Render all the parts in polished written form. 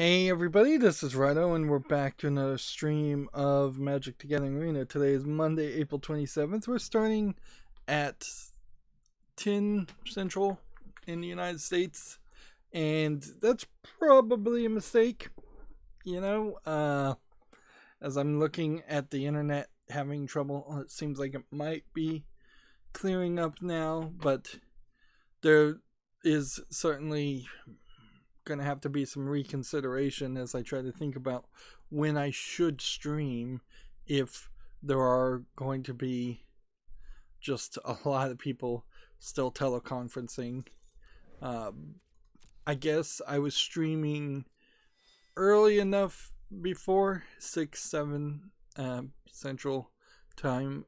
Hey everybody, this is Rydo, and we're back to another stream of Magic the Gathering Arena. Today is Monday, April 27th. We're starting at 10 Central in the United States, and that's probably a mistake, as I'm looking at the internet having trouble. It seems like it might be clearing up now, but there is certainly going to have to be some reconsideration as I try to think about when I should stream if there are going to be just a lot of people still teleconferencing. I guess I was streaming early enough before 6-7 Central Time.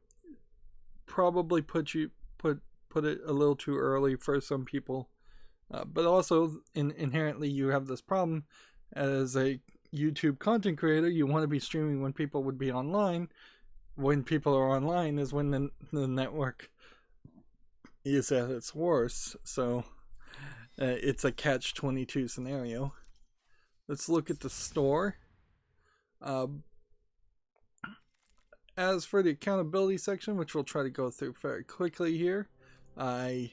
Probably put it a little too early for some people. But also, inherently, you have this problem as a YouTube content creator. You want to be streaming when people would be online. When people are online is when the network is at its worst. So it's a catch-22 scenario. Let's look at the store. As for the accountability section, which we'll try to go through very quickly here, I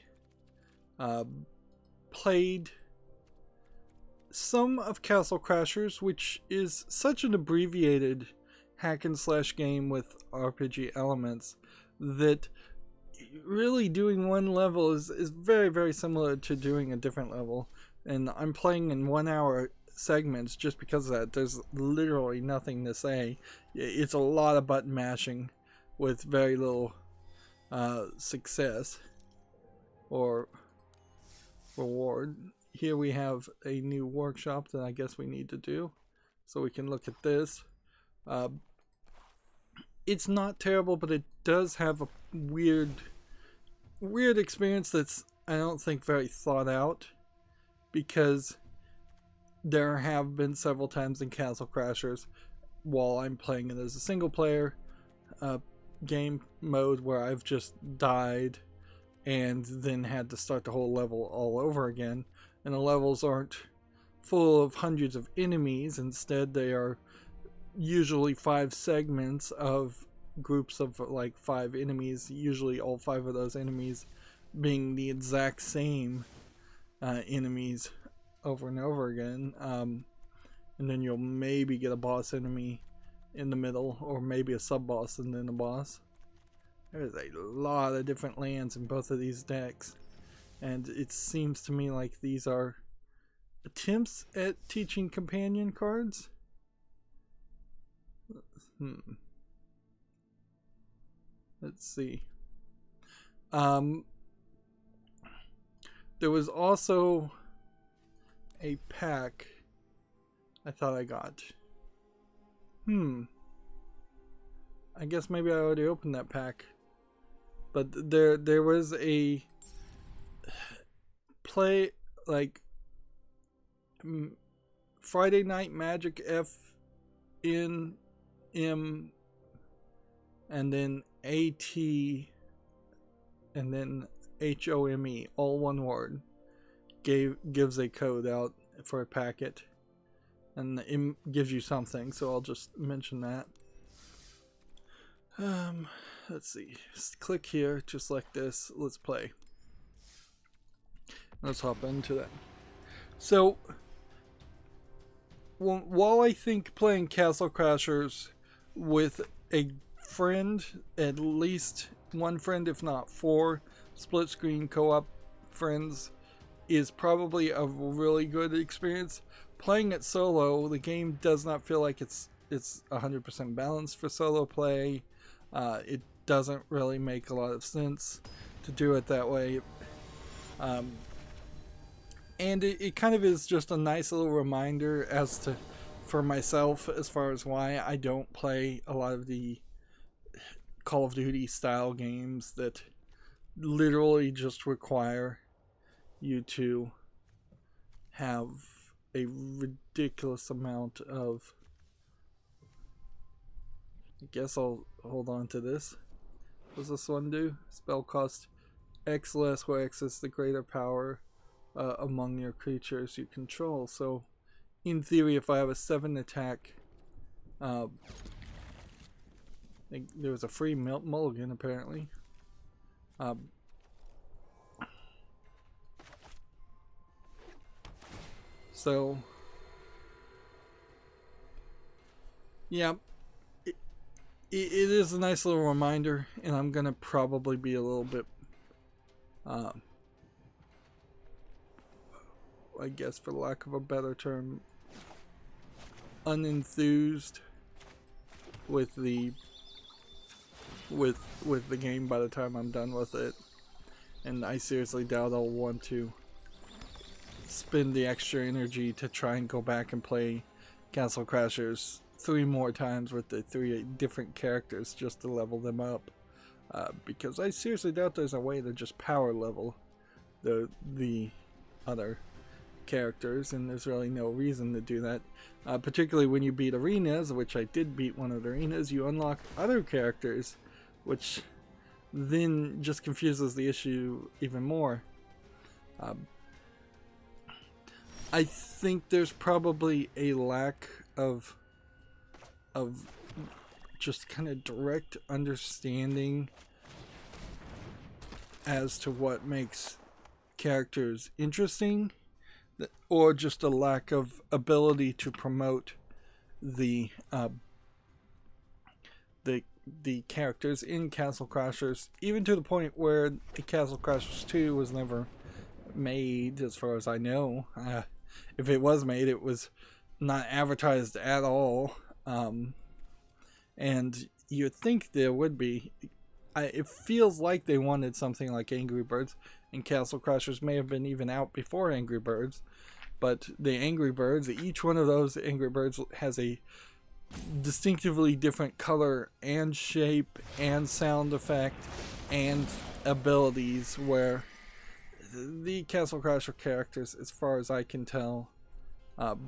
played some of Castle Crashers, which is such an abbreviated hack and slash game with RPG elements that really doing one level is very, very similar to doing a different level. And I'm playing in 1 hour segments just because of that. There's literally nothing to say. It's a lot of button mashing with very little success or reward. Here we have a new workshop that I guess we need to do, so we can look at this. It's not terrible, but it does have a weird experience that's, I don't think, very thought out, because there have been several times in Castle Crashers while I'm playing it as a single player game mode where I've just died and then had to start the whole level all over again. And the levels aren't full of hundreds of enemies. Instead, they are usually 5 segments of groups of like 5 enemies, usually all 5 of those enemies being the exact same enemies over and over again. And then you'll maybe get a boss enemy in the middle, or maybe a sub-boss and then a boss. There's a lot of different lands in both of these decks, and it seems to me like these are attempts at teaching companion cards. Let's see. There was also a pack I thought I got. I guess maybe I already opened that pack. But there was a play, like, Friday Night Magic FNM and then AT and then HOME, all one word, gives a code out for a packet, and it gives you something, so I'll just mention that. Let's see. Just click here, just like this. Let's play. Let's hop into that. So, while I think playing Castle Crashers with a friend, at least one friend, if not 4 split screen co-op friends, is probably a really good experience, playing it solo, the game does not feel like it's 100% balanced for solo play. It doesn't really make a lot of sense to do it that way. And it kind of is just a nice little reminder for myself as far as why I don't play a lot of the Call of Duty style games that literally just require you to have a ridiculous amount of... I guess I'll hold on to this. What does this one do? Spell cost X less, where X is the greater power among your creatures you control. So in theory, if I have a 7 attack, I think there was a free mulligan apparently. So yeah, it is a nice little reminder, and I'm gonna probably be a little bit, I guess for lack of a better term, unenthused with the game by the time I'm done with it, and I seriously doubt I'll want to spend the extra energy to try and go back and play Castle Crashers 3 more times with the 3 different characters just to level them up, because I seriously doubt there's a way to just power level the other characters, and there's really no reason to do that, particularly when you beat arenas, which I did beat one of the arenas. You unlock other characters, which then just confuses the issue even more. I think there's probably a lack of just kind of direct understanding as to what makes characters interesting, or just a lack of ability to promote the characters in Castle Crashers, even to the point where Castle Crashers 2 was never made, as far as I know. If it was made, it was not advertised at all, and you'd think there would be. It feels like they wanted something like Angry Birds, and Castle Crashers may have been even out before Angry Birds, but the Angry Birds, each one of those Angry Birds has a distinctively different color and shape and sound effect and abilities, where the Castle Crasher characters, as far as I can tell, at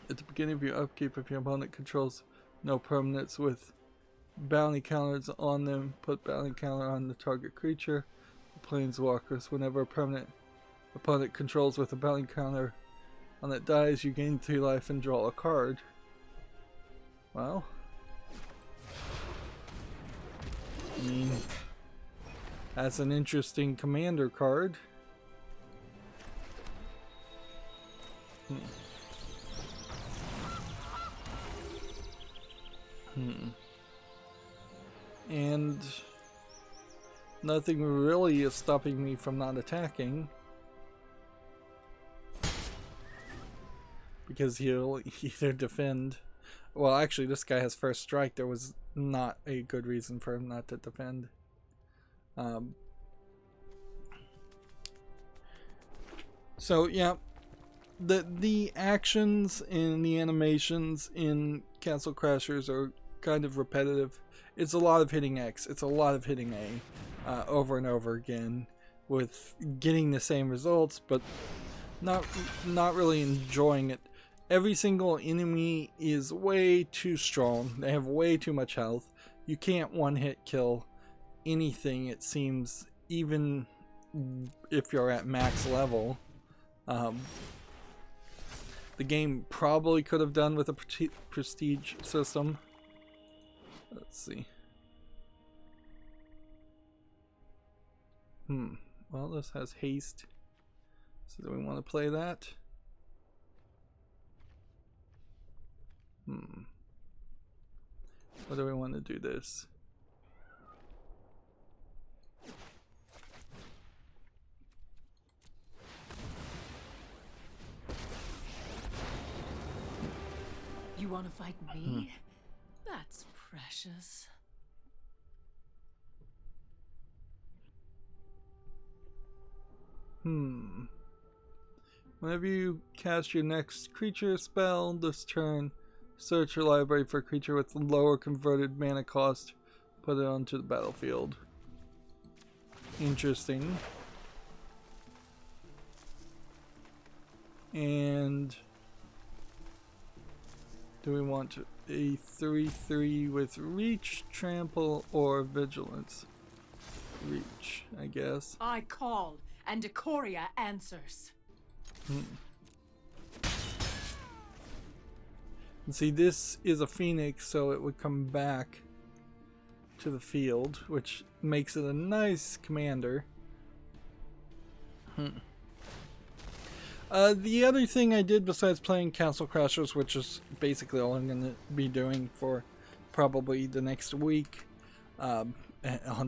the beginning of your upkeep, if your opponent controls no permanents with bounty counters on them, put bounty counter on the target creature. Planeswalkers, whenever a permanent opponent controls with a bounty counter on it dies, you gain 3 life and draw a card. Well, I mean, that's an interesting commander card. And nothing really is stopping me from not attacking, because he'll either defend. Well, actually, this guy has first strike. There was not a good reason for him not to defend. So yeah, the actions and the animations in Castle Crashers are kind of repetitive. It's a lot of hitting X. It's a lot of hitting A over and over again, with getting the same results, but not really enjoying it. Every single enemy is way too strong. They have way too much health. You can't one-hit kill anything, it seems, even if you're at max level. The game probably could have done with a prestige system. Let's see. Well, this has haste. So do we want to play that? Or do we want to do this? You want to fight me? That's precious. Whenever you cast your next creature spell this turn, search your library for a creature with lower converted mana cost. Put it onto the battlefield. Interesting. And do we want a 3/3 with reach, trample, or vigilance? Reach, I guess. I call, and Decoria answers. And see, this is a phoenix, so it would come back to the field, which makes it a nice commander. The other thing I did besides playing Castle Crashers, which is basically all I'm going to be doing for probably the next week, on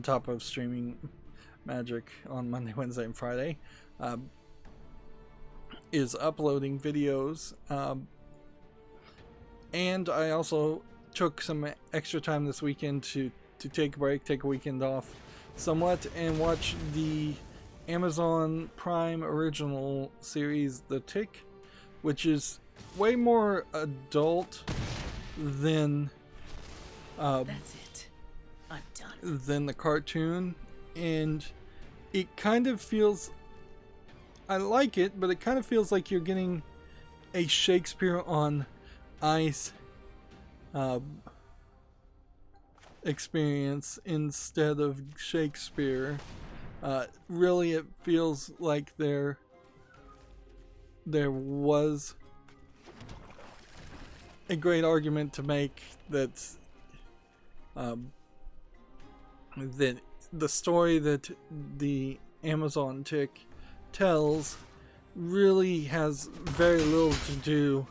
top of streaming Magic on Monday, Wednesday, and Friday, is uploading videos. And I also took some extra time this weekend to take a break, take a weekend off somewhat, and watch the Amazon Prime original series The Tick, which is way more adult than That's it. I'm done. than the cartoon, and it kind of feels, I like it, but it kind of feels like you're getting a Shakespeare on Ice experience instead of Shakespeare. Really, it feels like there was a great argument to make that that the story that the Amazon Tick tells really has very little to do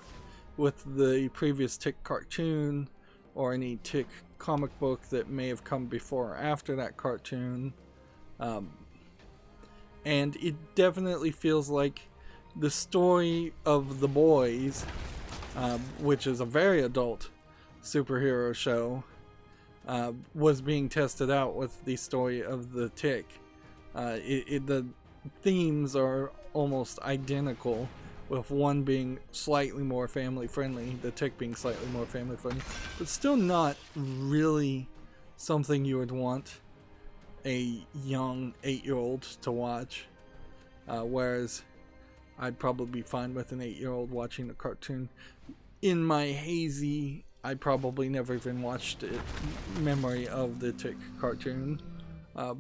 with the previous Tick cartoon or any Tick comic book that may have come before or after that cartoon. And it definitely feels like the story of The Boys, which is a very adult superhero show, was being tested out with the story of the Tick. The themes are almost identical, with one being slightly more family friendly, the Tick being slightly more family friendly, but still not really something you would want a young 8-year-old to watch, whereas I'd probably be fine with an 8-year-old watching the cartoon. In my hazy, I probably never even watched it, memory of the Tick cartoon. I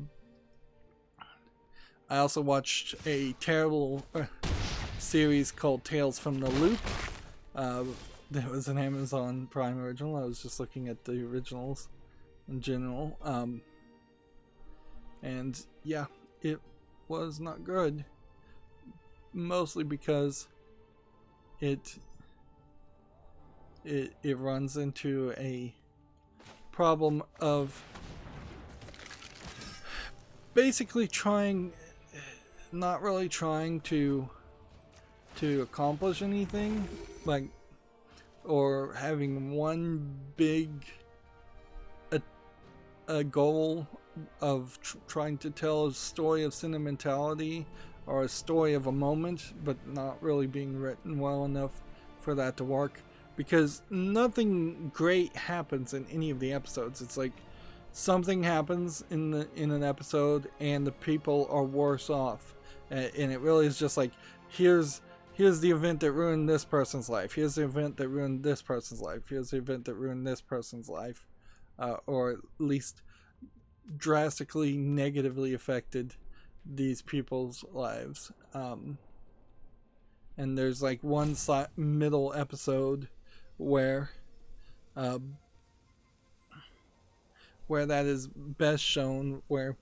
also watched a terrible series called Tales from the Loop. That was an Amazon Prime original. I was just looking at the originals in general. And yeah, it was not good. Mostly because it runs into a problem of basically not really trying to accomplish anything, like, or having one big a goal of trying to tell a story of sentimentality or a story of a moment, but not really being written well enough for that to work, because nothing great happens in any of the episodes. It's like something happens in an episode and the people are worse off, and it really is just like, here's the event that ruined this person's life, here's the event that ruined this person's life, here's the event that ruined this person's life, or at least drastically negatively affected these people's lives. And there's like one middle episode where that is best shown, where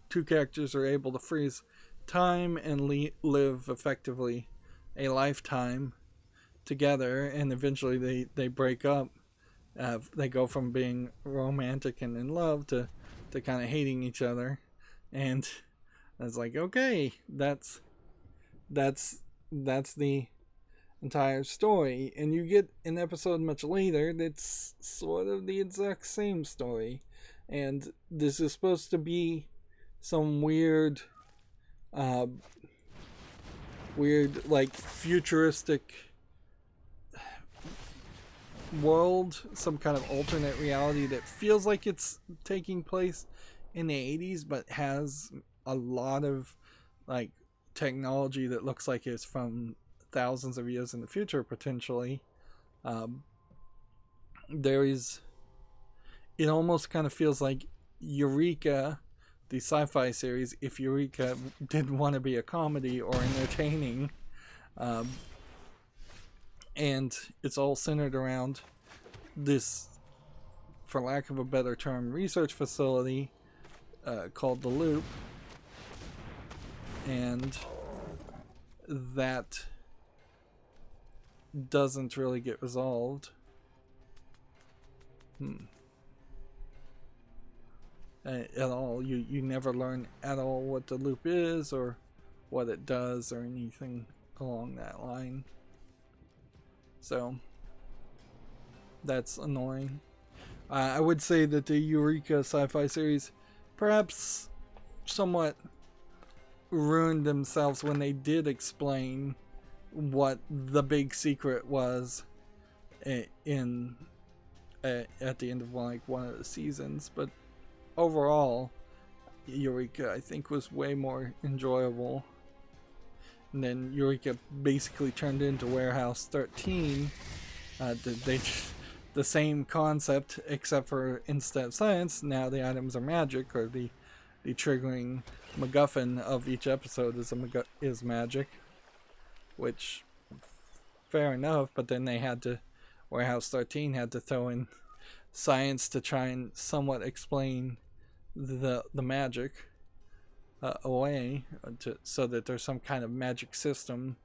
two characters are able to freeze time and live effectively a lifetime together, and eventually they break up. They go from being romantic and in love to kind of hating each other, and it's like, okay, that's the entire story. And you get an episode much later that's sort of the exact same story, and this is supposed to be some weird like futuristic world, some kind of alternate reality that feels like it's taking place in the 80s, but has a lot of like technology that looks like it's from thousands of years in the future, potentially. It almost kind of feels like Eureka, the sci-fi series, if Eureka did want to be a comedy or entertaining. And it's all centered around this, for lack of a better term, research facility called the Loop. And that doesn't really get resolved. At all. You never learn at all what the Loop is or what it does or anything along that line. So that's annoying. I would say that the Eureka sci-fi series perhaps somewhat ruined themselves when they did explain what the big secret was at the end of like one of the seasons. But overall, Eureka I think was way more enjoyable. And then Eureka basically turned into Warehouse 13. The same concept, except for instead of science, now the items are magic, or the triggering MacGuffin of each episode is magic. Which, fair enough, but then Warehouse 13 had to throw in science to try and somewhat explain the magic away, so that there's some kind of magic system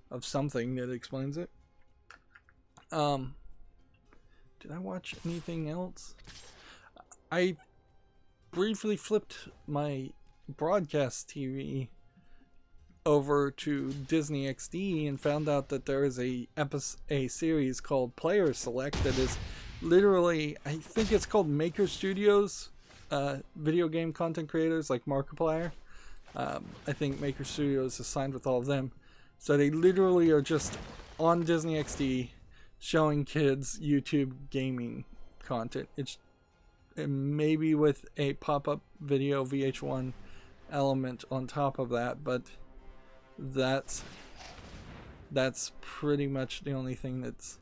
of something that explains it. Did I watch anything else? I briefly flipped my broadcast TV over to Disney XD and found out that there is a series called Player Select that is literally, I think it's called Maker Studios, video game content creators like Markiplier. I think Maker Studios is signed with all of them. So they literally are just on Disney XD showing kids YouTube gaming content. It's maybe with a pop-up video VH1 element on top of that, but that's pretty much the only thing that's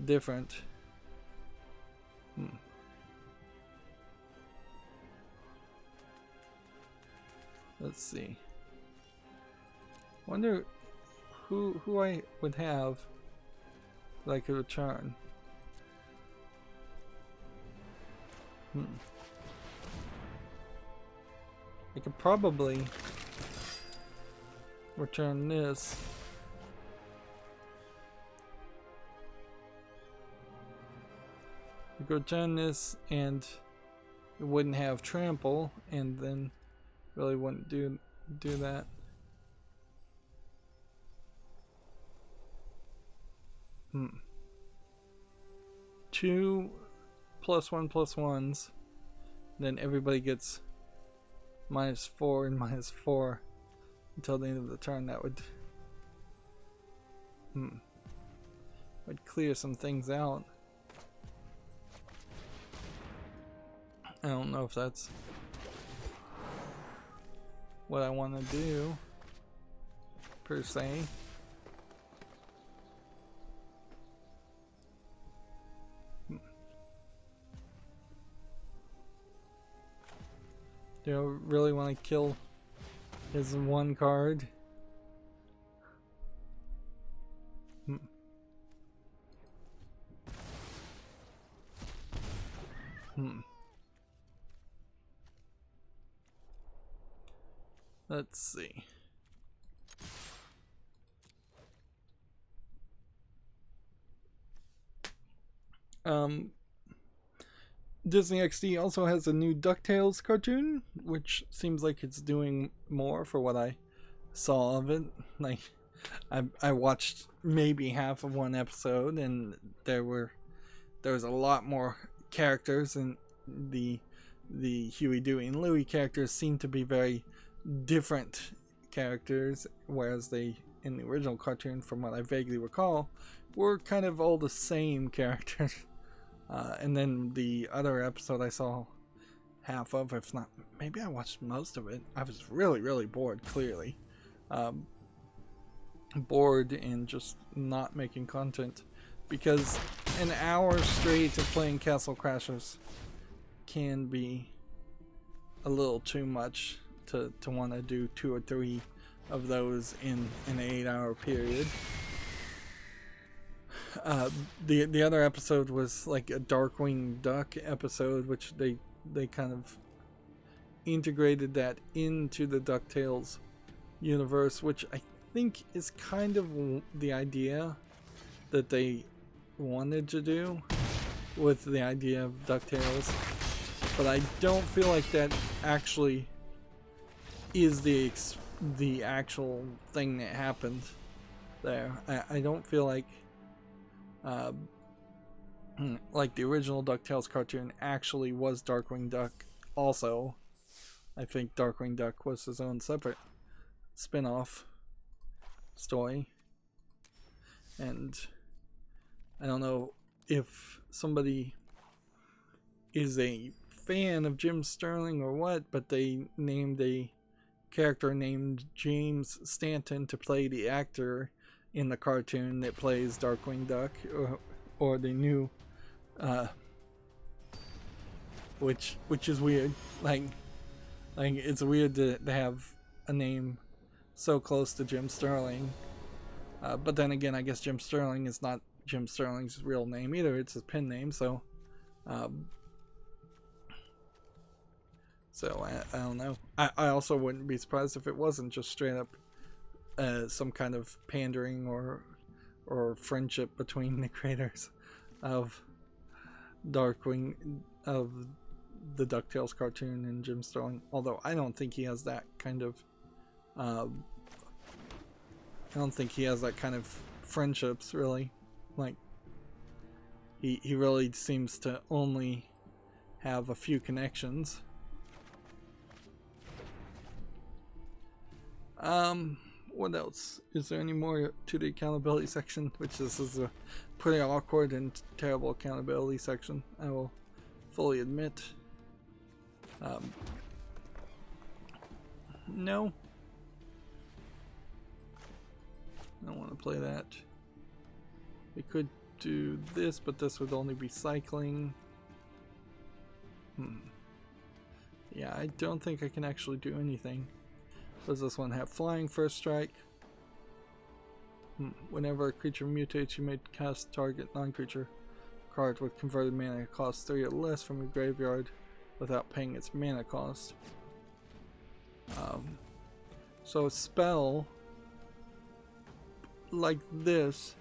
different. Let's see. Wonder who I would have that I could return. I could probably return this. I could return this and it wouldn't have trample, and then really wouldn't do that. Two +1+1s, then everybody gets -4 and -4 until the end of the turn. That would clear some things out. I don't know if that's what I want to do per se. Do I really want to kill his one card? Let's see. Disney XD also has a new DuckTales cartoon, which seems like it's doing more for what I saw of it. Like, I watched maybe half of one episode, and there was a lot more characters, and the Huey, Dewey, and Louie characters seem to be very different characters, whereas they, in the original cartoon, from what I vaguely recall, were kind of all the same characters. And then the other episode I saw half of, if not, maybe I watched most of it. I was really, really bored, clearly. Bored and just not making content. Because an hour straight of playing Castle Crashers can be a little too much to want to do 2 or 3 of those in an 8-hour period. The other episode was like a Darkwing Duck episode, which they kind of integrated that into the DuckTales universe, which I think is kind of the idea that they wanted to do with the idea of DuckTales, but I don't feel like that actually is the actual thing that happened there. I don't feel like the original DuckTales cartoon actually was Darkwing Duck also. I think Darkwing Duck was his own separate spin-off story. And I don't know if somebody is a fan of Jim Sterling or what, but they named a character named James Stanton to play the actor in the cartoon that plays Darkwing Duck, or the new, which is weird. Like it's weird to have a name so close to Jim Sterling. But then again, I guess Jim Sterling is not Jim Sterling's real name either. It's his pen name, so I don't know. I also wouldn't be surprised if it wasn't just straight up some kind of pandering or friendship between the creators of Darkwing, of the DuckTales cartoon, and Jim Sterling. Although I don't think he has that kind of friendships, really. Like, he really seems to only have a few connections. What else? Is there any more to the accountability section? Which this is a pretty awkward and terrible accountability section, I will fully admit. No. I don't want to play that. We could do this, but this would only be cycling. Yeah, I don't think I can actually do anything. Does this one have flying first strike? Whenever a creature mutates, you may cast target non-creature card with converted mana cost 3 or less from your graveyard without paying its mana cost. So a spell like this,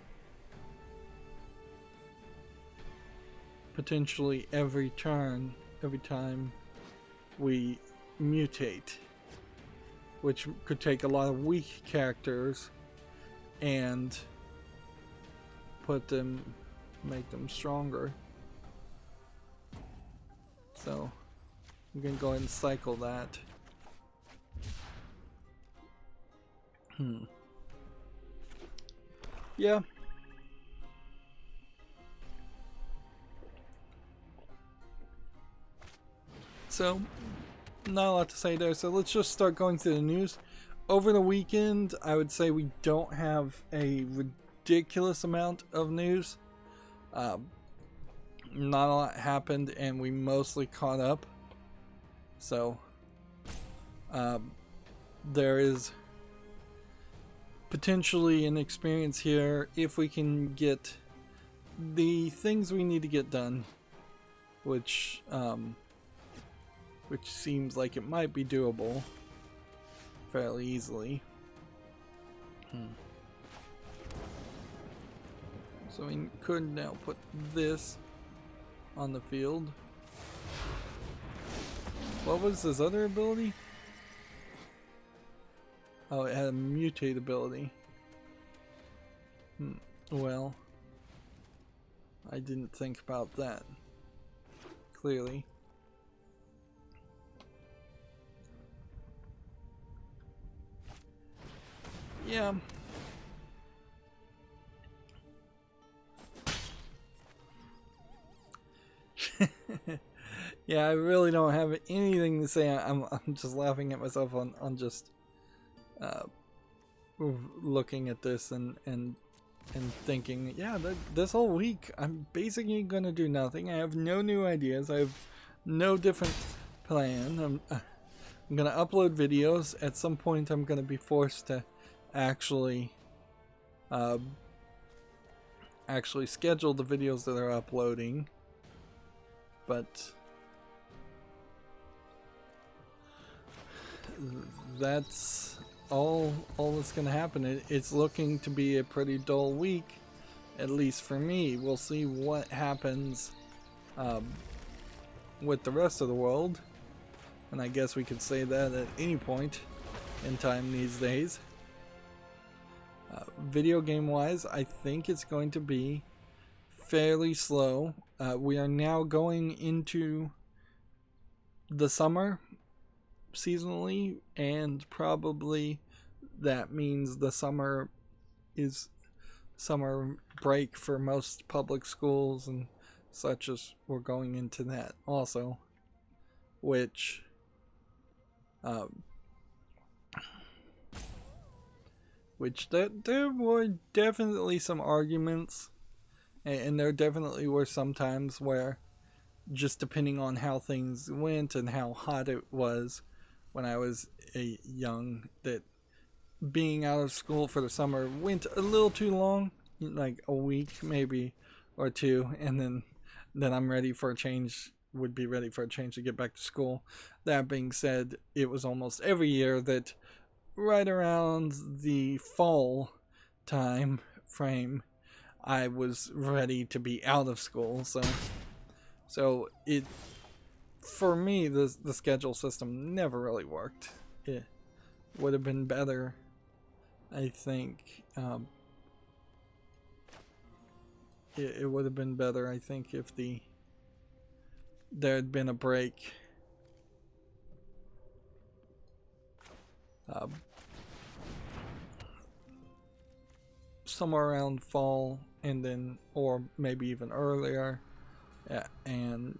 potentially every turn, every time we mutate, which could take a lot of weak characters and make them stronger. So I'm gonna go ahead and cycle that. Yeah. So, not a lot to say there, so let's just start going through the news. Over the weekend, I would say we don't have a ridiculous amount of news. Not a lot happened, and we mostly caught up. So, there is potentially an experience here if we can get the things we need to get done, which seems like it might be doable fairly easily. So we could now put this on the field. What was his other ability? Oh, it had a mutate ability. Well, I didn't think about that, clearly. Yeah. Yeah, I really don't have anything to say. I'm just laughing at myself on just looking at this and thinking, yeah, this whole week I'm basically gonna do nothing. I have no new ideas. I have no different plan. I'm gonna upload videos. At some point I'm gonna be forced to actually actually schedule the videos that are uploading, but that's all that's gonna happen. It's looking to be a pretty dull week, at least for me. We'll see what happens with the rest of the world, and I guess we could say that at any point in time these days. Video game wise, I think it's going to be fairly slow. We are now going into the summer seasonally, and probably that means the summer is summer break for most public schools and such, as we're going into that also, which there were definitely some arguments, and there definitely were some times where, just depending on how things went and how hot it was when I was a young, that being out of school for the summer went a little too long, like a week maybe or two, and then I'm ready for a change, would be ready for a change to get back to school. That being said, it was almost every year that right around the fall time frame I was ready to be out of school. So it, for me, the schedule system never really worked. It would have been better, I think. It would have been better, I think, if there had been a break. Somewhere around fall, and then, or maybe even earlier, and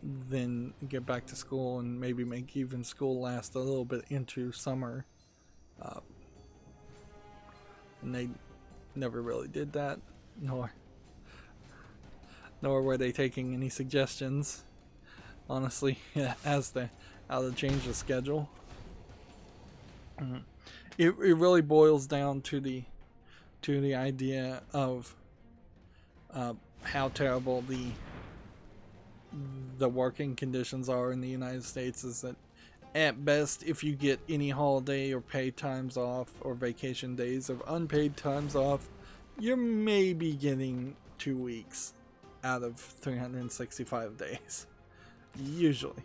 then get back to school and maybe make even school last a little bit into summer. And they never really did that, nor were they taking any suggestions, honestly, as to how to change the schedule. It really boils down to the idea of how terrible the working conditions are in the United States. Is that at best, if you get any holiday or paid times off or vacation days of unpaid times off, you're maybe getting 2 weeks out of 365 days, usually,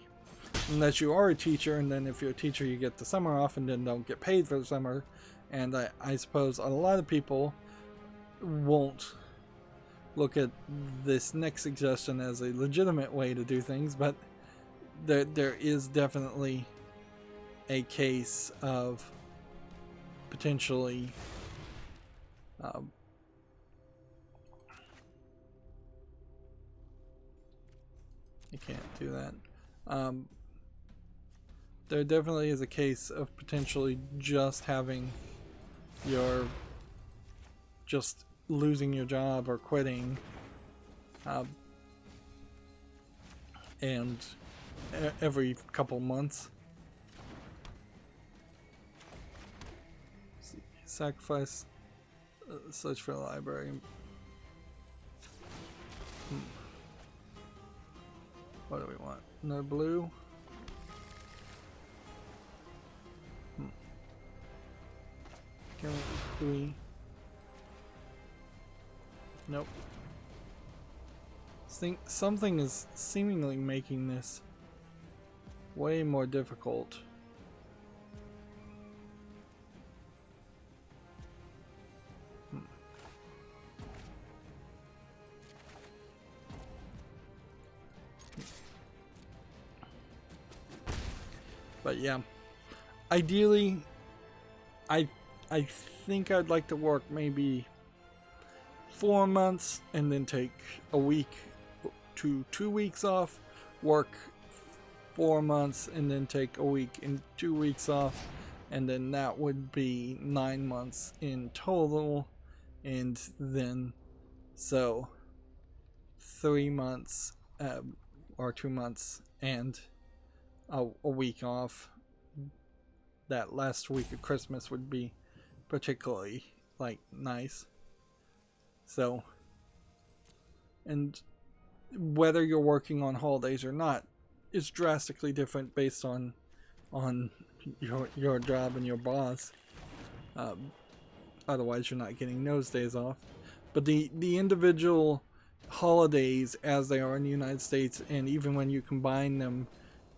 unless you are a teacher. And then if you're a teacher, you get the summer off and then don't get paid for the summer. And I suppose a lot of people won't look at this next suggestion as a legitimate way to do things, but there is definitely a case of potentially you can't do that. There definitely is a case of potentially just having just losing your job or quitting, and every couple months. Sacrifice search for the library. What do we want? No blue? Do we? Nope. Something is seemingly making this way more difficult. But yeah, ideally, I think I'd like to work maybe 4 months and then take a week to 2 weeks off, work 4 months and then take a week and 2 weeks off, and then that would be 9 months in total. And then so 3 months or 2 months and a week off. That last week of Christmas would be particularly nice. So, and whether you're working on holidays or not is drastically different based on your job and your boss. Otherwise, you're not getting those days off. But the individual holidays, as they are in the United States, and even when you combine them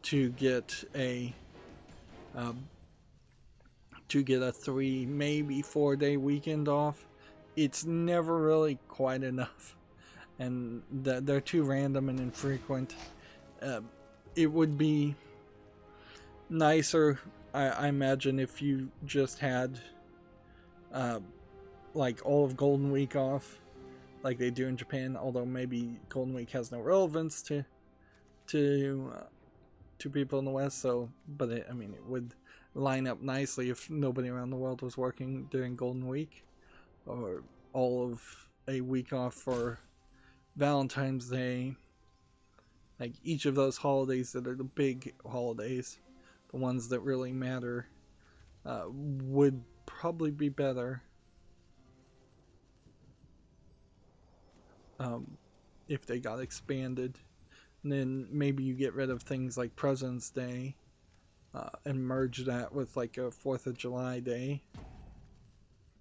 to get a 3, maybe 4-day weekend off, it's never really quite enough, and they're too random and infrequent. It would be nicer, I imagine, if you just had like all of Golden Week off, like they do in Japan. Although maybe Golden Week has no relevance to people in the West. So, but it would line up nicely if nobody around the world was working during Golden Week, or all of a week off for Valentine's Day. Like each of those holidays that are the big holidays, the ones that really matter, would probably be better if they got expanded. And then maybe you get rid of things like President's Day and merge that with like a 4th of July day.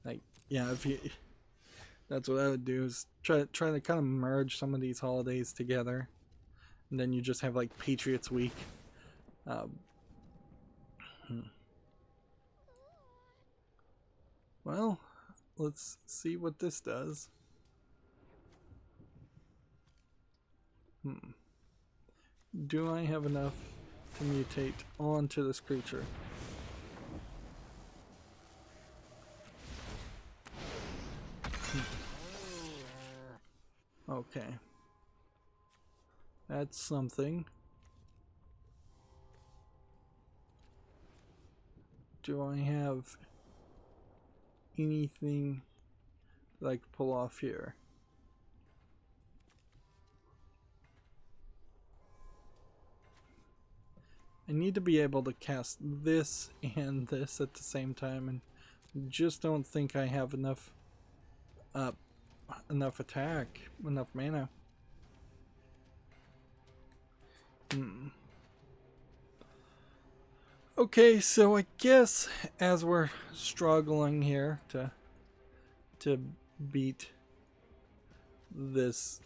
Like, yeah, that's what I would do, is try to kind of merge some of these holidays together, and then you just have like Patriots Week. Well, let's see what this does. Do I have enough to mutate onto this creature? Okay. That's something. Do I have anything that I can pull off here? I need to be able to cast this and this at the same time, and just don't think I have enough attack, enough mana. Okay, so I guess as we're struggling here to beat this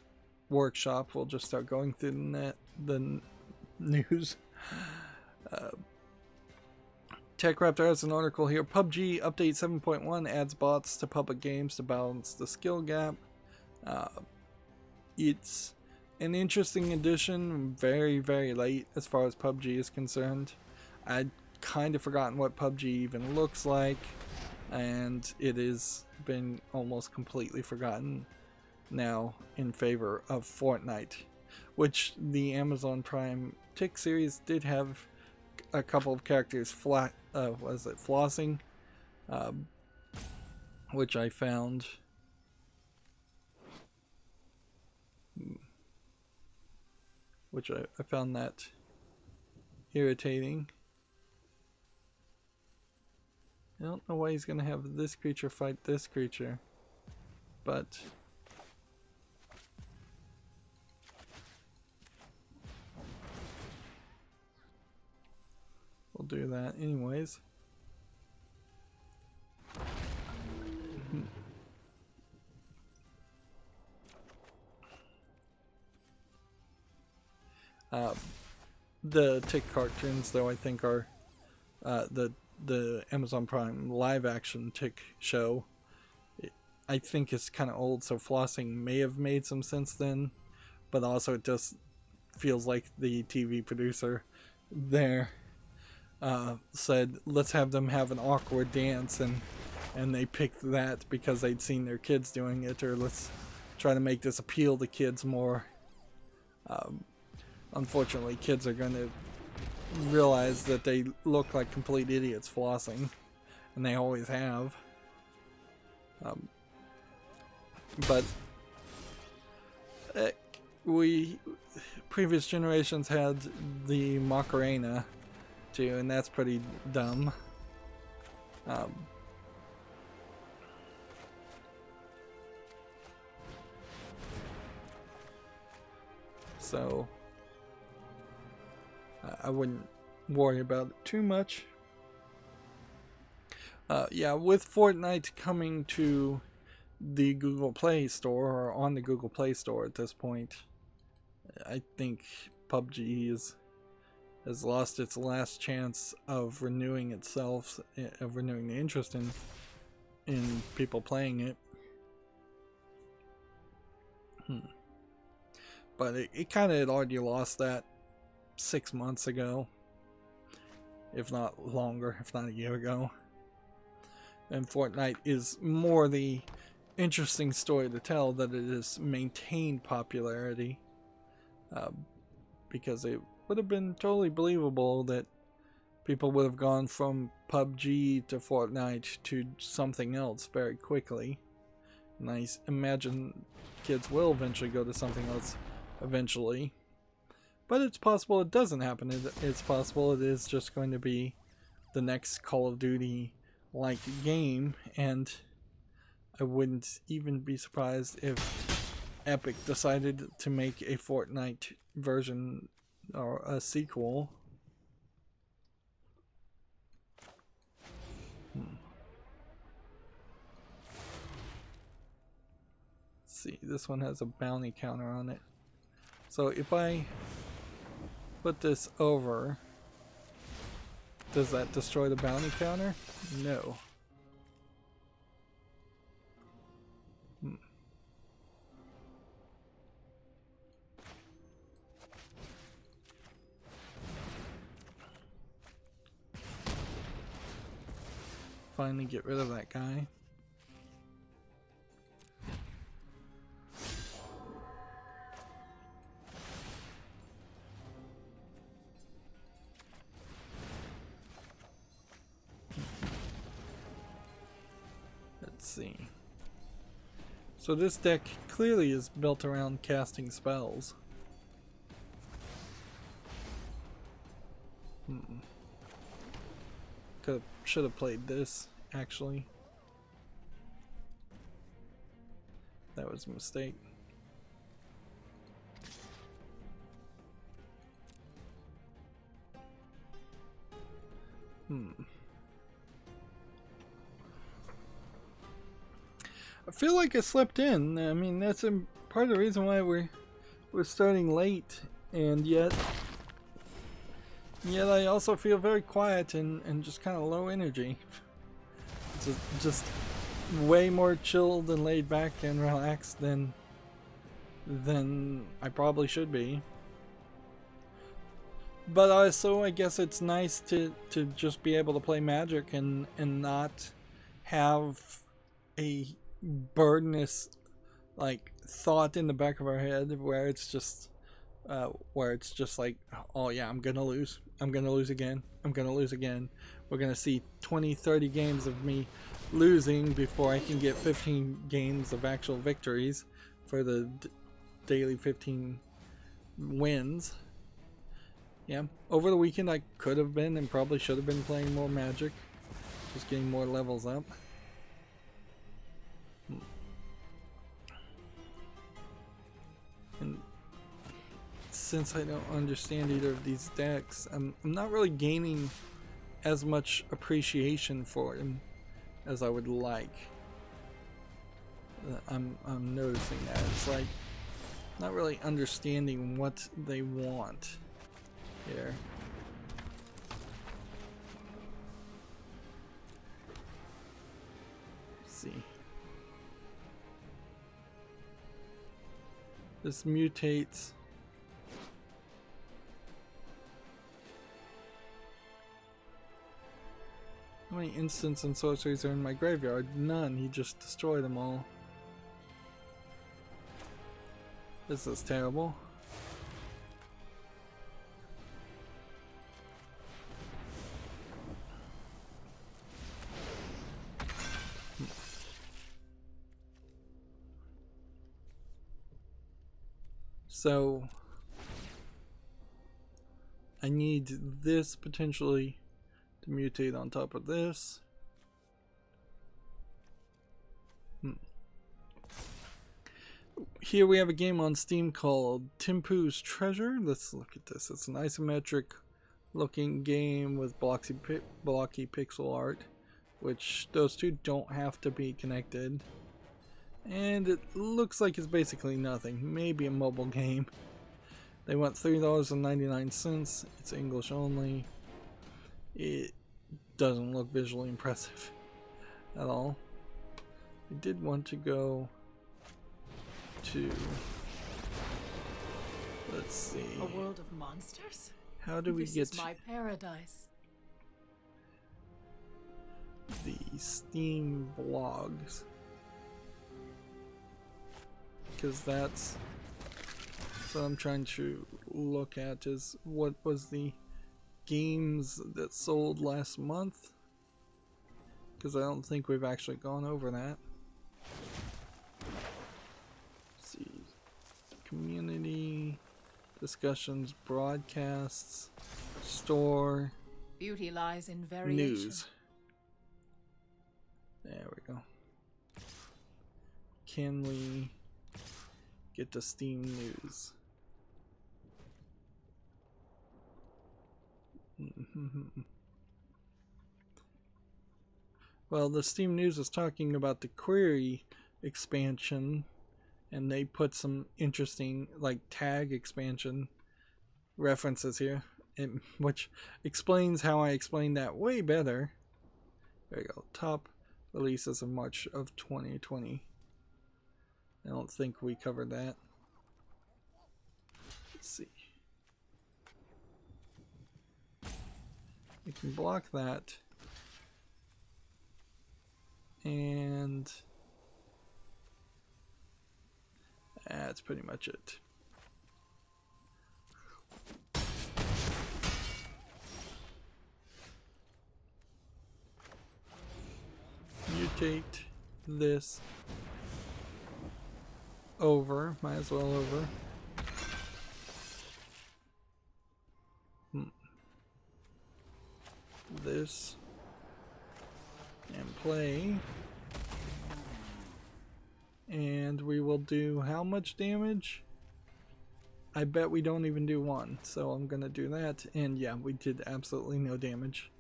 workshop, we'll just start going through the news. TechRaptor has an article here. PUBG Update 7.1 adds bots to public games to balance the skill gap. It's an interesting addition, very, very late as far as PUBG is concerned. I'd kind of forgotten what PUBG even looks like, and it has been almost completely forgotten now in favor of Fortnite, which the Amazon Prime Tick series did have a couple of characters flossing, which I found that irritating. I don't know why he's gonna have this creature fight this creature, but we'll do that anyways. The Tick cartoons, though, I think are the Amazon Prime live action Tick show. I think it's kind of old, so flossing may have made some sense then, but also it just feels like the TV producer there said, let's have them have an awkward dance, and they picked that because they'd seen their kids doing it, or let's try to make this appeal to kids more. Unfortunately, kids are going to realize that they look like complete idiots flossing, and they always have. But previous generations had the Macarena too, and that's pretty dumb. so I wouldn't worry about it too much. Yeah, with Fortnite coming to the Google Play Store, or on the Google Play Store at this point, I think PUBG has lost its last chance of renewing itself, of renewing the interest in people playing it. But it kind of had already lost that 6 months ago, if not longer, if not a year ago. And Fortnite is more the interesting story to tell, that it has maintained popularity, because it would have been totally believable that people would have gone from PUBG to Fortnite to something else very quickly. And I imagine kids will eventually go to something else eventually. But it's possible it doesn't happen. It's possible it is just going to be the next Call of Duty-like game, and I wouldn't even be surprised if Epic decided to make a Fortnite version or a sequel. Let's see, this one has a bounty counter on it. So if I put this over, does that destroy the bounty counter? No. Finally get rid of that guy. Let's see. So this deck clearly is built around casting spells. Should have played this, actually. That was a mistake. I feel like I slept in. I mean, that's part of the reason why we're starting late, and yet I also feel very quiet and just kind of low energy. Just way more chilled and laid back and relaxed than I probably should be. But also, I guess it's nice to just be able to play Magic and not have a burdenous like thought in the back of our head where it's just like, oh yeah, I'm gonna lose again, we're gonna see 20-30 games of me losing before I can get 15 games of actual victories for the daily 15 wins. Yeah, over the weekend I could have been and probably should have been playing more Magic, just getting more levels up. And since I don't understand either of these decks, I'm not really gaining as much appreciation for them as I would like. I'm noticing that. It's like not really understanding what they want here. Let's see. This mutates. How many instants and sorceries are in my graveyard? None. He just destroyed them all. This is terrible. So I need this potentially to mutate on top of this. here we have a game on Steam called Timpu's Treasure. Let's look at this. It's an isometric looking game with blocky pixel art, which those two don't have to be connected. And it looks like it's basically nothing. Maybe a mobile game. They want $3.99. It's English only. It doesn't look visually impressive at all. I did want to go to, let's see, A world of monsters? how do we This get is my paradise. the Steam blogs? Because that's what I'm trying to look at, is what was the games that sold last month, because I don't think we've actually gone over that. Let's see, community discussions, broadcasts, store, Beauty lies in variation. news. There we go. Can we get to Steam news? Well, the Steam News is talking about the query expansion, and they put some interesting, like, tag expansion references here, which explains how I explained that way better. There you go. Top releases of March of 2020. I don't think we covered that. Let's see. We can block that. And that's pretty much it. Mutate this over, might as well over. This and play, and we will do how much damage? I bet we don't even do one, so I'm gonna do that, and yeah, we did absolutely no damage.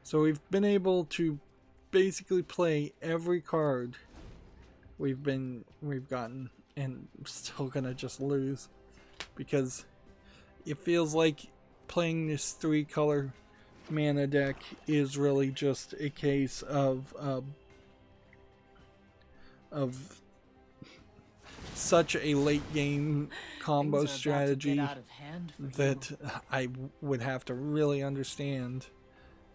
So we've been able to basically play every card we've gotten, and I'm still gonna just lose, because it feels like playing this 3-color mana deck is really just a case of such a late game combo strategy that I would have to really understand,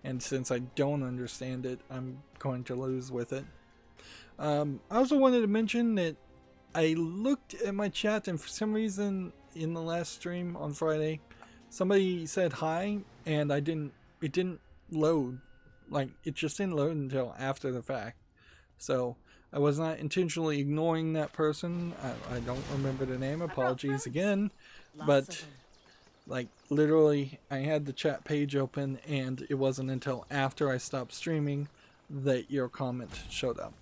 and since I don't understand it, I'm going to lose with it. I also wanted to mention that I looked at my chat, and for some reason in the last stream on Friday, somebody said hi, and it didn't load. Like, it just didn't load until after the fact. So I was not intentionally ignoring that person. I don't remember the name. Apologies again. But like, literally, I had the chat page open, and it wasn't until after I stopped streaming that your comment showed up.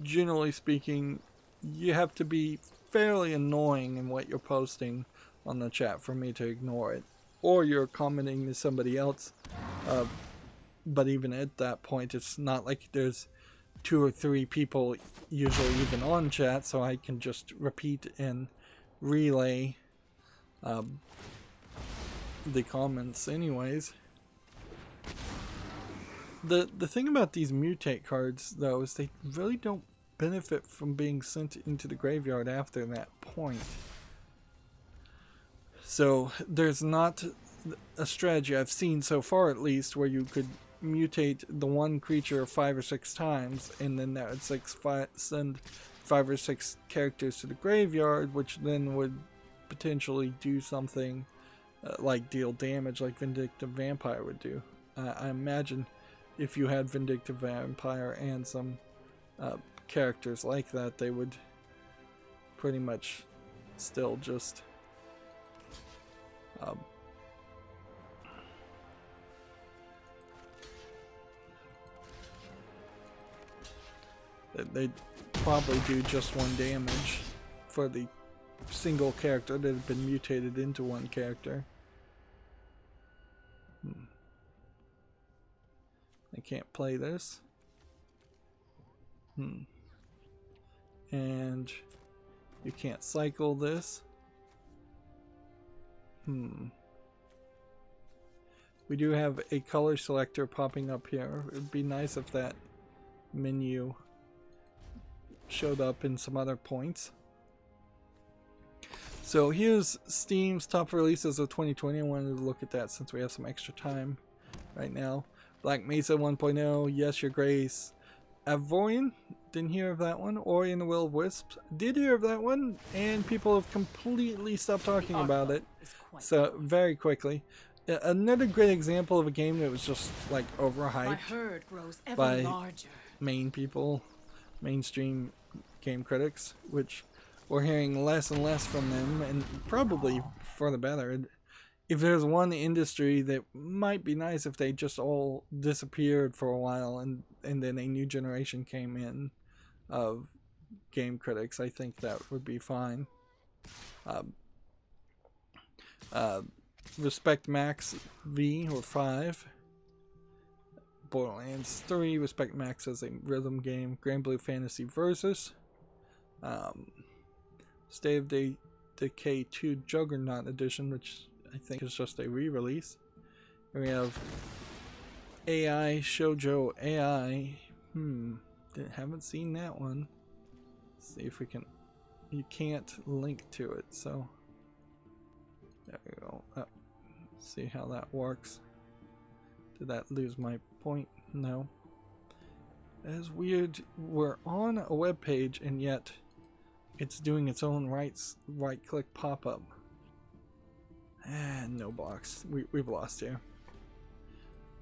Generally speaking, you have to be fairly annoying in what you're posting on the chat for me to ignore it, or you're commenting to somebody else, but even at that point, it's not like there's 2 or 3 people usually even on chat, so I can just repeat and relay the comments anyways. The thing about these mutate cards, though, is they really don't benefit from being sent into the graveyard after that point. So there's not a strategy I've seen so far, at least, where you could mutate the one creature 5 or 6 times, and then that would send 5 or 6 characters to the graveyard, which then would potentially do something like deal damage, like Vindictive Vampire would do. I imagine if you had Vindictive Vampire and some characters like that, they would pretty much still just They'd probably do just 1 damage for the single character that had been mutated into one character. I can't play this. And you can't cycle this. We do have a color selector popping up here. It would be nice if that menu showed up in some other points. So here's Steam's top releases of 2020. I wanted to look at that since we have some extra time right now. Black Mesa 1.0, Yes Your Grace. Avorion, didn't hear of that one. Ori and the Will of Wisps, did hear of that one, and people have completely stopped talking about it. So very quickly. Another great example of a game that was just like overhyped by mainstream game critics, which we're hearing less and less from them, and probably for the better. If there's one industry that might be nice if they just all disappeared for a while and then a new generation came in of game critics, I think that would be fine. Respect Max V or 5. Borderlands 3, Respect Max as a rhythm game. Grand Blue Fantasy Versus. State of Decay 2 Juggernaut Edition, which I think is just a re-release. We have AI Shoujo AI. Haven't seen that one. Let's see if we can. You can't link to it, so there we go. See how that works. Did that lose my point? No. That is weird. We're on a web page and yet it's doing its own right-click pop-up. No box. We've lost here.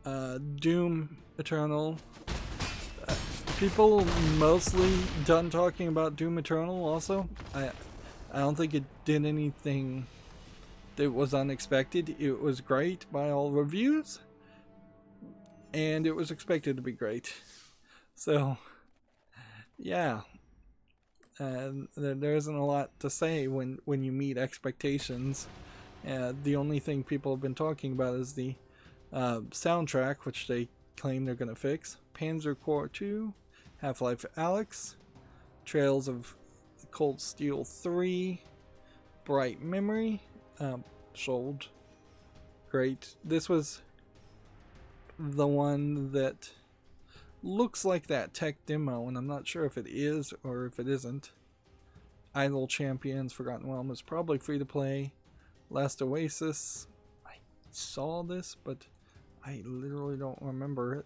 Doom Eternal. People mostly done talking about Doom Eternal also. I don't think it did anything that was unexpected. It was great by all reviews, and it was expected to be great. So, yeah. There isn't a lot to say when you meet expectations. The only thing people have been talking about is the soundtrack, which they claim they're going to fix. Panzer Corps 2, Half-Life Alyx, Trails of Cold Steel 3, Bright Memory, sold. Great. This was the one that looks like that tech demo, and I'm not sure if it is or if it isn't. Idle Champions, Forgotten Realm is probably free to play. Last Oasis, I saw this, but I literally don't remember it.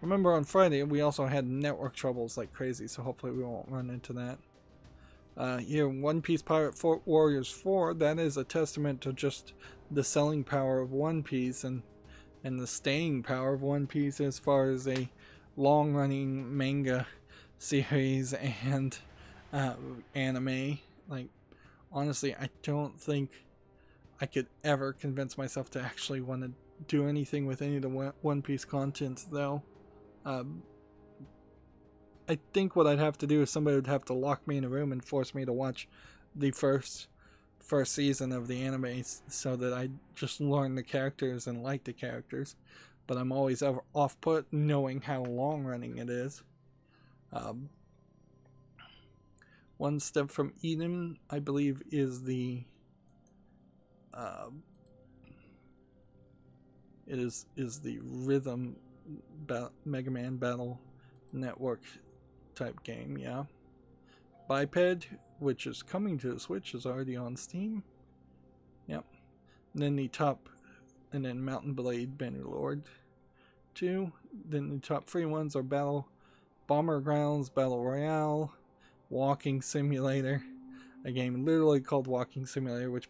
Remember on Friday we also had network troubles like crazy, so hopefully we won't run into that. Here, One Piece Pirate Warriors 4, that is a testament to just the selling power of One Piece and the staying power of One Piece as far as a long-running manga series and anime. Like, honestly, I don't think I could ever convince myself to actually want to do anything with any of the One Piece content, though. I think what I'd have to do is somebody would have to lock me in a room and force me to watch the first season of the anime so that I just learn the characters and like the characters. But I'm always off-put knowing how long-running it is. One Step from Eden, I believe, is the it is the rhythm Mega Man Battle Network type game, yeah. Biped, which is coming to the Switch, is already on Steam. Yep. And then Mountain Blade Bannerlord 2. Then the top 3 ones are Bomber Grounds Battle Royale, Walking Simulator, a game literally called Walking Simulator, which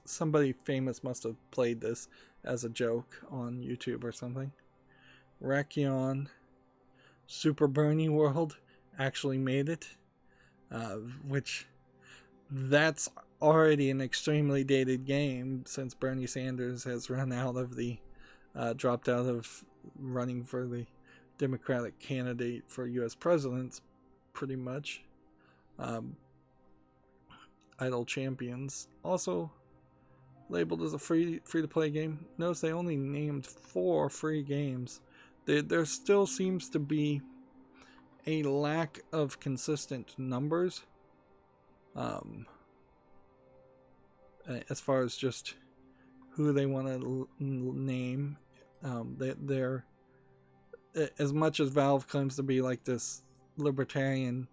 somebody famous must have played this as a joke on YouTube or something. Rakion, Super Bernie World actually made it, which that's already an extremely dated game since Bernie Sanders has dropped out of running for the Democratic candidate for U.S. president, pretty much. Idle Champions, also labeled as a free-to-play game. Notice they only named 4 free games. There still seems to be a lack of consistent numbers as far as just who they want to name. They're as much as Valve claims to be like this libertarian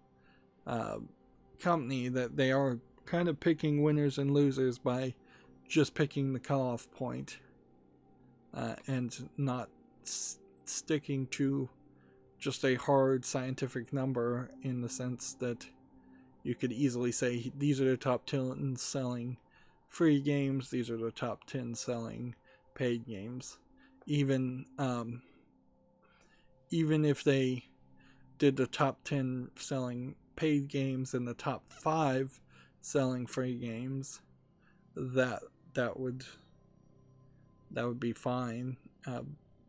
company, that they are kind of picking winners and losers by just picking the cutoff point and not sticking to just a hard scientific number, in the sense that you could easily say these are the top 10 selling free games, these are the top 10 selling paid games. Even if they did the top 10 selling paid games and the top 5 selling free games, that would be fine.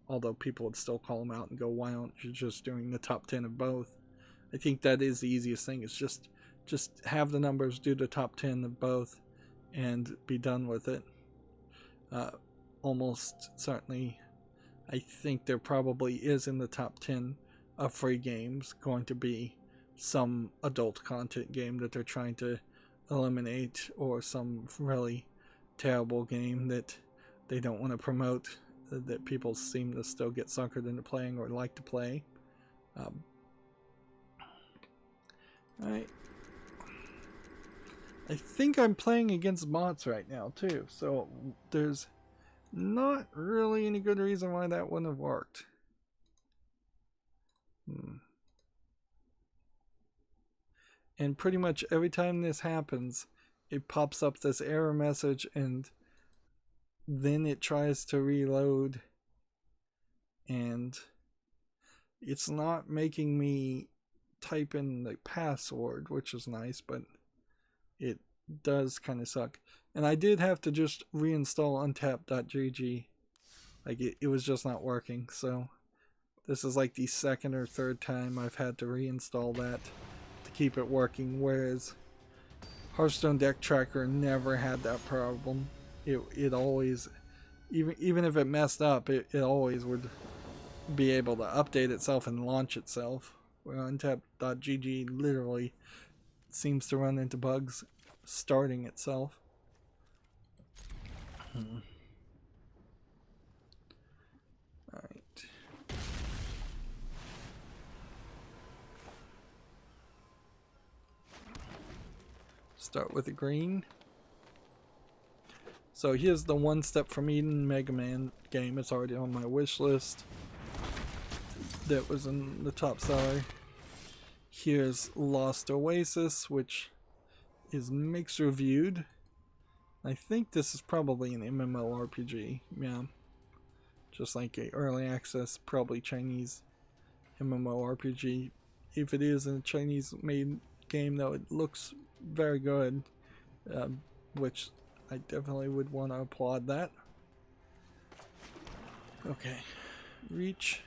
Although people would still call them out and go, why aren't you just doing the top 10 of both? I think that is the easiest thing. It's just have the numbers, do the top 10 of both, and be done with it. Almost certainly, I think there probably is in the top 10 of free games going to be some adult content game that they're trying to eliminate, or some really terrible game that they don't want to promote, that people seem to still get suckered into playing or like to play. Alright. I think I'm playing against bots right now too, so there's not really any good reason why that wouldn't have worked. And pretty much every time this happens, it pops up this error message, and then it tries to reload, and it's not making me type in the password, which is nice, but it does kind of suck. And I did have to just reinstall untap.gg. Like, it was just not working. So this is like the second or third time I've had to reinstall that to keep it working, whereas Hearthstone Deck Tracker never had that problem. It always, even if it messed up, it always would be able to update itself and launch itself. Where untap.gg literally seems to run into bugs starting itself. Alright. Start with the green. So here's the One Step from Eden Mega Man game. It's already on my wish list. That was in the top seller. Here's Lost Oasis, which is mixed reviewed. I think this is probably an MMORPG. Yeah. Just like a early access, probably Chinese MMORPG. If it is a Chinese made game, though, it looks very good. Which I definitely would want to applaud that. Okay. Reach.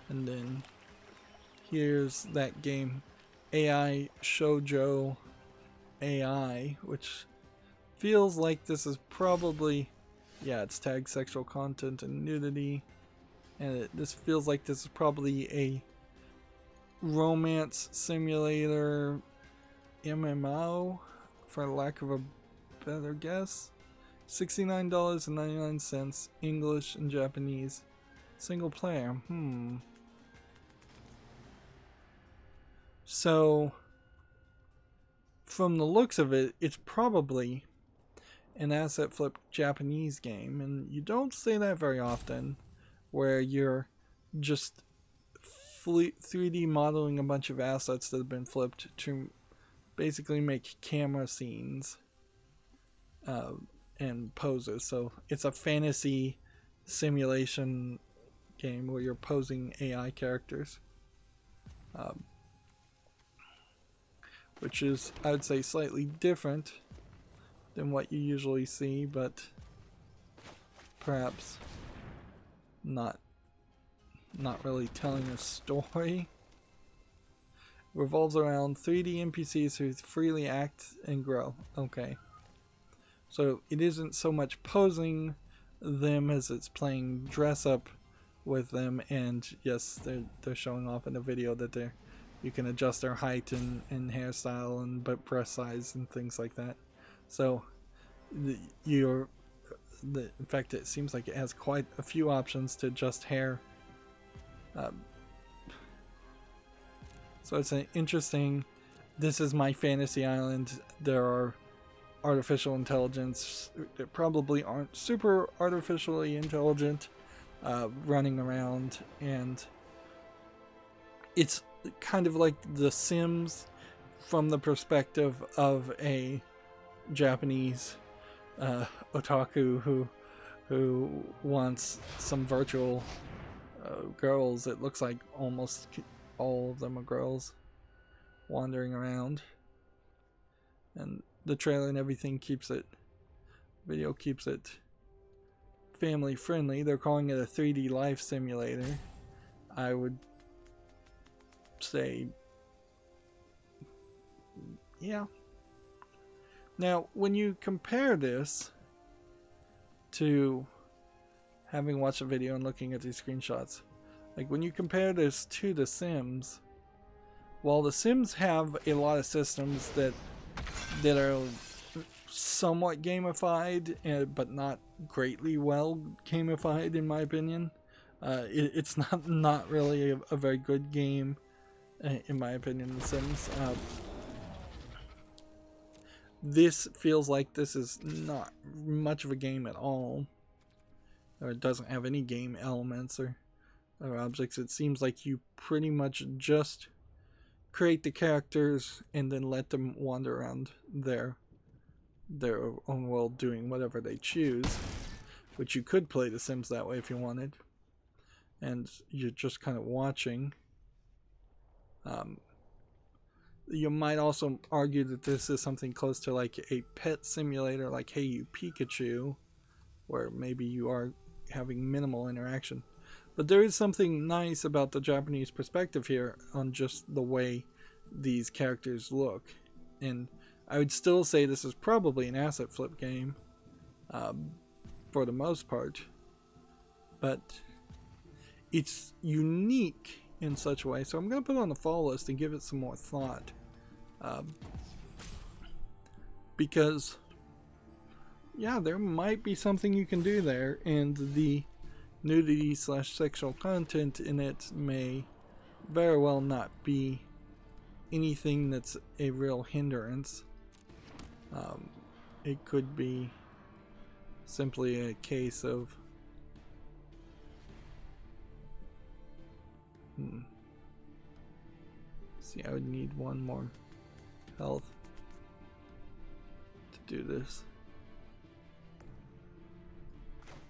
And then here's that game, AI Shoujo AI, which feels like this is probably, yeah, it's tagged sexual content and nudity, and this feels like this is probably a romance simulator MMO, for lack of a better guess. $69.99, English and Japanese, single player. So, from the looks of it, it's probably an asset flip Japanese game, and you don't see that very often, where you're just 3D modeling a bunch of assets that have been flipped to basically make camera scenes and poses. So it's a fantasy simulation game where you're posing AI characters. which is, I would say, slightly different than what you usually see, but perhaps not really telling a story. Revolves around 3D NPCs who freely act and grow. Okay. So it isn't so much posing them as it's playing dress up with them, and yes, they're showing off in the video that you can adjust their height and hairstyle and breast size and things like that. So in fact, it seems like it has quite a few options to adjust hair. So it's an interesting. This is my fantasy island. There are artificial intelligence that probably aren't super artificially intelligent running around, and it's kind of like The Sims from the perspective of a Japanese otaku who wants some virtual girls. It looks like almost all of them are girls wandering around, and the trailer and everything video keeps it family friendly. They're calling it a 3D life simulator. I would say, yeah. Now, when you compare this to having watched a video and looking at these screenshots, like when you compare this to The Sims, while The Sims have a lot of systems that are somewhat gamified, but not greatly well gamified in my opinion. It's not really a very good game in my opinion, The Sims. This feels like this is not much of a game at all, or it doesn't have any game elements or objects. It seems like you pretty much just create the characters and then let them wander around their own world doing whatever they choose, which you could play The Sims that way if you wanted, and you're just kind of watching. You might also argue that this is something close to like a pet simulator, like Hey You Pikachu, where maybe you are having minimal interaction. But there is something nice about the Japanese perspective here on just the way these characters look. And I would still say this is probably an asset flip game for the most part. But it's unique in such a way. So I'm going to put it on the fall list and give it some more thought. Because, yeah, there might be something you can do there. And the nudity / sexual content in it may very well not be anything that's a real hindrance. It could be simply a case of see, I would need one more health to do this.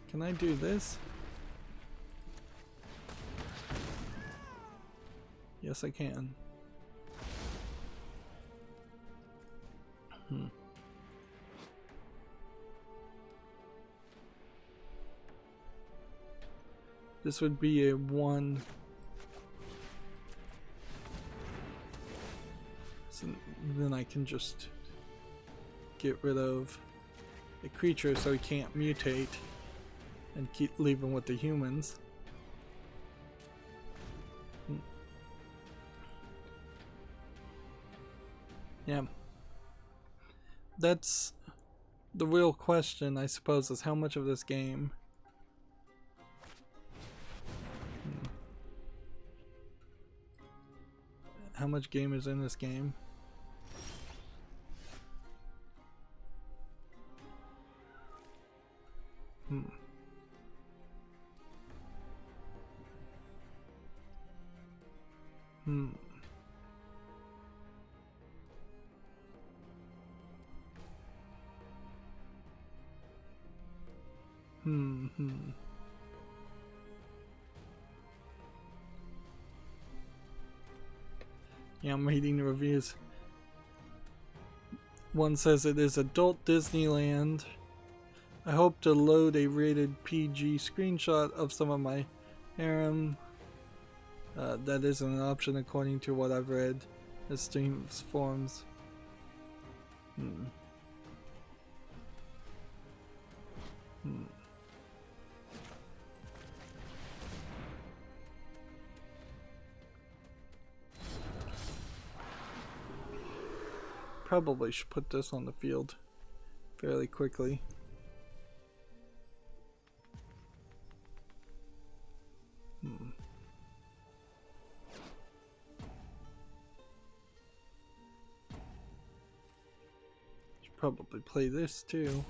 Can I do this? Yes, I can. This would be a 1. So then I can just get rid of a creature so he can't mutate and keep leaving with the humans. Yeah. That's the real question, I suppose, is how much of this game how much game is in this game? Yeah, I'm reading the reviews. One says it is adult Disneyland. I hope to load a rated PG screenshot of some of my harem. That isn't an option according to what I've read. The Steam's forums. Probably should put this on the field fairly quickly. Should probably play this too.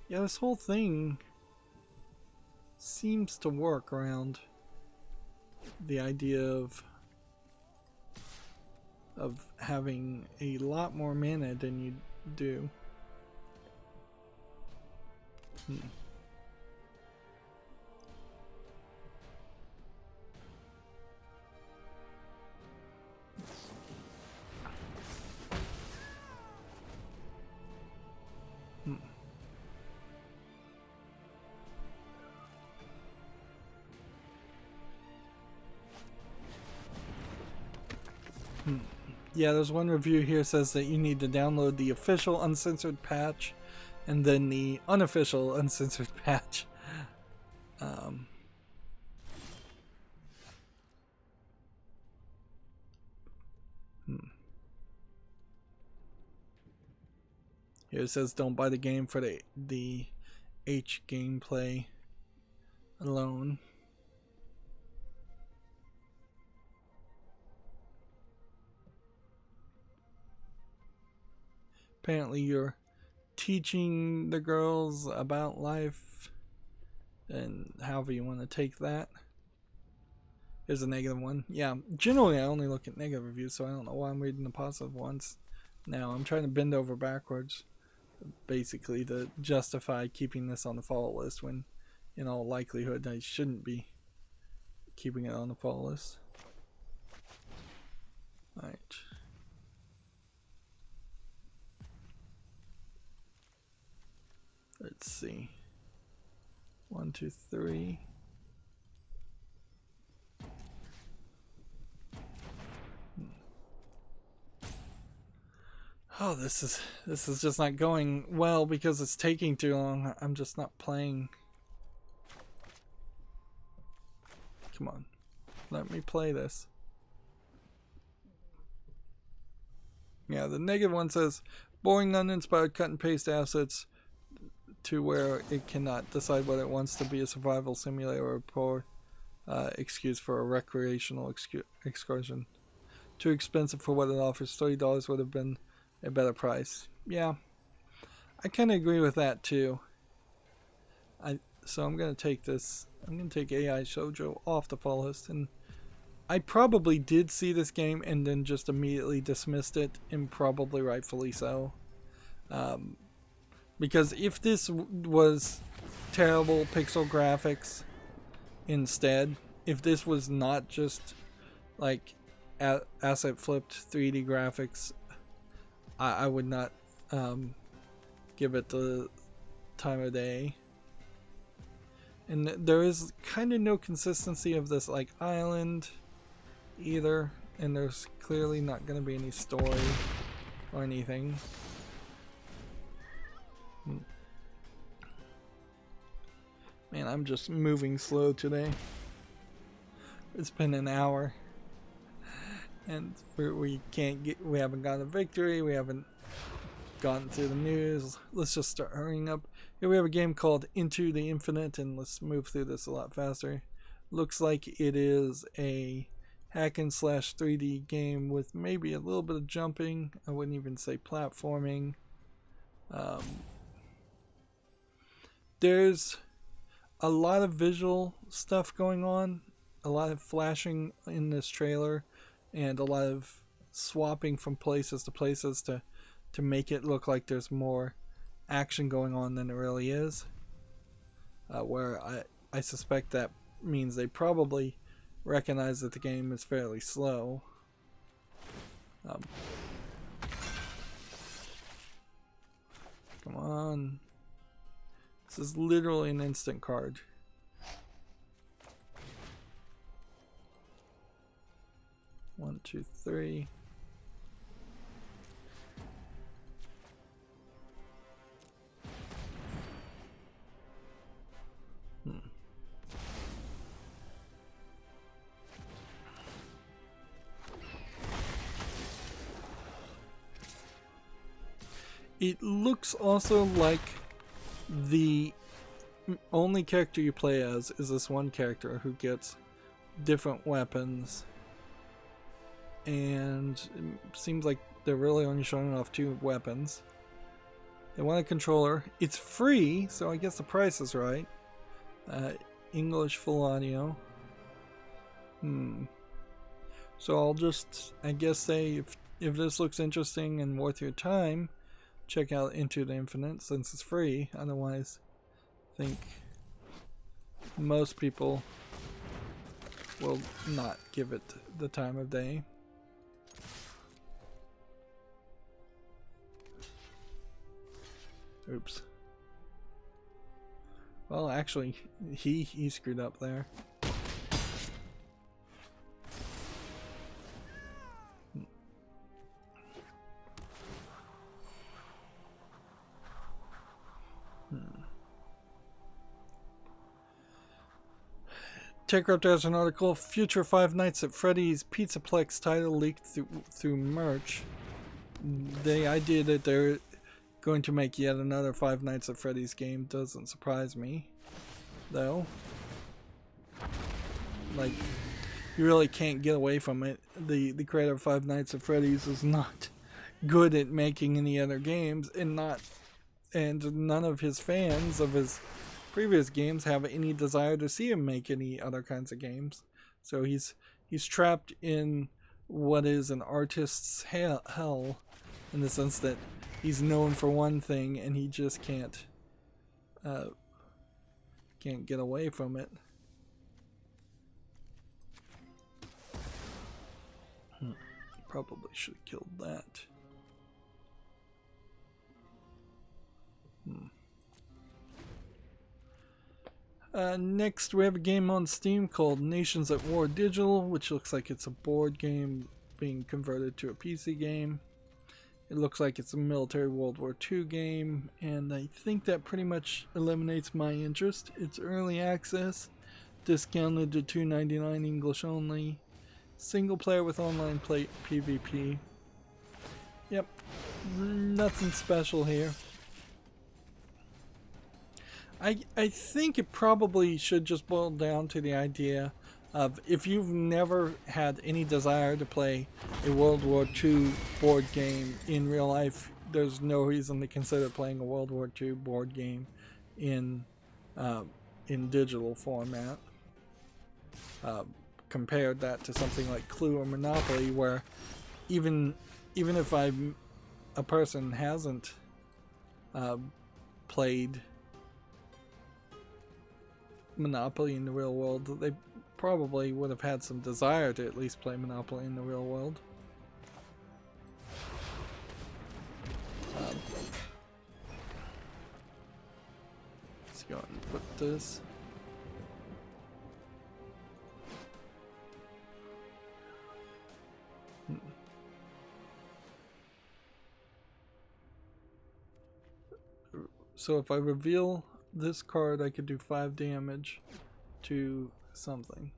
Yeah, this whole thing seems to work around the idea of having a lot more mana than you do. Yeah, there's one review here says that you need to download the official uncensored patch and then the unofficial uncensored patch. Here it says don't buy the game for the H gameplay alone. Apparently you're teaching the girls about life, and however you want to take that. Here's a negative one. Yeah, generally I only look at negative reviews, so I don't know why I'm reading the positive ones. Now I'm trying to bend over backwards, basically, to justify keeping this on the follow list when in all likelihood I shouldn't be keeping it on the follow list. Alright. Let's see. 1, 2, 3. Oh, this is just not going well because it's taking too long. I'm just not playing. Come on. Let me play this. Yeah, the negative one says boring, uninspired cut and paste assets to where it cannot decide whether it wants to be a survival simulator or a poor excuse for a recreational excursion. Too expensive for what it offers. $30 would have been a better price. Yeah, I kind of agree with that too. So I'm going to take this. I'm going to take AI Shoujo off the follow list, and I probably did see this game and then just immediately dismissed it, and probably rightfully so. Because if this was terrible pixel graphics instead, if this was not just like asset flipped 3D graphics, I would not give it the time of day. And there is kind of no consistency of this like island either, and there's clearly not going to be any story or anything. Man, I'm just moving slow today. It's been an hour, and we haven't gotten a victory. We haven't gotten through the news. Let's just start hurrying up. Here we have a game called Into the Infinite, and let's move through this a lot faster. Looks like it is a hack and slash 3D game with maybe a little bit of jumping. I wouldn't even say platforming. There's a lot of visual stuff going on, a lot of flashing in this trailer, and a lot of swapping from places to places to make it look like there's more action going on than there really is. Where I suspect that means they probably recognize that the game is fairly slow. Come on. This is literally an instant card. One, two, three. It looks also like the only character you play as is this one character who gets different weapons, and it seems like they're really only showing off 2 weapons. They want a controller. It's free, so I guess the price is right. English full audio. So I'll just, I guess, say if this looks interesting and worth your time, check out Into the Infinite since it's free. Otherwise, I think most people will not give it the time of day. Oops. Well, actually, he screwed up there. TechCraft has an article, future Five Nights at Freddy's Pizzaplex title leaked through merch. The idea that they're going to make yet another Five Nights at Freddy's game doesn't surprise me, though. Like, you really can't get away from it. The creator of Five Nights at Freddy's is not good at making any other games, and none of his fans of his previous games have any desire to see him make any other kinds of games. So he's trapped in what is an artist's hell, in the sense that he's known for one thing and he just can't get away from it. Probably should have killed that. Next we have a game on Steam called Nations at War Digital, which looks like it's a board game being converted to a PC game. It looks like it's a military World War II game, and I think that pretty much eliminates my interest. It's early access, discounted to $2.99 English only, single player with online play PvP. Yep, nothing special here. I think it probably should just boil down to the idea of, if you've never had any desire to play a World War II board game in real life, there's no reason to consider playing a World War II board game in digital format. Compared that to something like Clue or Monopoly, where even if a person hasn't played Monopoly in the real world, they probably would have had some desire to at least play Monopoly in the real world. Let's go and put this. So if I reveal this card, I could do 5 damage to something.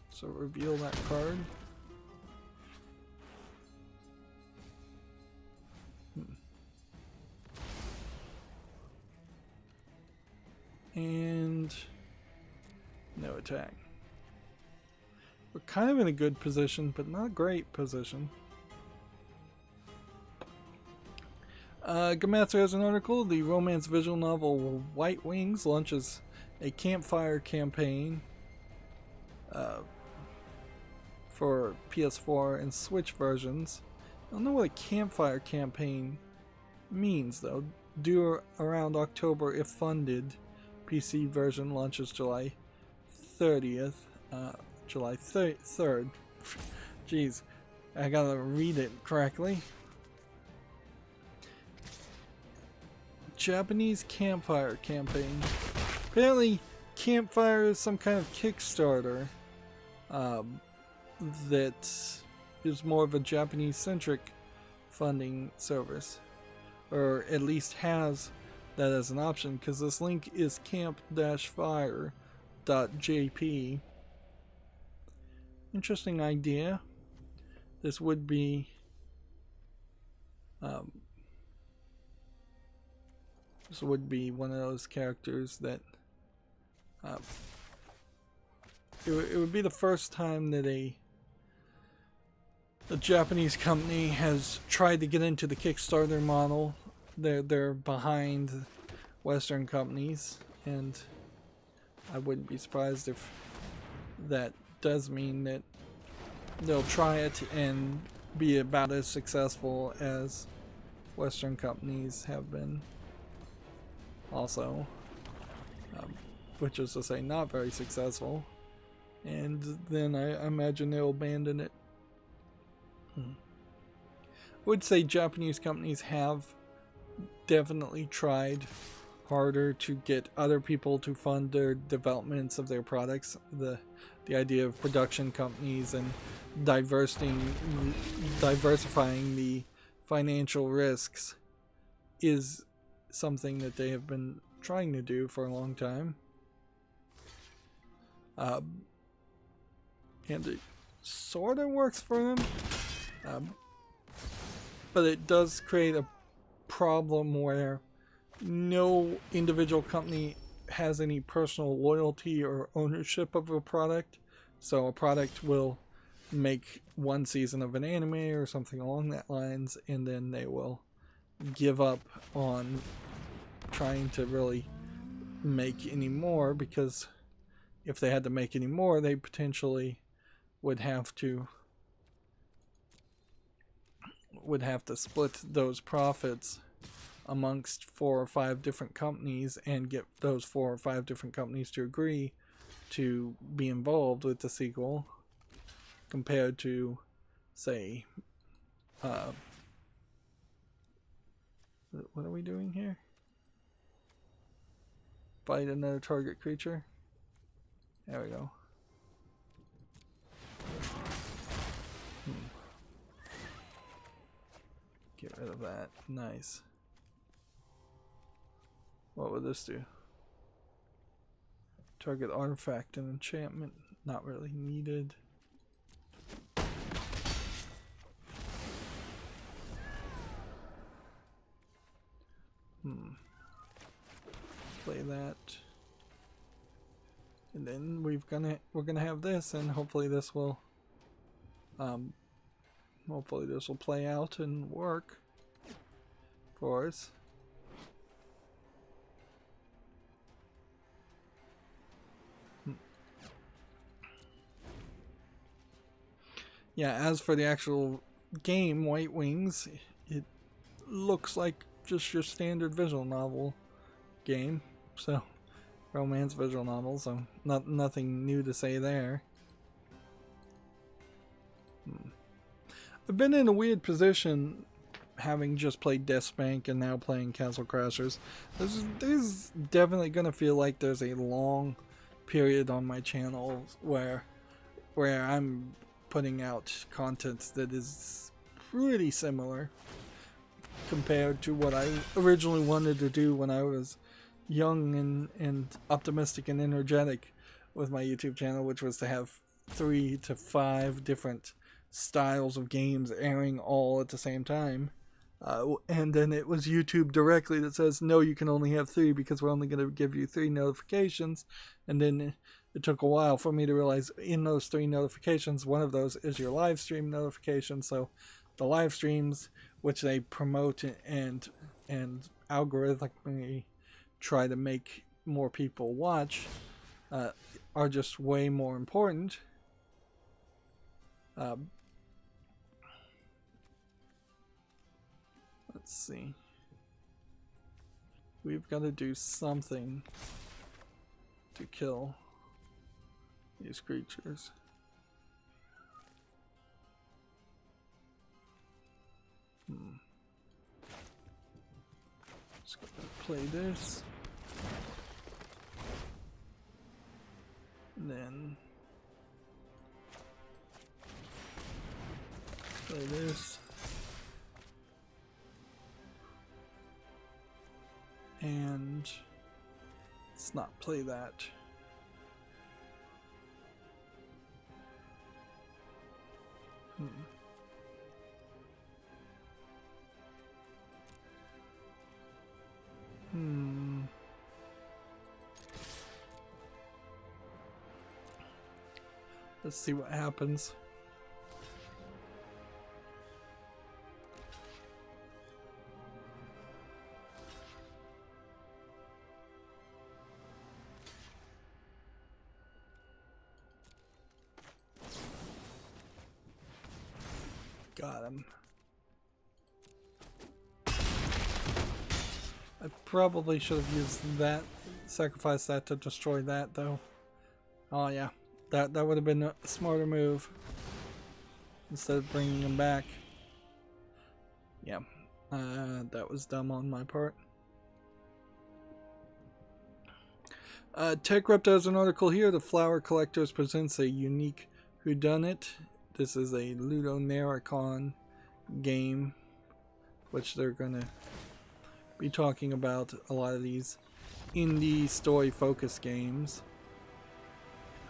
So reveal that card. And no attack. We're kind of in a good position, but not a great position. Gamatsu has an article. The romance visual novel White Wings launches a campfire campaign for PS4 and Switch versions. I don't know what a campfire campaign means, though. due around October if funded. PC version launches July 30th. July 3rd. Jeez, I gotta read it correctly. Japanese Campfire campaign. Apparently, Campfire is some kind of Kickstarter that is more of a Japanese-centric funding service, or at least has that as an option, because this link is camp-fire.jp. Interesting idea. This would be one of those characters that it would be the first time that a Japanese company has tried to get into the Kickstarter model. They're behind Western companies, and I wouldn't be surprised if that does mean that they'll try it and be about as successful as Western companies have been also, which is to say not very successful, and then I imagine they'll abandon it. I would say Japanese companies have definitely tried harder to get other people to fund their developments of their products. The idea of production companies and diversifying the financial risks is something that they have been trying to do for a long time. And it sort of works for them. But it does create a problem where no individual company has any personal loyalty or ownership of a product. So a product will make one season of an anime or something along that lines, and then they will give up on trying to really make any more, because if they had to make any more, they potentially would have to split those profits amongst 4 or 5 different companies and get those 4 or 5 different companies to agree to be involved with the sequel, compared to, say, what are we doing here? Fight another target creature. There we go. Get rid of that. Nice. What would this do? Target artifact and enchantment. Not really needed. Play that. And then we're gonna have this, and hopefully this will play out and work for us. Yeah, as for the actual game, White Wings, it looks like just your standard visual novel game. So, romance visual novel, so nothing new to say there. I've been in a weird position, having just played Deathspank and now playing Castle Crashers. There's definitely going to feel like there's a long period on my channel where I'm putting out content that is pretty similar compared to what I originally wanted to do when I was young and optimistic and energetic with my YouTube channel, which was to have 3 to 5 different styles of games airing all at the same time. And then it was YouTube directly that says, no, you can only have 3 because we're only going to give you 3 notifications. And then it took a while for me to realize in those 3 notifications, one of those is your live stream notification. So the live streams, which they promote and algorithmically try to make more people watch, are just way more important. Let's see. we've got to do something to kill these creatures. Just gonna play this. And then play this. And let's not play that. Let's see what happens. Got him. I probably should have used that, sacrificed that to destroy that though. Oh yeah, that would have been a smarter move instead of bringing him back. Yeah, that was dumb on my part. TechRep does an article here. The Flower Collectors presents a unique whodunit. This is a Ludonarracon game, which they're gonna be talking about a lot of these indie story focused games.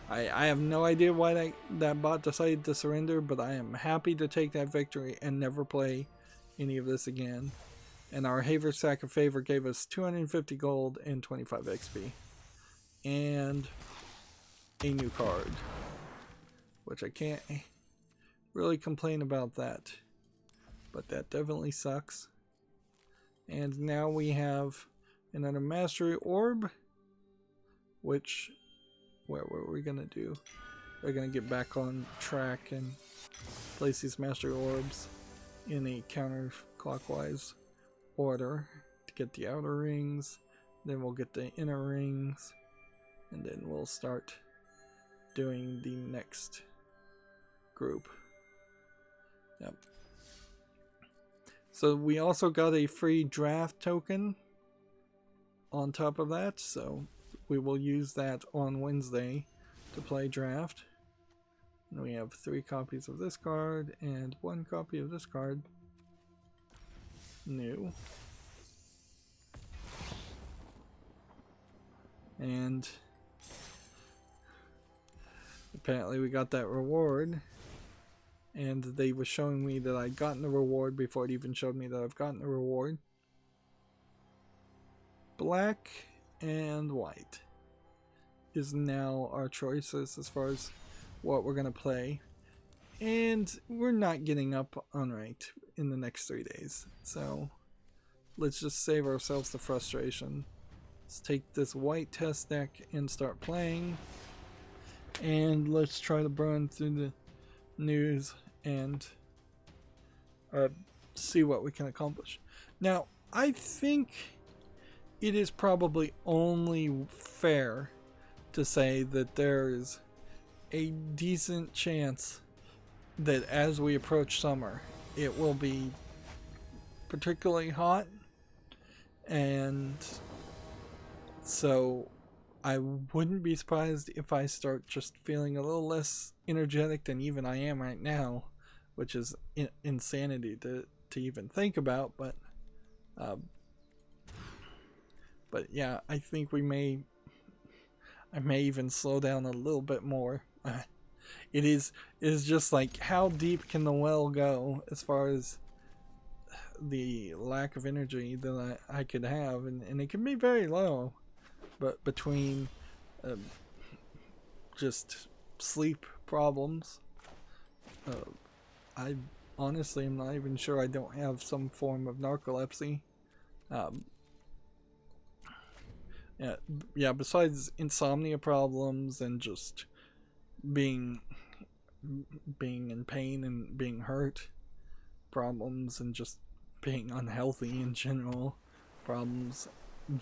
I have no idea why that bot decided to surrender, but I am happy to take that victory and never play any of this again. And our Haversack of Favor gave us 250 gold and 25 XP. And a new card, which I can't really complain about that, but that definitely sucks. And now we have another Mastery Orb, which, what were we gonna do? We're gonna get back on track and place these Mastery Orbs in a counterclockwise order to get the outer rings, then we'll get the inner rings, and then we'll start doing the next group. Yep. So we also got a free draft token on top of that, so we will use that on Wednesday to play draft. And we have 3 copies of this card and 1 copy of this card. New. And apparently we got that reward. And they were showing me that I'd gotten the reward before it even showed me that I've gotten the reward. Black and white is now our choices as far as what we're going to play. And we're not getting up unranked in the next 3 days. So let's just save ourselves the frustration. Let's take this white test deck and start playing. And let's try to burn through the news and see what we can accomplish. Now, I think it is probably only fair to say that there is a decent chance that as we approach summer, it will be particularly hot, and so I wouldn't be surprised if I start just feeling a little less energetic than even I am right now, which is insanity to even think about, but yeah, I think I may even slow down a little bit more. It is just like, how deep can the well go as far as the lack of energy that I could have, and it can be very low, but between just sleep problems, I honestly am not even sure I don't have some form of narcolepsy. Yeah, besides insomnia problems and just being in pain and being hurt problems and just being unhealthy in general problems,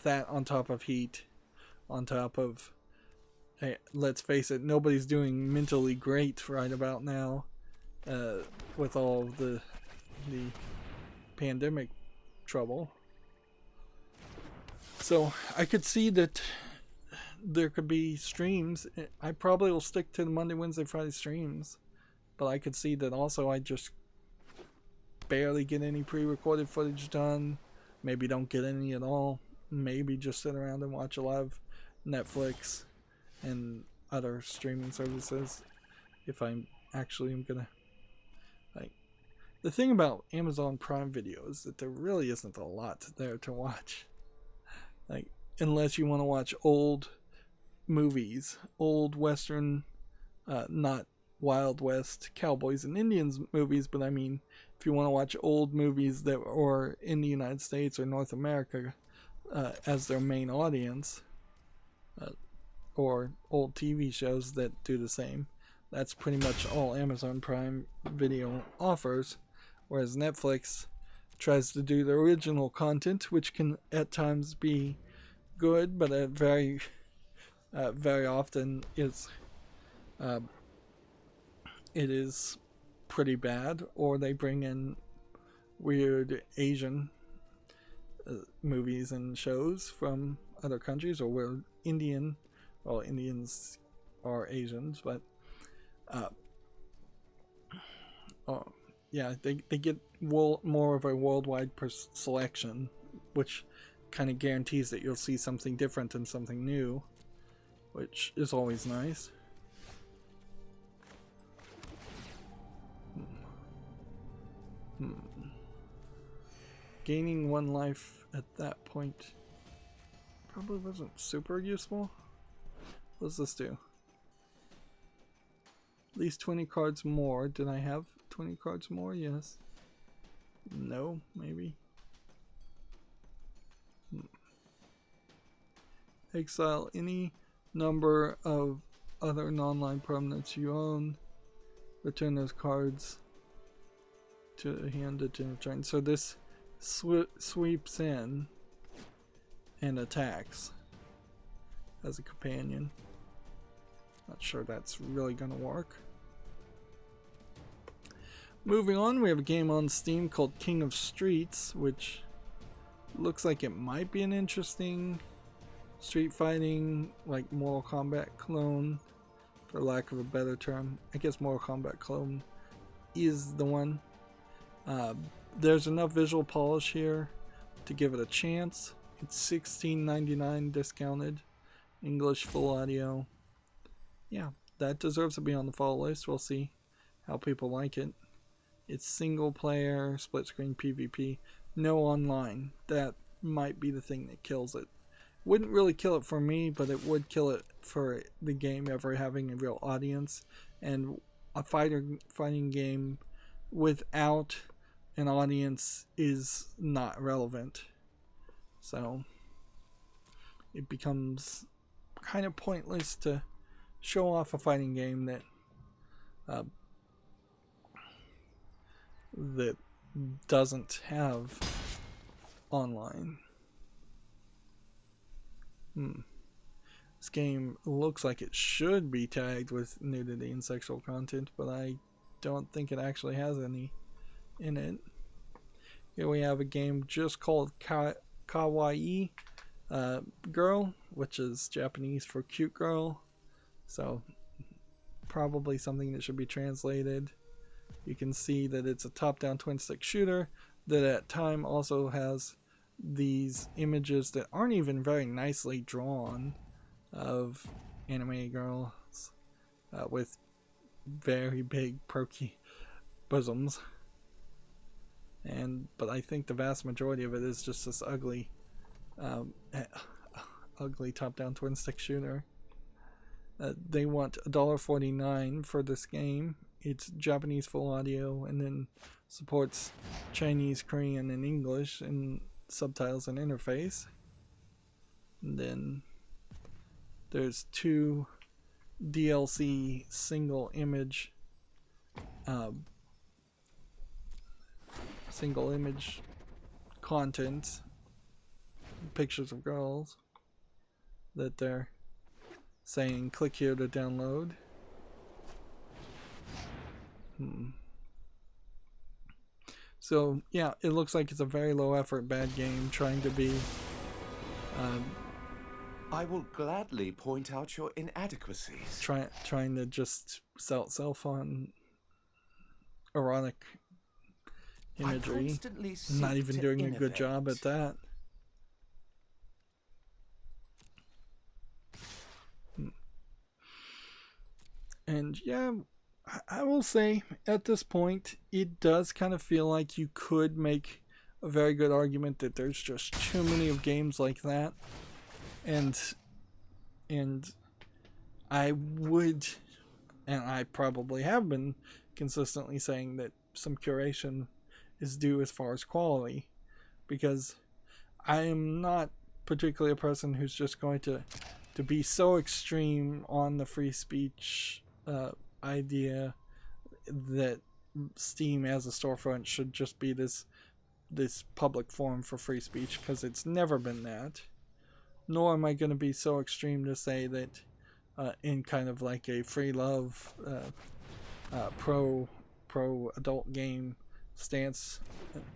that on top of heat, on top of, hey, let's face it, nobody's doing mentally great right about now, with all of the pandemic trouble. So I could see that there could be streams. I probably will stick to the Monday, Wednesday, Friday streams, but I could see that also I just barely get any pre-recorded footage done. Maybe don't get any at all. Maybe just sit around and watch a lot of Netflix and other streaming services if I'm actually am gonna, like, the thing about Amazon Prime Video is that there really isn't a lot there to watch, like, unless you want to watch old movies, old Western, not Wild West cowboys and Indians movies, but I mean, if you want to watch old movies that are in the United States or North America as their main audience, or old TV shows that do the same, that's pretty much all Amazon Prime Video offers, whereas Netflix tries to do the original content, which can at times be good, but very often it is pretty bad, or they bring in weird Asian movies and shows from other countries, or weird Indian, well, Indians are Asians, but yeah, they get more of a worldwide selection, which kind of guarantees that you'll see something different and something new, which is always nice. Gaining 1 life at that point probably wasn't super useful. What does this do? At least 20 cards more. Did I have 20 cards more? Yes. No, maybe. Exile any number of other non-line permanents you own. Return those cards to the hand at end of turn. So this sweeps in and attacks as a companion. Not sure that's really going to work. Moving on, we have a game on Steam called King of Streets, which looks like it might be an interesting street fighting, like Mortal Kombat clone, for lack of a better term. I guess Mortal Kombat clone is the one. There's enough visual polish here to give it a chance. It's $16.99 discounted, English full audio. Yeah, that deserves to be on the fall list. We'll see how people like it. It's single player, split screen PvP, no online. That might be the thing that kills it. Wouldn't really kill it for me, but it would kill it for the game ever having a real audience. And a fighting game without an audience is not relevant. So it becomes kind of pointless to show off a fighting game that that doesn't have online. This game looks like it should be tagged with nudity and sexual content, but I don't think it actually has any in it. Here we have a game just called Kawaii Girl, which is Japanese for cute girl, so probably something that should be translated. You can see that it's a top-down twin-stick shooter that at time also has these images that aren't even very nicely drawn of anime girls with very big perky bosoms. But I think the vast majority of it is just this ugly top-down twin-stick shooter. They want $1.49 for this game. It's Japanese full audio, and then supports Chinese, Korean, and English, and subtitles and interface. And then there's 2 DLC single image content pictures of girls that they're saying click here to download. So yeah, it looks like it's a very low effort bad game trying to be I will gladly point out your inadequacies. trying to just sell itself on erotic imagery. Not even doing a good job at that. And yeah, I will say at this point, it does kind of feel like you could make a very good argument that there's just too many of games like that. And I would, and I probably have been consistently saying that some curation is due as far as quality, because I am not particularly a person who's just going to be so extreme on the free speech idea that Steam as a storefront should just be this public forum for free speech, because it's never been that. Nor am I going to be so extreme to say that in kind of like a free love pro adult game stance,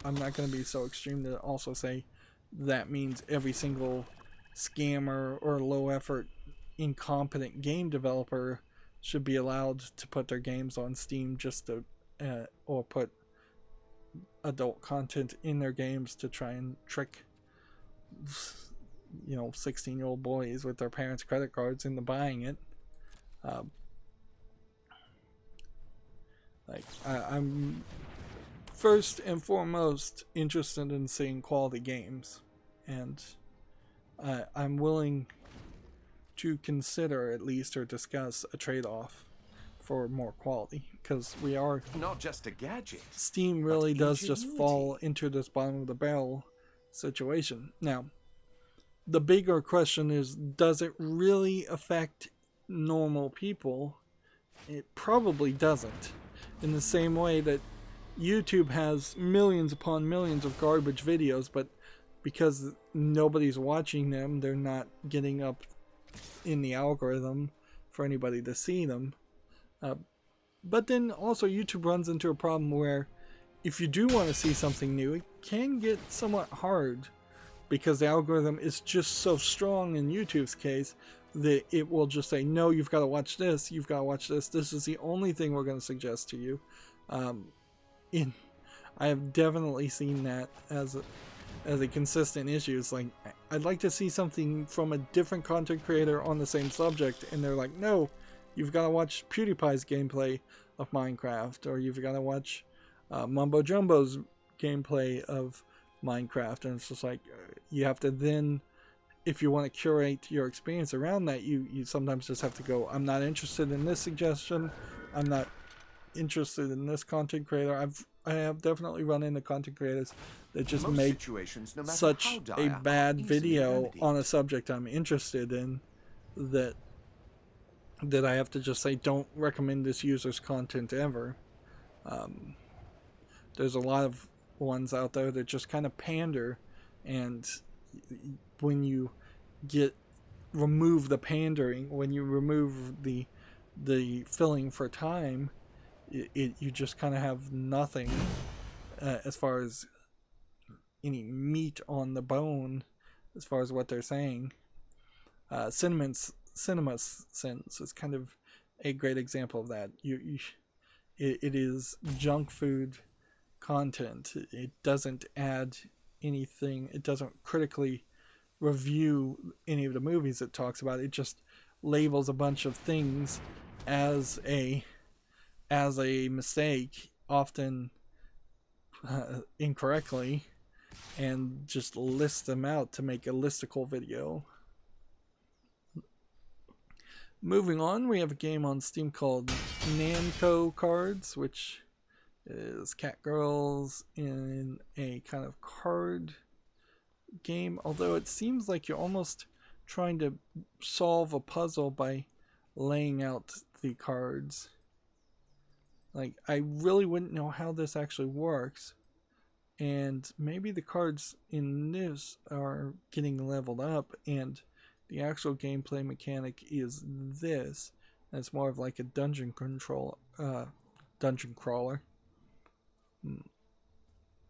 I'm not going to be so extreme to also say that means every single scammer or low effort incompetent game developer should be allowed to put their games on Steam just to or put adult content in their games to try and trick 16-year-old boys with their parents' credit cards into buying it. I'm first and foremost interested in seeing quality games, and I'm willing to consider at least or discuss a trade-off for more quality, because we are not just a gadget. Steam really does just fall into this bottom of the barrel situation. Now, the bigger question is, does it really affect normal people? It probably doesn't. In the same way that YouTube has millions upon millions of garbage videos, but because nobody's watching them, they're not getting up in the algorithm for anybody to see them. But then also YouTube runs into a problem where if you do want to see something new, it can get somewhat hard, because the algorithm is just so strong in YouTube's case that it will just say, no, you've got to watch this, you've got to watch this, this is the only thing we're going to suggest to you. I have definitely seen that as a consistent issue. It's like, I'd like to see something from a different content creator on the same subject, and they're like, no, you've got to watch PewDiePie's gameplay of Minecraft, or you've got to watch Mumbo Jumbo's gameplay of Minecraft. And it's just like, you have to then, if you want to curate your experience around that, you sometimes just have to go, I'm not interested in this suggestion, I'm not interested in this content creator. I have definitely run into content creators that just make such a bad video on a subject I'm interested in that I have to just say, don't recommend this user's content ever. There's a lot of ones out there that just kind of pander, and when you remove the pandering, when you remove the filling for time, you just kind of have nothing as far as any meat on the bone as far as what they're saying. Cinema Sins is kind of a great example of that. It is junk food content. It doesn't add anything. It doesn't critically review any of the movies it talks about. It just labels a bunch of things as a mistake, often incorrectly, and just lists them out to make a listicle video. Moving on, we have a game on Steam called Namco Cards, which is cat girls in a kind of card game, although it seems like you're almost trying to solve a puzzle by laying out the cards. Like, I really wouldn't know how this actually works, and maybe the cards in this are getting leveled up, and the actual gameplay mechanic is this. It's more of like a dungeon crawler.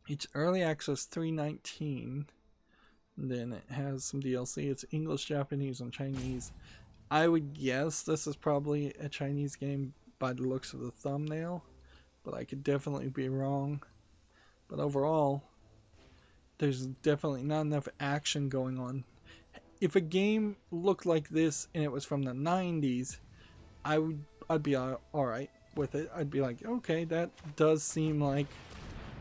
It's early access 319. Then it has some DLC. It's English, Japanese, and Chinese. I would guess this is probably a Chinese game by the looks of the thumbnail, but I could definitely be wrong. But overall, there's definitely not enough action going on. If a game looked like this and it was from the 90s, I'd be alright with it. I'd be like, okay, that does seem like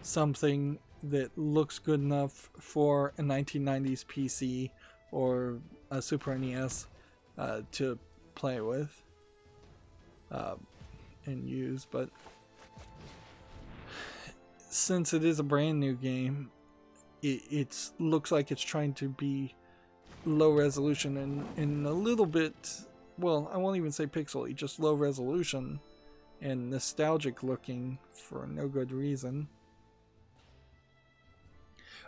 something that looks good enough for a 1990s PC or a Super NES to play with and use. But since it is a brand new game, it looks like it's trying to be low resolution and a little bit, well, I won't even say pixely, just low resolution and nostalgic looking for no good reason.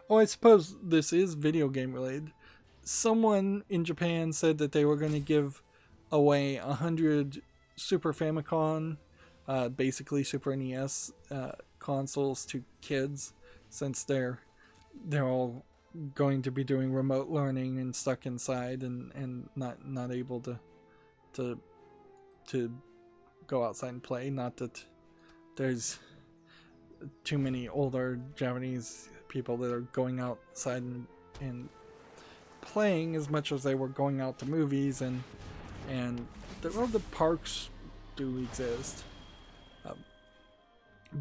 Oh, I suppose this is video game related. Someone in Japan said that they were going to give away 100 Super Famicom, basically Super NES consoles to kids, since they're all going to be doing remote learning and stuck inside and not able to go outside and play. Not that there's too many older Japanese people that are going outside and playing as much as they were going out to movies, and the parks do exist,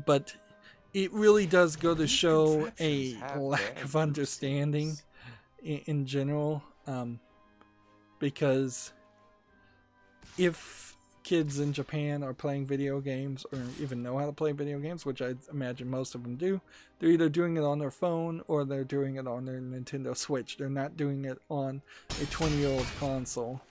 but it really does go to show a lack of understanding in general, because if kids in Japan are playing video games or even know how to play video games, which I imagine most of them do, they're either doing it on their phone or they're doing it on their Nintendo Switch. They're not doing it on a 20-year-old console.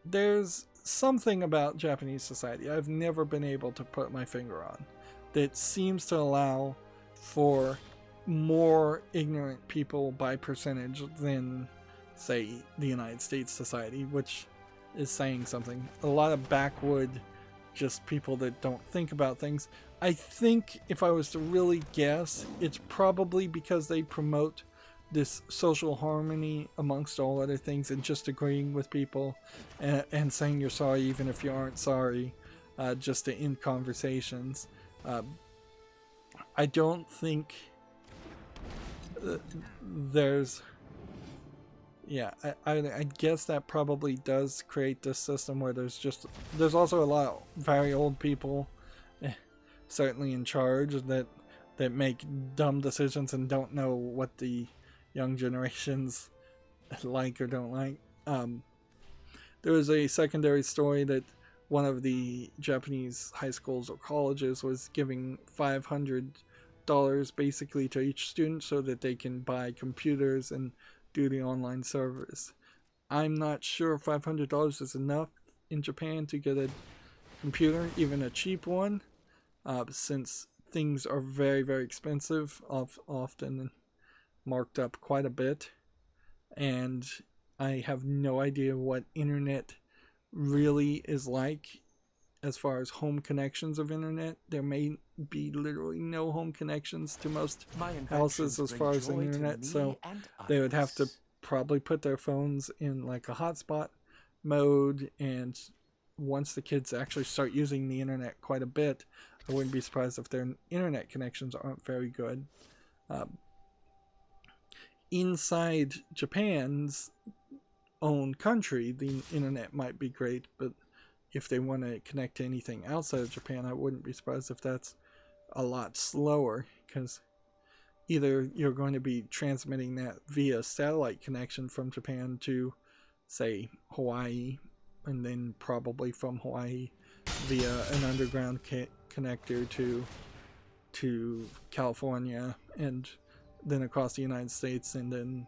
There's something about Japanese society I've never been able to put my finger on that seems to allow for more ignorant people by percentage than, say, the United States society, which is saying something. A lot of backwood, just people that don't think about things. I think if I was to really guess, it's probably because they promote this social harmony amongst all other things, and just agreeing with people and saying you're sorry even if you aren't sorry, just to end conversations. I don't think there's... Yeah, I guess that probably does create this system where there's also a lot of very old people, certainly in charge, that make dumb decisions and don't know what the young generations like or don't like. There was a secondary story that one of the Japanese high schools or colleges was giving $500 basically to each student so that they can buy computers and do the online service. I'm not sure $500 is enough in Japan to get a computer, even a cheap one, since things are very, very expensive, often marked up quite a bit. And I have no idea what internet really is like as far as home connections of internet. There may be literally no home connections to most houses as far as the internet, so they would have to probably put their phones in like a hotspot mode, and once the kids actually start using the internet quite a bit, I wouldn't be surprised if their internet connections aren't very good. Inside Japan's own country, the internet might be great, but if they want to connect to anything outside of Japan, I wouldn't be surprised if that's a lot slower, because either you're going to be transmitting that via satellite connection from Japan to, say, Hawaii, and then probably from Hawaii via an underground connector to California, and then across the United States, and then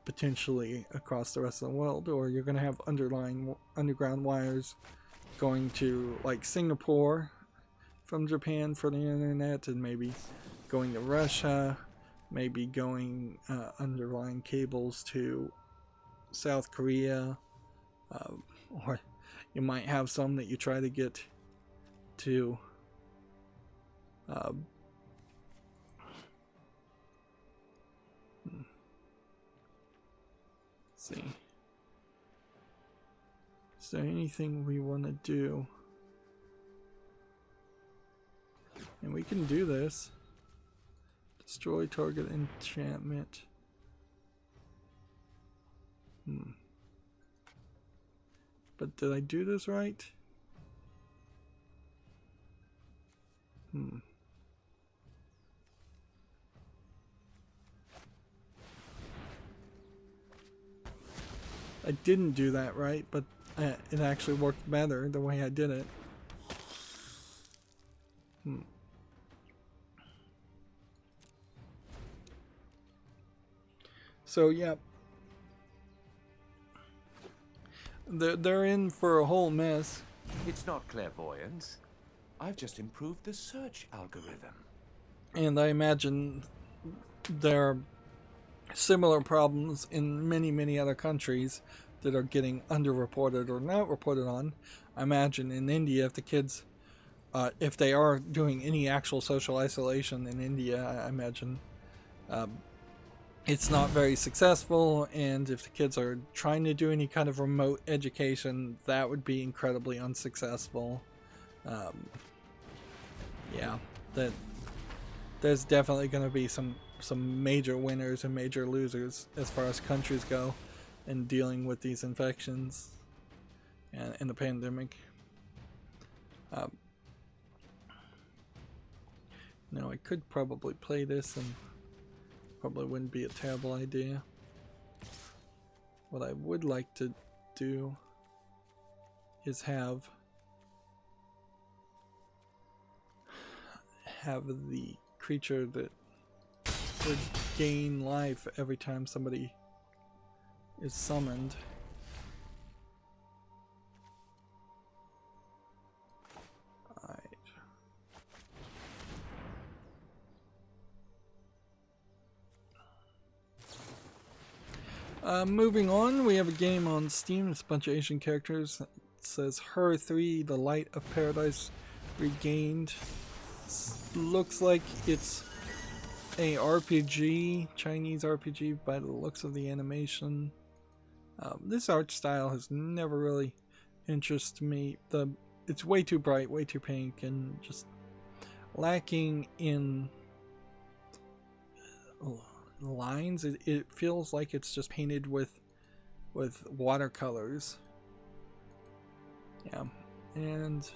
potentially across the rest of the world. Or you're going to have underground wires going to like Singapore from Japan for the internet, and maybe going to Russia, maybe going underlying cables to South Korea, or you might have some that you try to get to see. Is there anything we want to do? And we can do this. Destroy target enchantment. But did I do this right? I didn't do that right, but it actually worked better the way I did it. So yeah, they're in for a whole mess. It's not clairvoyance. I've just improved the search algorithm. And I imagine there are similar problems in many other countries that are getting underreported or not reported on. I imagine in India, if the kids, if they are doing any actual social isolation in India, I imagine it's not very successful, and if the kids are trying to do any kind of remote education, that would be incredibly unsuccessful. Yeah, there's definitely going to be some major winners and major losers as far as countries go in dealing with these infections and the pandemic. Now I could probably play this, and probably wouldn't be a terrible idea. What I would like to do is have the creature that would gain life every time somebody is summoned. Moving on, we have a game on Steam. It's a bunch of Asian characters. It says Her 3, The Light of Paradise Regained. Looks like it's a RPG, Chinese RPG by the looks of the animation. This art style has never really interested me. It's way too bright, way too pink, and just lacking in lines. It feels like it's just painted with watercolors. Yeah, and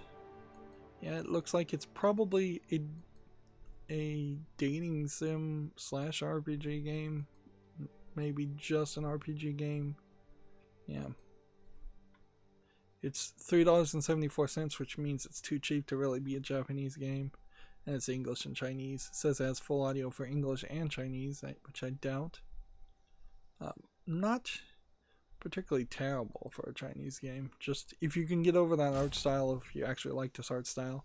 yeah, it looks like it's probably a dating sim / RPG game, maybe just an RPG game. Yeah, it's $3.74, which means it's too cheap to really be a Japanese game. And it's English and Chinese. It says it has full audio for English and Chinese, which I doubt. Not particularly terrible for a Chinese game. Just if you can get over that art style, if you actually like this art style,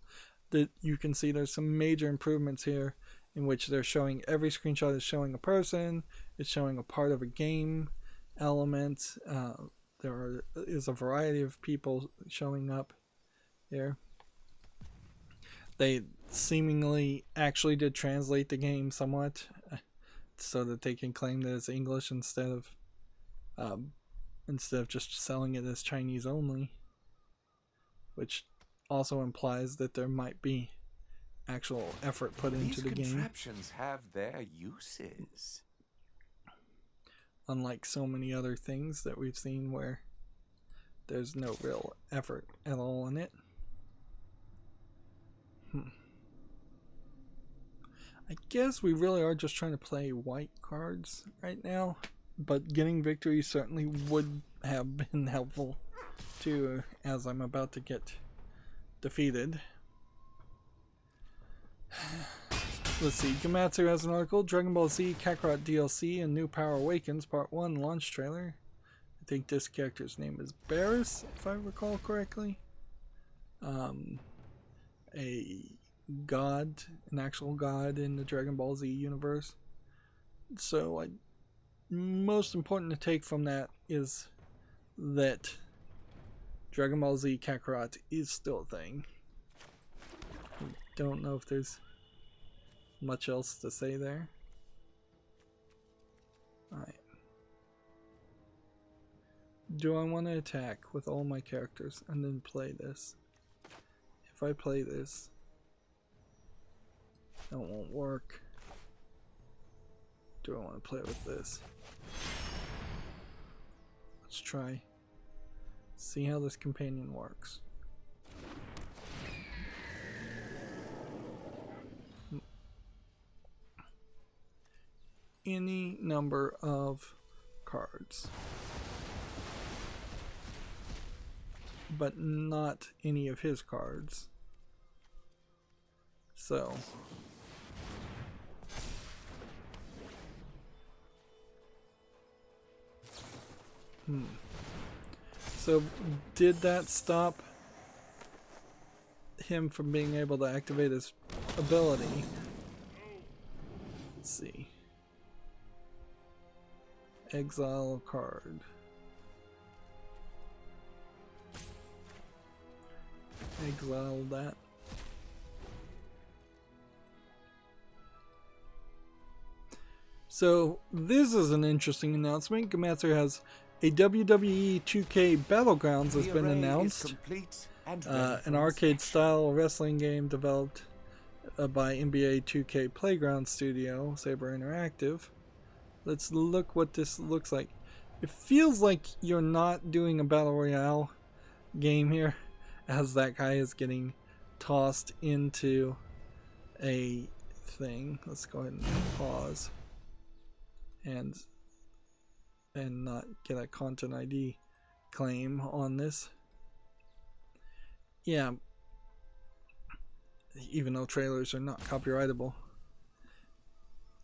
that you can see there's some major improvements here, in which they're showing every screenshot is showing a person, it's showing a part of a game element. There is a variety of people showing up here. They seemingly actually did translate the game somewhat, so that they can claim that it's English instead of just selling it as Chinese only, which also implies that there might be actual effort put into the game. These contraptions have their uses. Unlike so many other things that we've seen where there's no real effort at all in it. I guess we really are just trying to play white cards right now, but getting victory certainly would have been helpful too, as I'm about to get defeated. Let's see, Gamatsu has an article, Dragon Ball Z Kakarot DLC and New Power Awakens Part 1 launch trailer. I think this character's name is Barris, if I recall correctly. a god, an actual god in the Dragon Ball Z universe. So most important to take from that is that Dragon Ball Z Kakarot is still a thing. I don't know if there's much else to say there. Alright. Do I want to attack with all my characters and then play this? If I play this, that won't work. Do I want to play with this? Let's try. See how this companion works. Any number of cards, but not any of his cards. So so did that stop him from being able to activate his ability? Let's see. Exile a card. Exile that. So this is an interesting announcement. Gamatsu has a WWE 2K Battlegrounds has been announced. An arcade-style wrestling game developed by NBA 2K Playground Studio, Saber Interactive. Let's look what this looks like. It feels like you're not doing a Battle Royale game here, as that guy is getting tossed into a thing. Let's go ahead and pause and not get a content ID claim on this. Yeah, even though trailers are not copyrightable.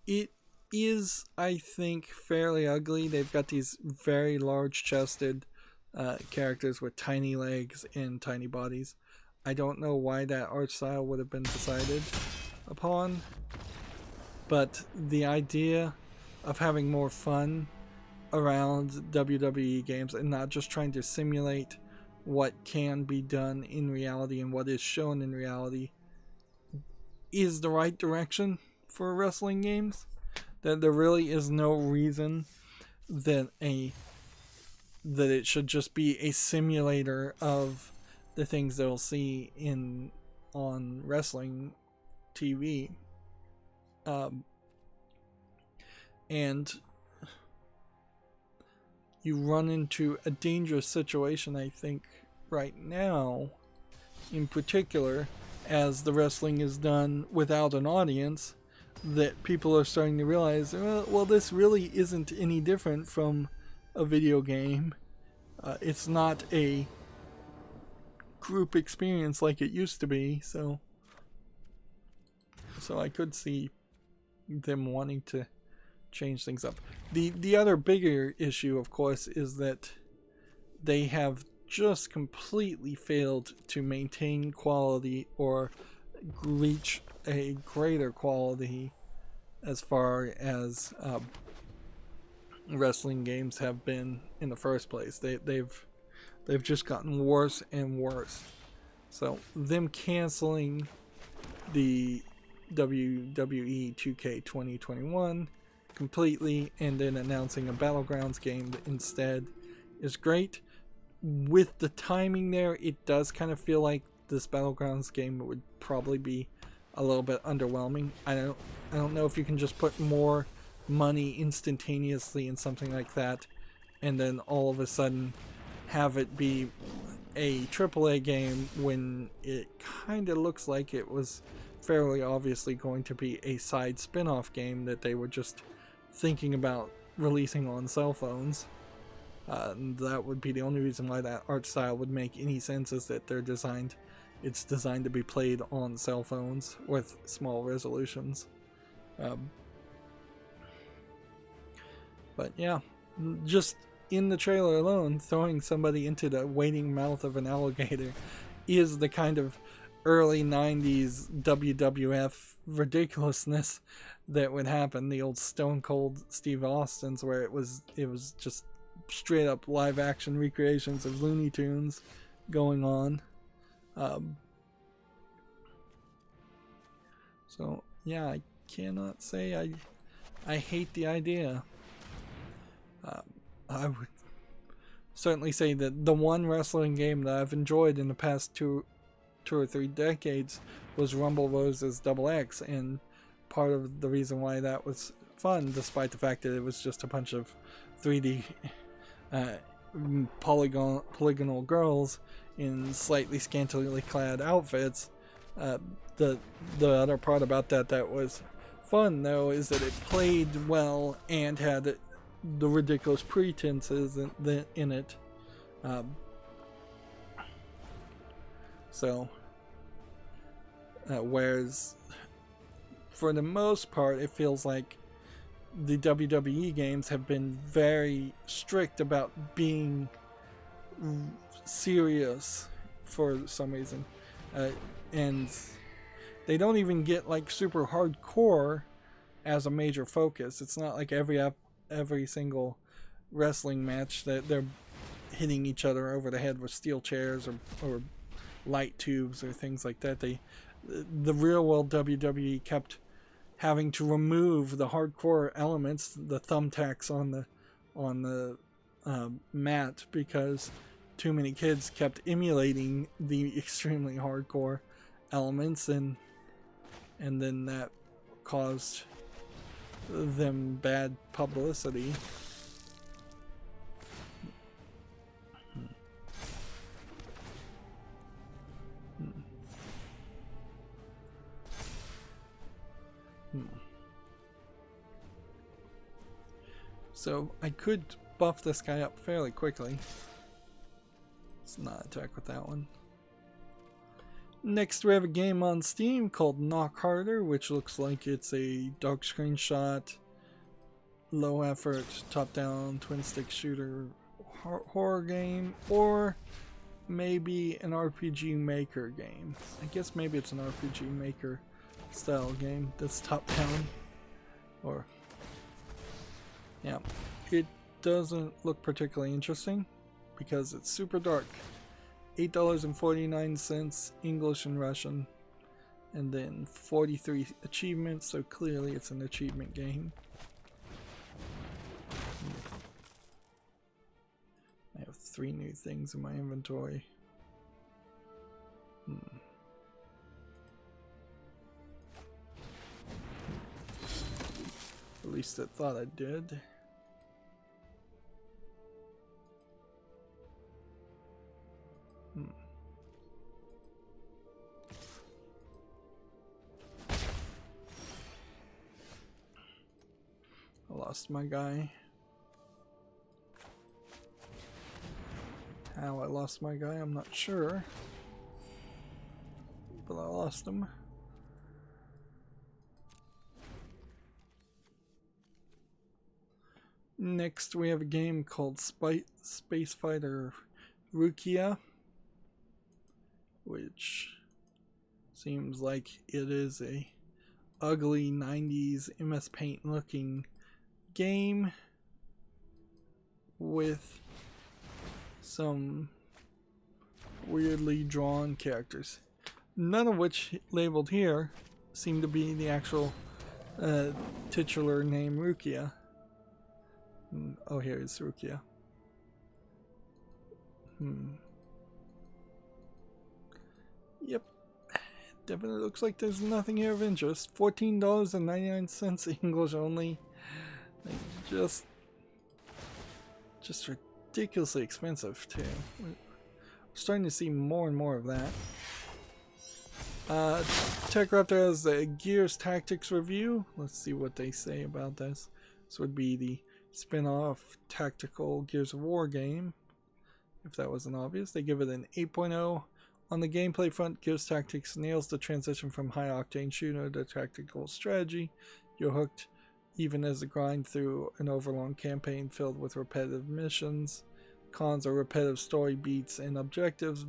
It is, I think, fairly ugly. They've got these very large chested characters with tiny legs and tiny bodies. I don't know why that art style would have been decided upon, but the idea of having more fun around WWE games and not just trying to simulate what can be done in reality and what is shown in reality is the right direction for wrestling games. That there really is no reason that it should just be a simulator of the things they'll see on wrestling TV. And you run into a dangerous situation, I think, right now, in particular, as the wrestling is done without an audience, that people are starting to realize, well, this really isn't any different from a video game. It's not a group experience like it used to be, so I could see them wanting to change things up. The other bigger issue, of course, is that they have just completely failed to maintain quality or reach a greater quality as far as wrestling games have been in the first place. They've just gotten worse and worse. So them canceling the WWE 2K 2021 completely and then announcing a Battlegrounds game instead is great. With the timing there, it does kind of feel like this Battlegrounds game would probably be a little bit underwhelming. I don't know if you can just put more money instantaneously in something like that and then all of a sudden have it be a AAA game when it kind of looks like it was fairly obviously going to be a side spin-off game that they were just thinking about releasing on cell phones. That would be the only reason why that art style would make any sense, is that it's designed to be played on cell phones with small resolutions. But yeah, just in the trailer alone, throwing somebody into the waiting mouth of an alligator is the kind of early 90s WWF ridiculousness that would happen. The old Stone Cold Steve Austin's, where it was just straight up live action recreations of Looney Tunes going on. So yeah, I cannot say I hate the idea. I would certainly say that the one wrestling game that I've enjoyed in the past two or three decades was Rumble Roses XX, and part of the reason why that was fun, despite the fact that it was just a bunch of 3D polygonal girls in slightly scantily clad outfits, the other part about that was fun, though, is that it played well and had the ridiculous pretenses in it. Whereas for the most part, it feels like the WWE games have been very strict about being serious for some reason, and they don't even get like super hardcore as a major focus. It's not like every single wrestling match that they're hitting each other over the head with steel chairs or light tubes or things like that. The real world WWE kept having to remove the hardcore elements, the thumbtacks on the mat, because too many kids kept emulating the extremely hardcore elements, and then that caused them bad publicity. So I could buff this guy up fairly quickly. Let's not attack with that one. Next we have a game on Steam called Knock Harder, which looks like it's a dark screenshot, low effort, top down twin stick shooter horror game, or maybe an RPG Maker game. I guess maybe it's an RPG Maker style game that's top down. Or yeah, it doesn't look particularly interesting because it's super dark. $8.49, English and Russian, and then 43 achievements, so clearly it's an achievement game. I have 3 new things in my inventory. At least I thought I did. I lost my guy. How I lost my guy, I'm not sure. But I lost him. Next we have a game called Space Fighter Rukia, which seems like it is a ugly 90s MS Paint looking game with some weirdly drawn characters, none of which labeled here seem to be the actual titular name Rukia. Oh, here is Rukia. Yep, definitely looks like there's nothing here of interest. $14.99 English only. Like, just ridiculously expensive too. We're starting to see more and more of that. TechRaptor has a Gears Tactics review. Let's see what they say about this. This would be the spin-off tactical Gears of War game, if that wasn't obvious. They give it an 8.0. On the gameplay front, Gears Tactics nails the transition from high-octane shooter to tactical strategy. You're hooked even as a grind through an overlong campaign filled with repetitive missions. Cons are repetitive story beats and objectives.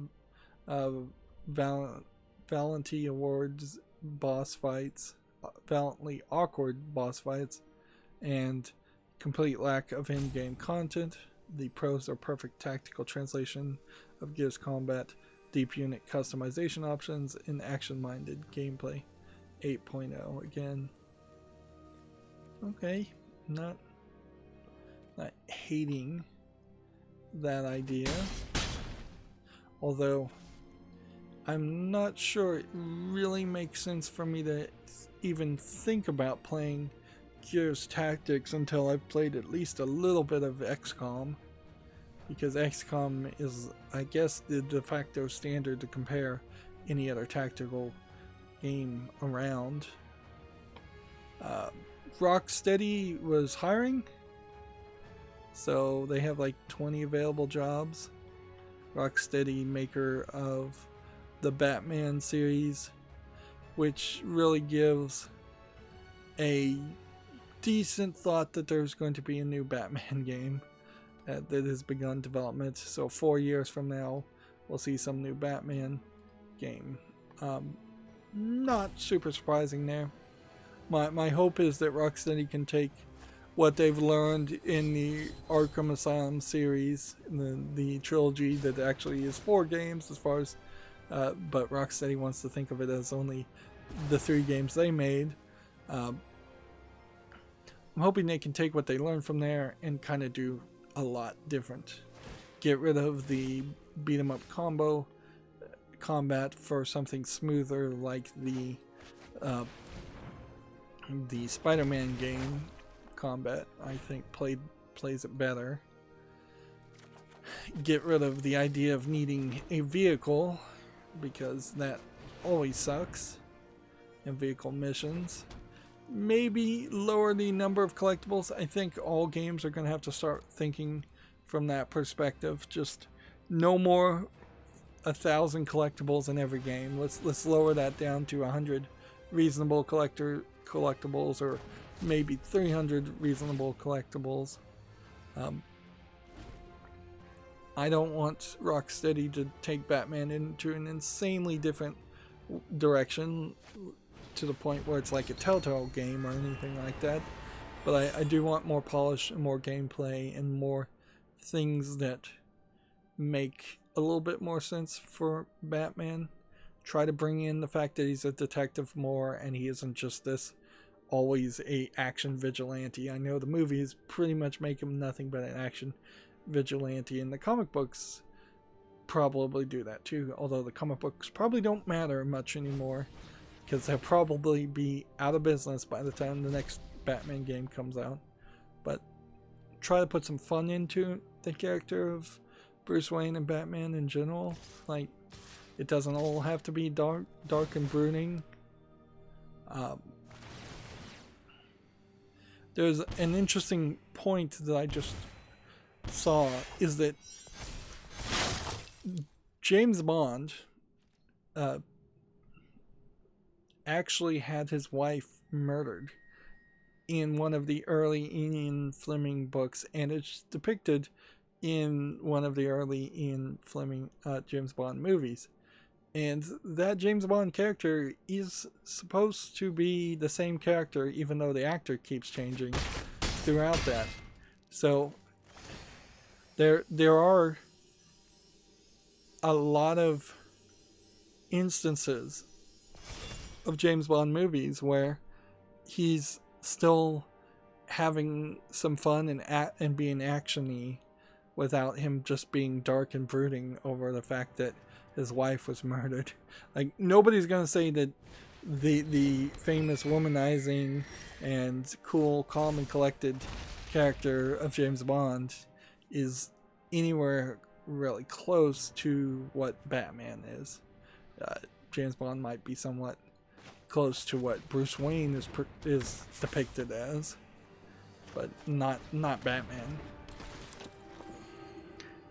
Valiantly awards boss fights, valiantly awkward boss fights, and complete lack of in-game content. The pros are perfect tactical translation of Gears combat, deep unit customization options, and action-minded gameplay. 8.0 again. Okay, not hating that idea, although I'm not sure it really makes sense for me to even think about playing Gears Tactics until I've played at least a little bit of XCOM, because XCOM is, I guess, the de facto standard to compare any other tactical game around. Rocksteady was hiring, so they have like 20 available jobs. Rocksteady, maker of the Batman series, which really gives a decent thought that there's going to be a new Batman game that has begun development. So 4 years from now, we'll see some new Batman game. Not super surprising there. My hope is that Rocksteady can take what they've learned in the Arkham Asylum series, the trilogy that actually is 4 games as far as, but Rocksteady wants to think of it as only the 3 games they made. I'm hoping they can take what they learned from there and kind of do a lot different. Get rid of the beat 'em up combat for something smoother like the Spider-Man game combat. I think plays it better. Get rid of the idea of needing a vehicle, because that always sucks in vehicle missions. Maybe lower the number of collectibles. I think all games are going to have to start thinking from that perspective. Just no more 1,000 collectibles in every game. Let's lower that down to 100 reasonable collectibles, or maybe 300 reasonable collectibles. I don't want Rocksteady to take Batman into an insanely different direction to the point where it's like a Telltale game or anything like that. But I do want more polish and more gameplay and more things that make a little bit more sense for Batman. Try to bring in the fact that he's a detective more, and he isn't just this always a action vigilante. I know the movies pretty much make him nothing but an action vigilante, and the comic books probably do that too, although the comic books probably don't matter much anymore because they'll probably be out of business by the time the next Batman game comes out. But try to put some fun into the character of Bruce Wayne and Batman in general. Like, it doesn't all have to be dark and brooding. There's an interesting point that I just saw, is that James Bond actually had his wife murdered in one of the early Ian Fleming books, and it's depicted in one of the early Ian Fleming James Bond movies. And that James Bond character is supposed to be the same character, even though the actor keeps changing throughout that. So there are a lot of instances of James Bond movies where he's still having some fun and being action-y without him just being dark and brooding over the fact that his wife was murdered. Like, nobody's gonna say that the famous womanizing and cool, calm, and collected character of James Bond is anywhere really close to what Batman is. James Bond might be somewhat close to what Bruce Wayne is depicted as, but not Batman.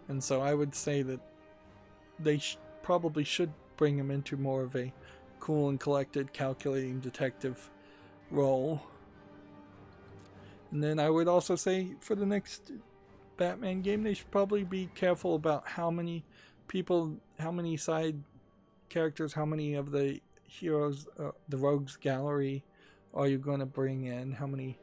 And so I would say that they probably should bring him into more of a cool and collected, calculating detective role. And then I would also say for the next Batman game, they should probably be careful about how many side characters, how many of the heroes, the rogues gallery are you going to bring in? How many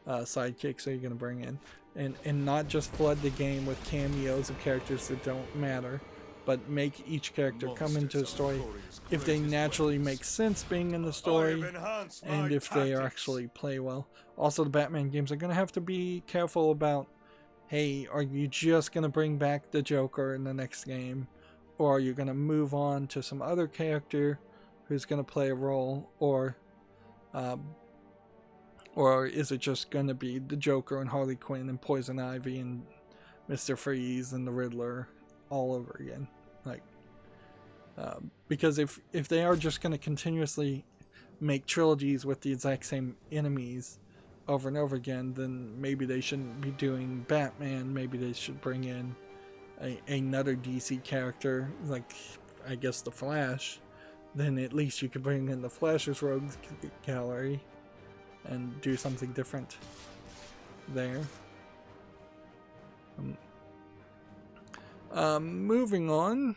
sidekicks are you going to bring in? And not just flood the game with cameos of characters that don't matter, but make each character come into the story if they naturally make sense being in the story, and if they actually play well. Also, the Batman games are going to have to be careful about, hey, are you just going to bring back the Joker in the next game, or are you going to move on to some other character who's going to play a role, or is it just going to be the Joker and Harley Quinn and Poison Ivy and Mr. Freeze and the Riddler all over again? Like, because if they are just going to continuously make trilogies with the exact same enemies over and over again, then maybe they shouldn't be doing Batman. Maybe they should bring in another DC character, like, I guess, the Flash. Then at least you could bring in the Flash's Rogues Gallery and do something different there. Moving on,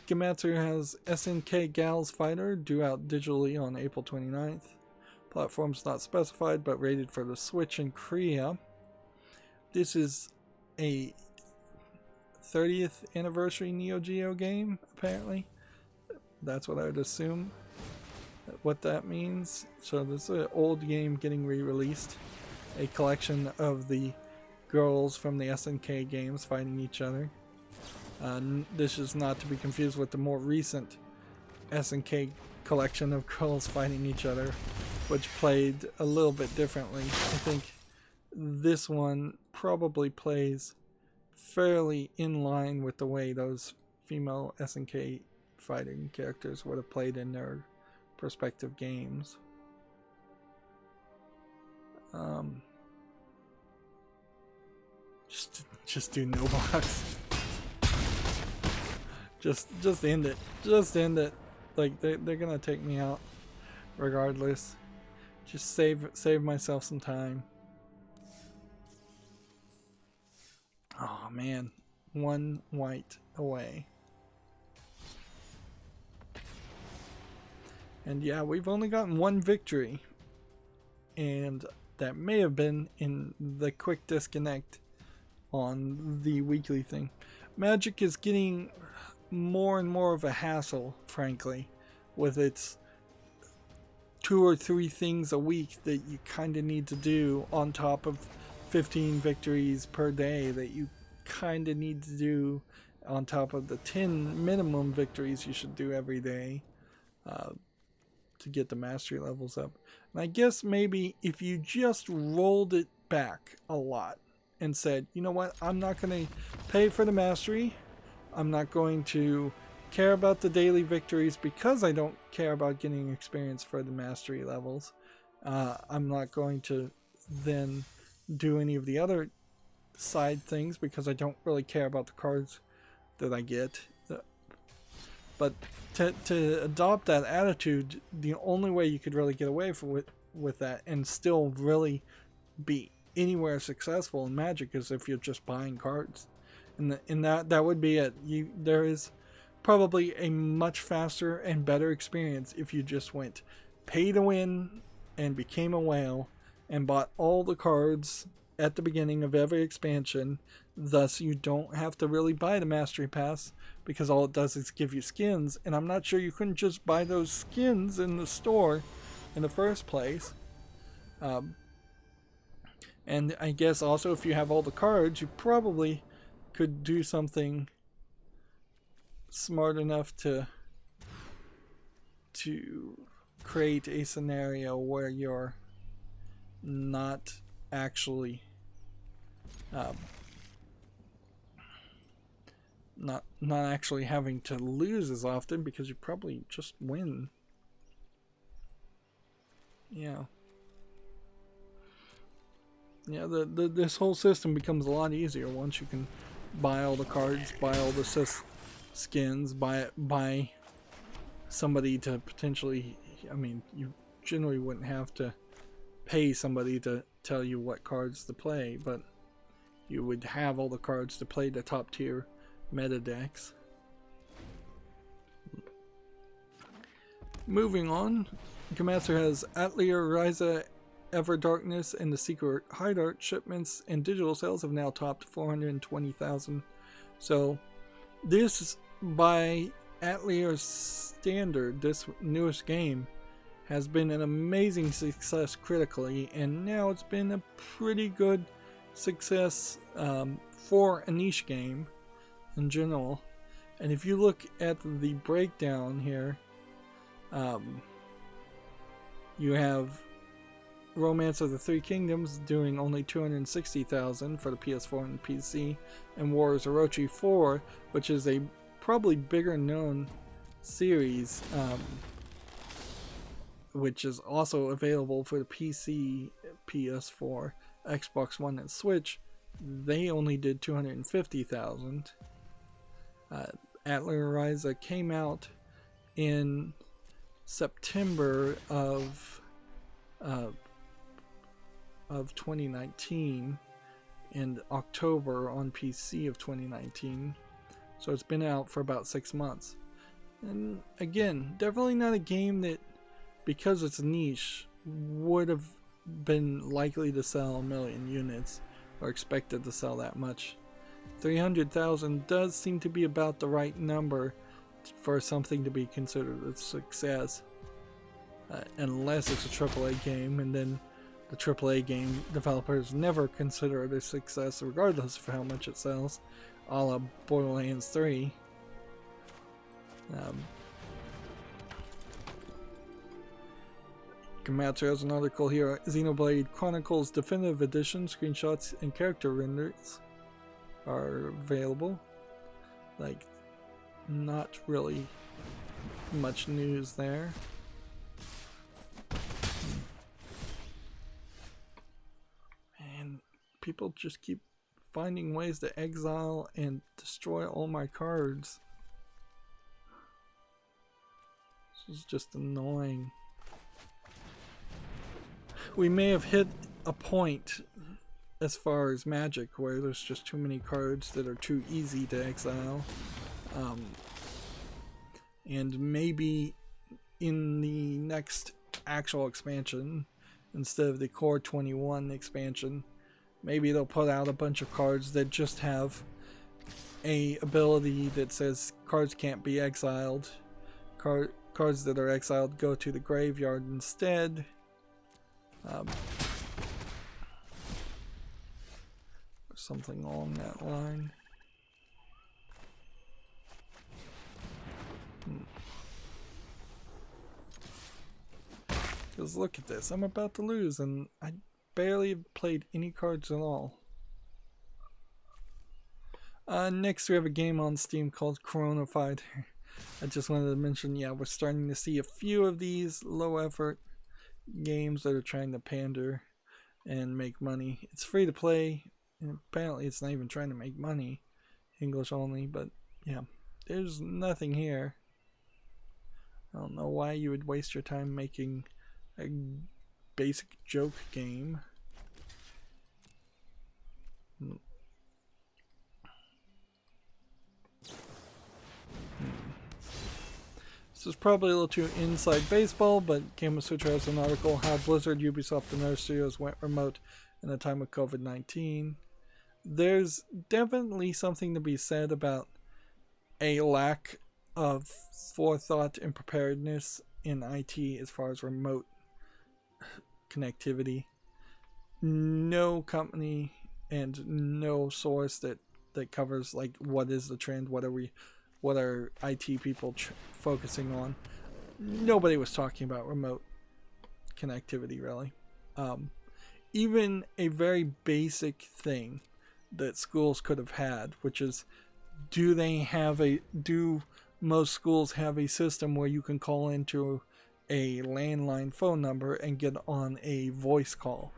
Gematsu has SNK Gals Fighter due out digitally on April 29th. Platforms not specified, but rated for the Switch and Korea. This is a 30th anniversary Neo Geo game, apparently. That's what I would assume what that means. So this is an old game getting re-released. A collection of the girls from the SNK games fighting each other. This is not to be confused with the more recent SNK collection of girls fighting each other, which played a little bit differently. I think this one probably plays fairly in line with the way those female SNK fighting characters would have played in their respective games. Just do no box. Just end it. Just end it. Like, they're gonna take me out regardless. Just save myself some time. Oh man, one white away. And yeah, we've only gotten one victory, and that may have been in the quick disconnect on the weekly thing. Magic is getting more and more of a hassle, frankly, with its 2 or 3 things a week that you kind of need to do on top of 15 victories per day that you kind of need to do on top of the 10 minimum victories you should do every day to get the mastery levels up. And I guess maybe if you just rolled it back a lot and said, you know what, I'm not going to pay for the mastery, I'm not going to care about the daily victories because I don't care about getting experience for the mastery levels. I'm not going to then do any of the other side things because I don't really care about the cards that I get. But to adopt that attitude, the only way you could really get away with that and still really be anywhere successful in Magic is if you're just buying cards. And that would be it. There is probably a much faster and better experience if you just went pay to win and became a whale and bought all the cards at the beginning of every expansion. Thus, you don't have to really buy the Mastery Pass because all it does is give you skins. And I'm not sure you couldn't just buy those skins in the store in the first place. And I guess also if you have all the cards, you probably could do something smart enough to create a scenario where you're not actually not actually having to lose as often because you probably just win. Yeah, this whole system becomes a lot easier once you can buy all the cards, buy all the skins, buy somebody to potentially, I mean, you generally wouldn't have to pay somebody to tell you what cards to play, but you would have all the cards to play the top tier meta decks. Moving on, Gamatsu has Atelier, Ryza, Ever Darkness, and the Secret Hideout shipments and digital sales have now topped 420,000. So this, by Atlier's standard, this newest game has been an amazing success critically, and now it's been a pretty good success for a niche game in general. And if you look at the breakdown here, you have Romance of the Three Kingdoms doing only 260,000 for the PS4 and PC, and Warriors Orochi 4, which is a probably bigger known series, which is also available for the PC, PS4, Xbox One, and Switch. They only did 250,000. Atelier Ryza came out in September of 2019 and October on PC of 2019, so it's been out for about 6 months. And again, definitely not a game that, because it's niche, would have been likely to sell a million units or expected to sell that much. 300,000 does seem to be about the right number for something to be considered a success, unless it's a AAA game, and then the AAA game developers never consider it a success regardless of how much it sells, a la Borderlands 3. Gamatsu has an article here. Xenoblade Chronicles Definitive Edition screenshots and character renders are available. Like, not really much news there. And people just keep finding ways to exile and destroy all my cards. This is just annoying. We may have hit a point as far as Magic where there's just too many cards that are too easy to exile. And maybe in the next actual expansion, instead of the Core 21 expansion, maybe they'll put out a bunch of cards that just have a ability that says cards can't be exiled. Cards that are exiled go to the graveyard instead. Something along that line. Because look at this, I'm about to lose and I barely played any cards at all. Next we have a game on Steam called Corona Fighter. I just wanted to mention, yeah, we're starting to see a few of these low effort games that are trying to pander and make money. It's free to play, and apparently it's not even trying to make money. English only, but yeah, there's nothing here. I don't know why you would waste your time making a basic joke game. This is probably a little too inside baseball, but Game of Sutra has an article, How Blizzard, Ubisoft, and other studios went remote in the time of COVID-19. There's definitely something to be said about a lack of forethought and preparedness in IT as far as remote connectivity. No company and no source that covers like what is the trend, what are IT people focusing on. Nobody was talking about remote connectivity really. Even a very basic thing that schools could have had, which is, do most schools have a system where you can call into a landline phone number and get on a voice call?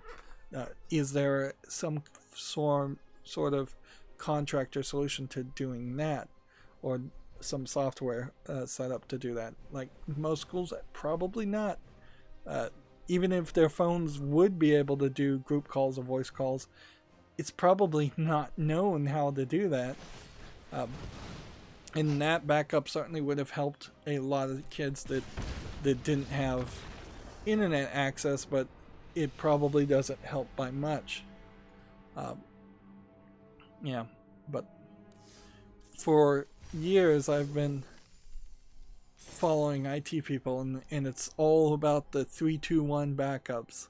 Is there some sort of contract or solution to doing that, or some software set up to do that? Like most schools, probably not. Even if their phones would be able to do group calls or voice calls, it's probably not known how to do that. And that backup certainly would have helped a lot of kids that that didn't have internet access, but it probably doesn't help by much. Yeah, but for years I've been following IT people, and it's all about the 3-2-1 backups.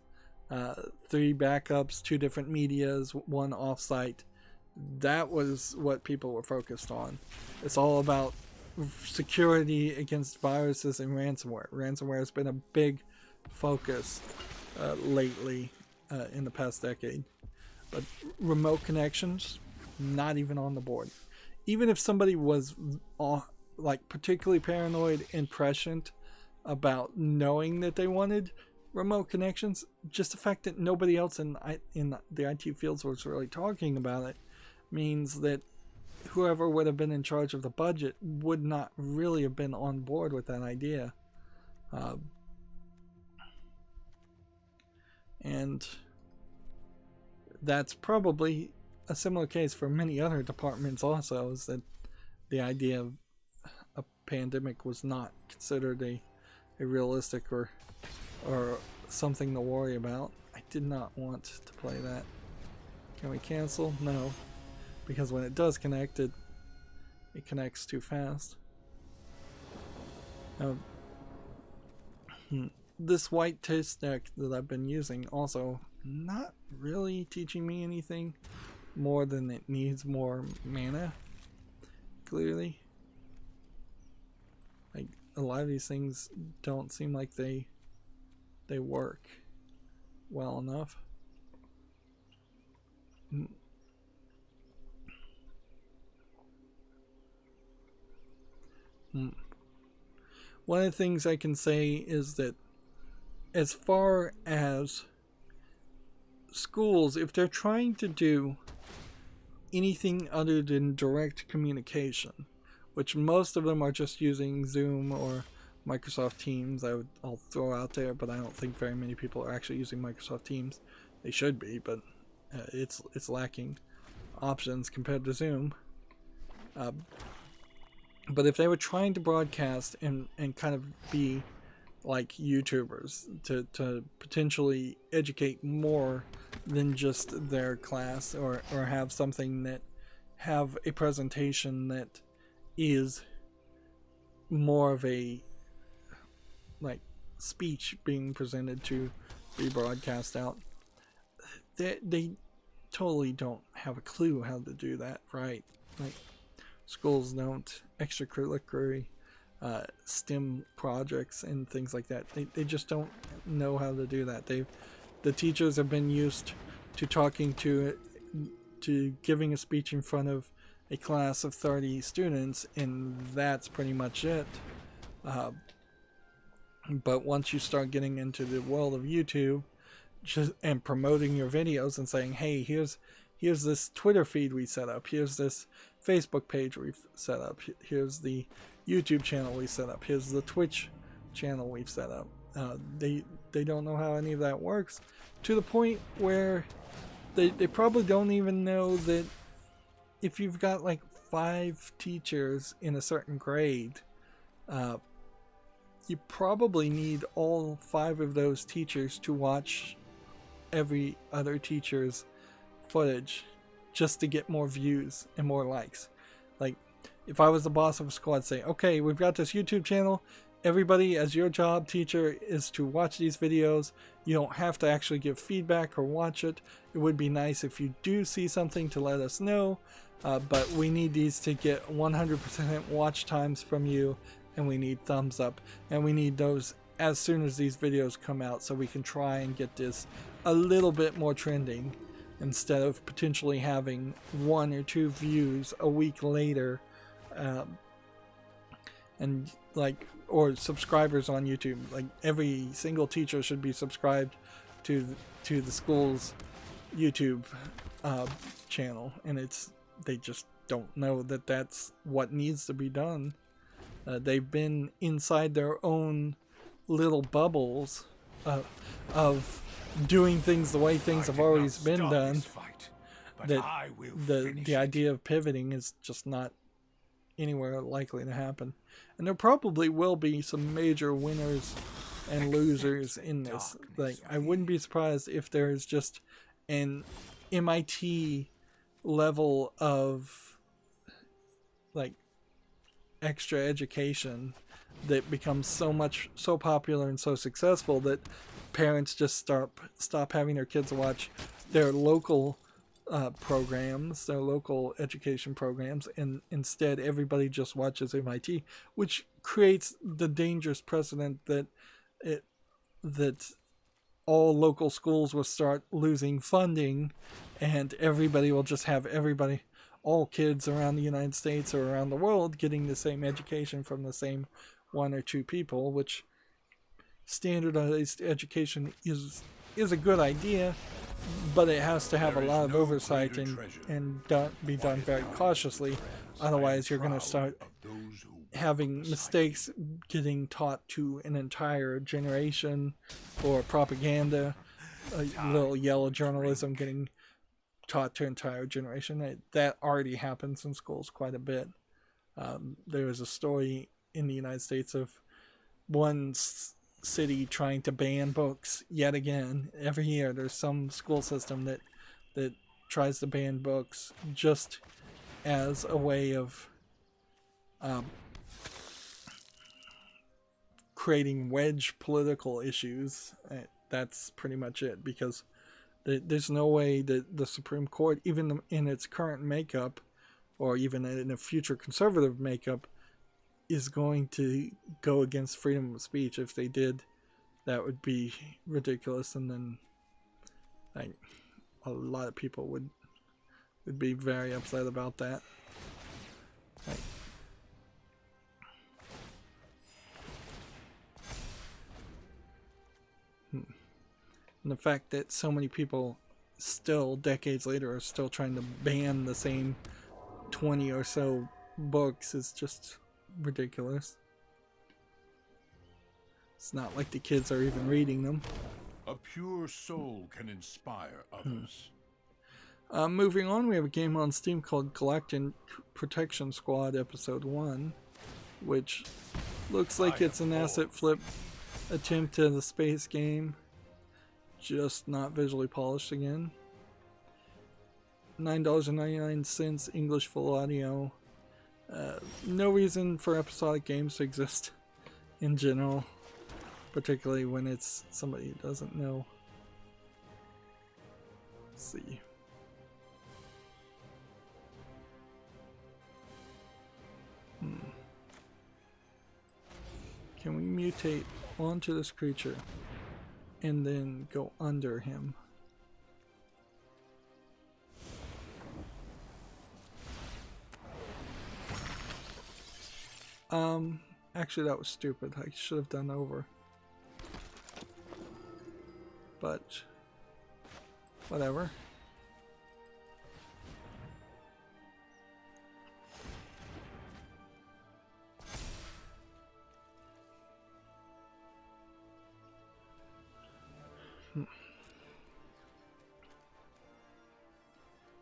3 backups, 2 different medias, 1 offsite. That was what people were focused on. It's all about security against viruses and ransomware. Ransomware has been a big focus lately in the past decade. But remote connections, not even on the board. Even if somebody was like particularly paranoid and prescient about knowing that they wanted remote connections, just the fact that nobody else in the IT fields was really talking about it means that whoever would have been in charge of the budget would not really have been on board with that idea. And that's probably a similar case for many other departments also, is that the idea of a pandemic was not considered a realistic or something to worry about. I did not want to play that. Can we cancel? No. Because when it does connect, it connects too fast. This white test deck that I've been using also not really teaching me anything more than it needs more mana, clearly. Like, a lot of these things don't seem like they work well enough. One of the things I can say is that as far as schools, if they're trying to do anything other than direct communication, which most of them are just using Zoom or Microsoft Teams, I'll throw out there, but I don't think very many people are actually using Microsoft Teams. They should be, but it's lacking options compared to Zoom. But if they were trying to broadcast and kind of be like YouTubers to potentially educate more than just their class, or have something that have a presentation that is more of a like speech being presented to be broadcast out, they totally don't have a clue how to do that right. Like, schools don't, extracurricular STEM projects and things like that, they just don't know how to do that. The teachers have been used to talking to giving a speech in front of a class of 30 students, and that's pretty much it. But once you start getting into the world of YouTube and promoting your videos and saying, hey, here's this Twitter feed we set up, here's this Facebook page we've set up, here's the YouTube channel we set up, here's the Twitch channel we've set up, they don't know how any of that works, to the point where they probably don't even know that if you've got like 5 teachers in a certain grade, you probably need all 5 of those teachers to watch every other teacher's footage just to get more views and more likes. Like, if I was the boss of a school, I'd say, okay, we've got this YouTube channel. Everybody, as your job, teacher, is to watch these videos. You don't have to actually give feedback or watch it. It would be nice if you do see something to let us know, but we need these to get 100% watch times from you, and we need thumbs up, and we need those as soon as these videos come out, so we can try and get this a little bit more trending, instead of potentially having 1 or 2 views a week later, and like, or subscribers on YouTube. Like, every single teacher should be subscribed to the school's YouTube channel, and they just don't know that that's what needs to be done. They've been inside their own little bubbles of doing things the way things have always been done. Fight, that the idea of pivoting is just not anywhere likely to happen. And there probably will be some major winners and losers in this. Like, I wouldn't be surprised if there's just an MIT level of like extra education that becomes so popular and so successful that parents just stop having their kids watch their local programs, their local education programs, and instead everybody just watches MIT, which creates the dangerous precedent that all local schools will start losing funding, and everybody will just have all kids around the United States or around the world getting the same education from the same one or two people, which standardized education is a good idea, but it has to have a lot of oversight and be done very cautiously. Otherwise, you're going to start having mistakes getting taught to an entire generation, or propaganda, a little yellow journalism getting taught to an entire generation. That already happens in schools quite a bit. There was a story in the United States of one city trying to ban books yet again. Every year there's some school system that tries to ban books just as a way of creating wedge political issues. That's pretty much it, because there's no way that the Supreme Court, even in its current makeup, or even in a future conservative makeup, is going to go against freedom of speech. If they did, that would be ridiculous, and then a lot of people would be very upset about that. And the fact that so many people still, decades later, are still trying to ban the same 20 or so books is just ridiculous. It's not like the kids are even reading them. A pure soul can inspire others. Moving on, we have a game on Steam called Galactic Protection Squad Episode 1, which looks like it's an asset flip attempt at a space game, just not visually polished again. $9.99 English full audio. No reason for episodic games to exist in general, particularly when it's somebody who doesn't know. Let's see. Can we mutate onto this creature and then go under him? Actually that was stupid. I should have done over. But whatever.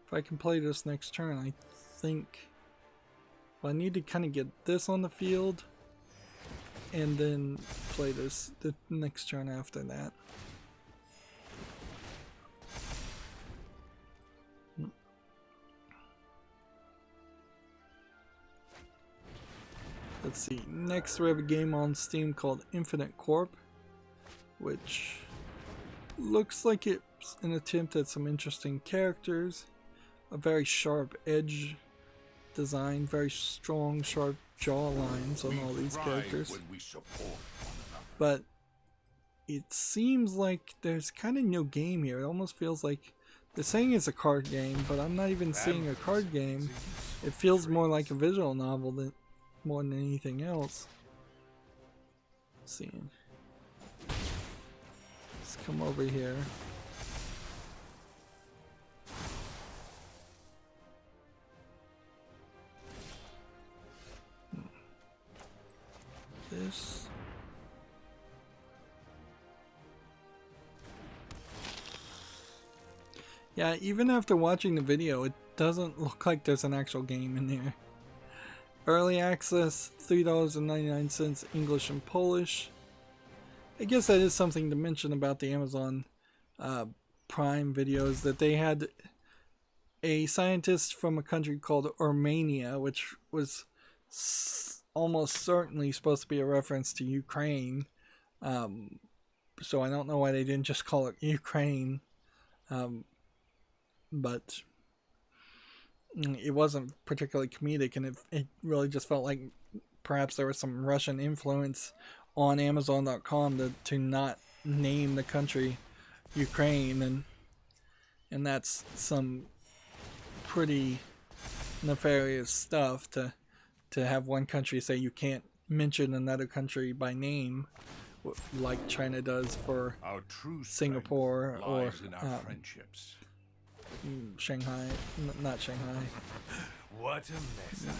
If I can play this next turn, I think... Well, I need to kind of get this on the field and then play this the next turn after that. Let's see. Next we have a game on Steam called Infinite Corp, which looks like it's an attempt at some interesting characters, a very sharp edge design, very strong, sharp jaw lines on all these characters. But it seems like there's kind of no game here. It almost feels like they're saying it's a card game, but I'm not even seeing a card game. It feels more like a visual novel more than anything else. Let's see. Let's come over here. This. Yeah, even after watching the video, it doesn't look like there's an actual game in there. Early access, $3.99 English and Polish. I guess that is something to mention about the Amazon Prime videos, that they had a scientist from a country called Armenia, which was almost certainly supposed to be a reference to Ukraine. So I don't know why they didn't just call it Ukraine. But it wasn't particularly comedic, and it really just felt like perhaps there was some Russian influence on Amazon.com to not name the country Ukraine, and that's some pretty nefarious stuff to have one country say you can't mention another country by name, like China does for Our true Singapore or lies in our friendships. Shanghai, not Shanghai. What a mess I've made.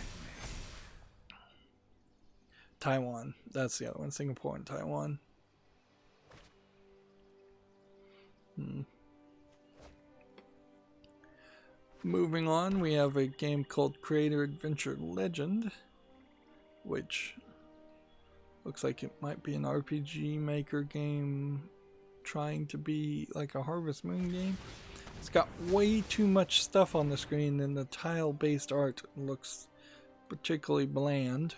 Taiwan, that's the other one. Singapore and Taiwan. Moving on, we have a game called Creator Adventure Legend, which looks like it might be an RPG Maker game trying to be like a Harvest Moon game. It's got way too much stuff on the screen, and the tile-based art looks particularly bland.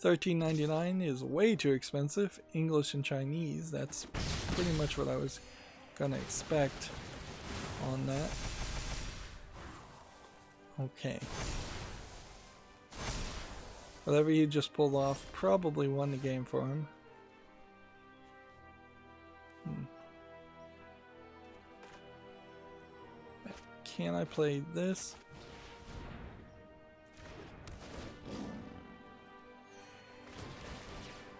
$13.99 is way too expensive. English and Chinese, that's pretty much what I was gonna expect on that. Okay. Whatever he just pulled off probably won the game for him. Can I play this?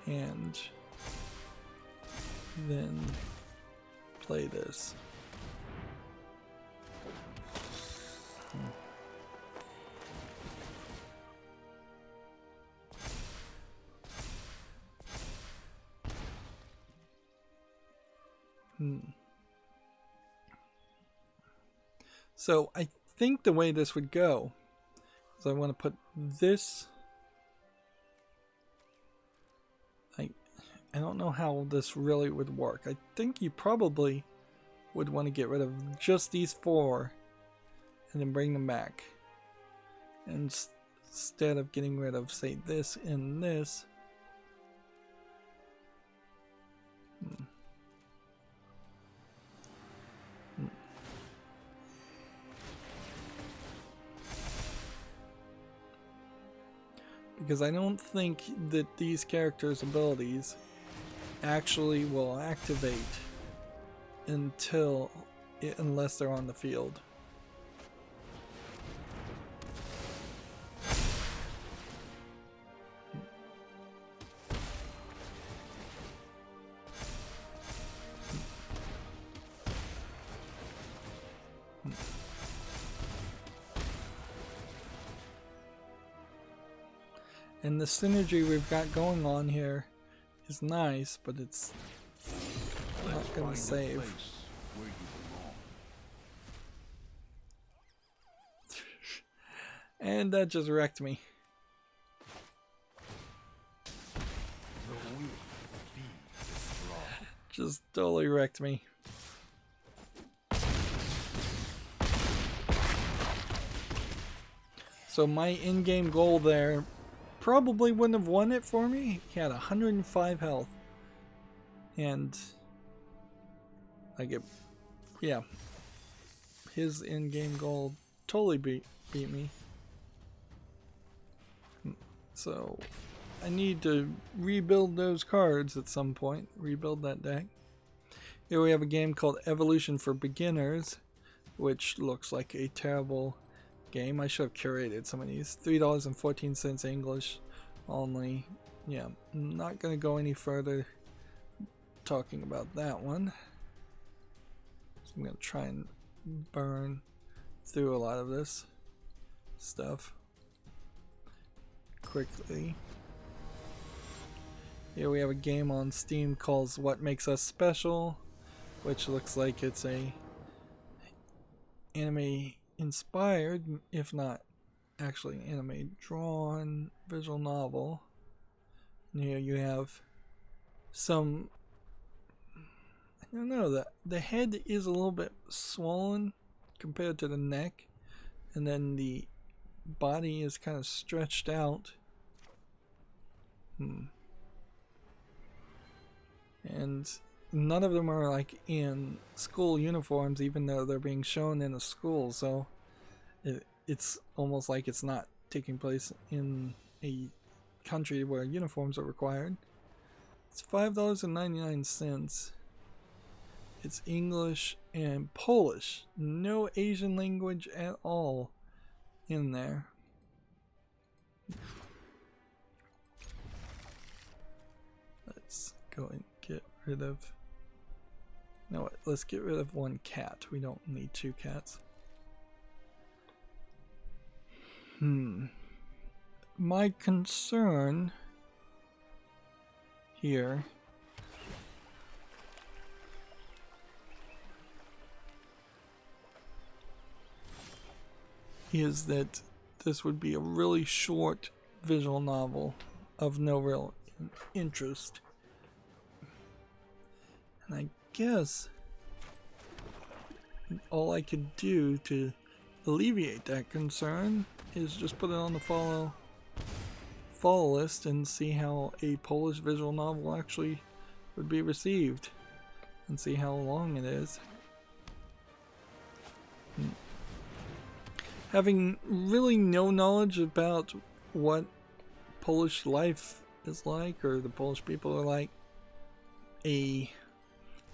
And then play this. So I think the way this would go is I want to put this. I don't know how this really would work. I think you probably would want to get rid of just these four and then bring them back. And instead of getting rid of, say, this and this. Because I don't think that these characters' abilities actually will activate unless they're on the field. And the synergy we've got going on here is nice, but it's not going to save. And that just wrecked me. Just totally wrecked me. So my in-game goal there probably wouldn't have won it for me. He had 105 health. And yeah. His in-game goal totally beat me. So I need to rebuild those cards at some point. Rebuild that deck. Here we have a game called Evolution for Beginners, which looks like a terrible game. I should have curated some of these. $3.14 English only. Yeah, I'm not going to go any further talking about that one. So I'm going to try and burn through a lot of this stuff quickly. Here we have a game on Steam called What Makes Us Special, which looks like it's a anime inspired, if not actually animated, drawn visual novel. And here you have some, I don't know, the head is a little bit swollen compared to the neck, and then the body is kind of stretched out. And none of them are like in school uniforms, even though they're being shown in a school, so it's almost like it's not taking place in a country where uniforms are required. It's $5.99. It's English and Polish. No Asian language at all in there. Let's go and get rid of... No, what? Let's get rid of one cat. We don't need two cats. My concern here is that this would be a really short visual novel of no real interest. And I guess all I could do to alleviate that concern is just put it on the follow list and see how a Polish visual novel actually would be received and see how long it is. Having really no knowledge about what Polish life is like or the Polish people are like, a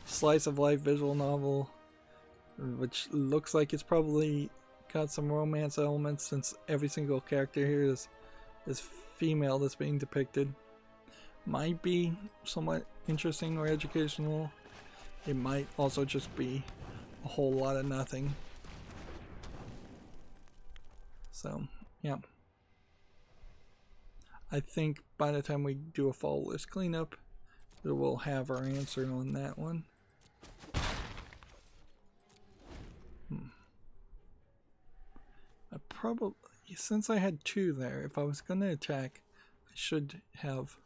slice of life visual novel which looks like it's probably got some romance elements since every single character here is female that's being depicted, might be somewhat interesting or educational. It might also just be a whole lot of nothing. So, yeah. I think by the time we do a follow list cleanup, we'll have our answer on that one. I probably, since I had two there, if I was going to attack, I should have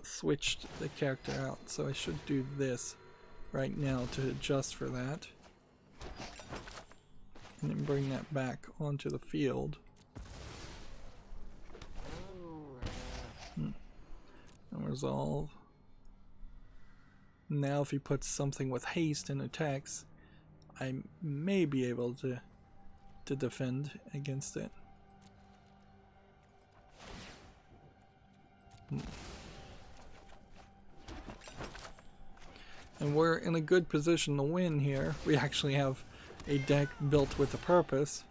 switched the character out. So I should do this right now to adjust for that. And then bring that back onto the field. And resolve. Now if he puts something with haste and attacks, I may be able to defend against it. And we're in a good position to win here. We actually have a deck built with a purpose.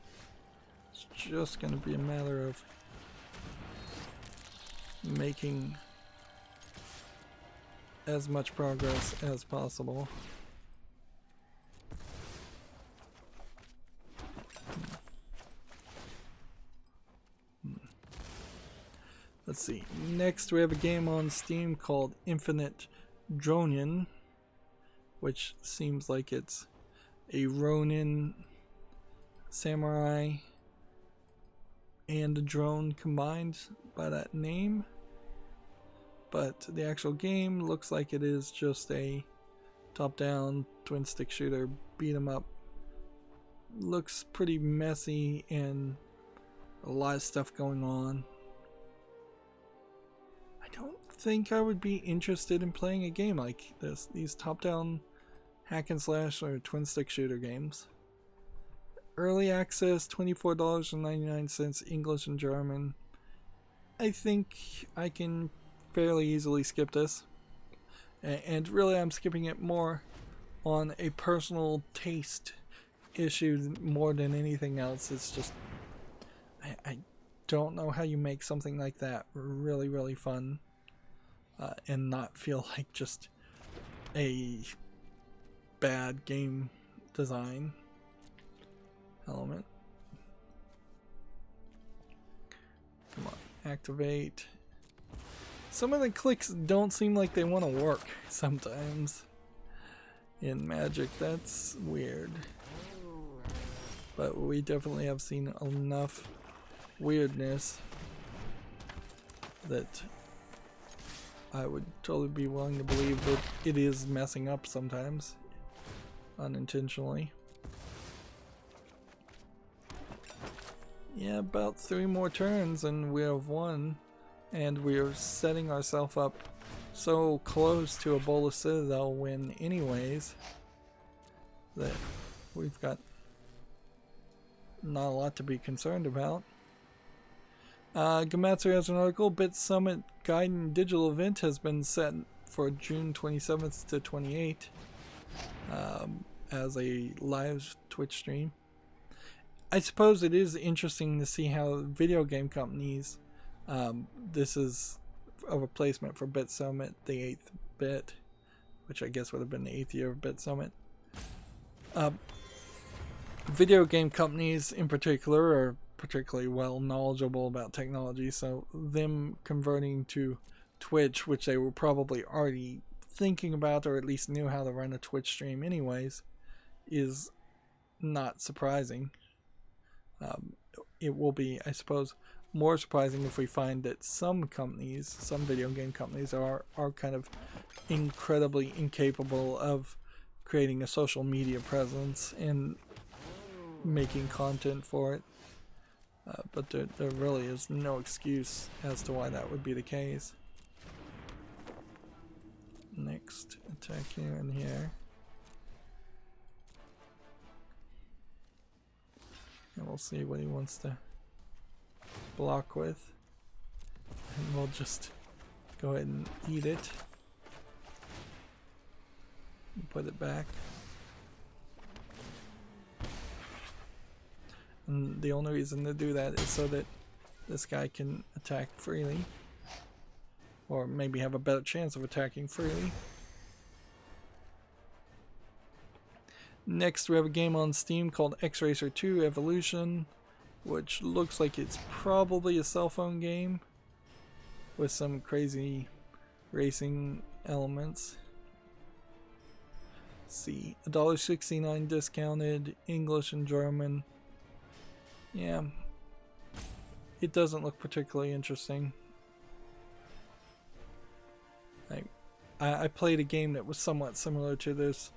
It's just going to be a matter of making as much progress as possible. Let's see. Next we have a game on Steam called Infinite Dronian, which seems like it's a Ronin samurai and a drone combined by that name. But the actual game looks like it is just a top-down twin stick shooter beat 'em up. Looks pretty messy and a lot of stuff going on. I don't think I would be interested in playing a game like this. These top-down hack and slash or twin stick shooter games. Early access, $24.99, English and German. I think I can fairly easily skip this. And really I'm skipping it more on a personal taste issue more than anything else. It's just, I don't know how you make something like that really, really fun and not feel like just a bad game design element. Come on, activate. Some of the clicks don't seem like they want to work sometimes in Magic. That's weird. But we definitely have seen enough weirdness that I would totally be willing to believe that it is messing up sometimes, unintentionally. Yeah, about 3 more turns and we have won, and we are setting ourselves up so close to a Bola Citadel win anyways that we've got not a lot to be concerned about. Gamatsu has an article. Bit Summit Gaiden digital event has been set for June 27th to 28th as a live Twitch stream. I suppose it is interesting to see how video game companies, this is a replacement for Bit Summit, the 8th bit, which I guess would have been the 8th year of Bit Summit. Video game companies in particular are particularly well knowledgeable about technology, so them converting to Twitch, which they were probably already thinking about or at least knew how to run a Twitch stream anyways, is not surprising. It will be, I suppose, more surprising if we find that some companies, some video game companies are kind of incredibly incapable of creating a social media presence and making content for it. But there really is no excuse as to why that would be the case. Next, attack here and here. And we'll see what he wants to block with. And we'll just go ahead and eat it. And put it back. And the only reason to do that is so that this guy can attack freely. Or maybe have a better chance of attacking freely. Next we have a game on Steam called X-Racer 2 Evolution, which looks like it's probably a cell phone game with some crazy racing elements. Let's see, $1.69 discounted, English and German. Yeah, it doesn't look particularly interesting. I played a game that was somewhat similar to this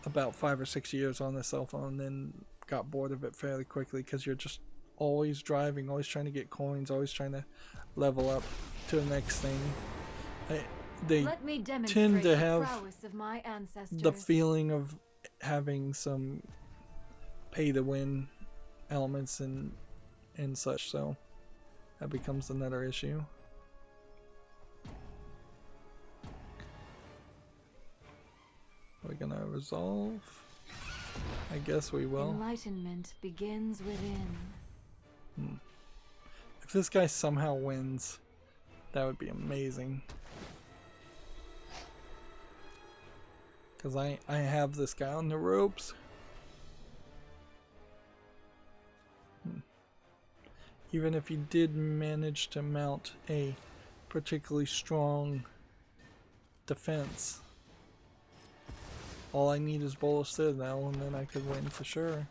about 5 or 6 years on the cell phone, then got bored of it fairly quickly because you're just always driving, always trying to get coins, always trying to level up to the next thing. They tend to have the feeling of having some pay to win elements and such, so that becomes another issue. We're gonna resolve. I guess we will. Enlightenment begins within. If this guy somehow wins, that would be amazing. Because I have this guy on the ropes. Even if he did manage to mount a particularly strong defense, all I need is Bola Citadel and then I could win for sure.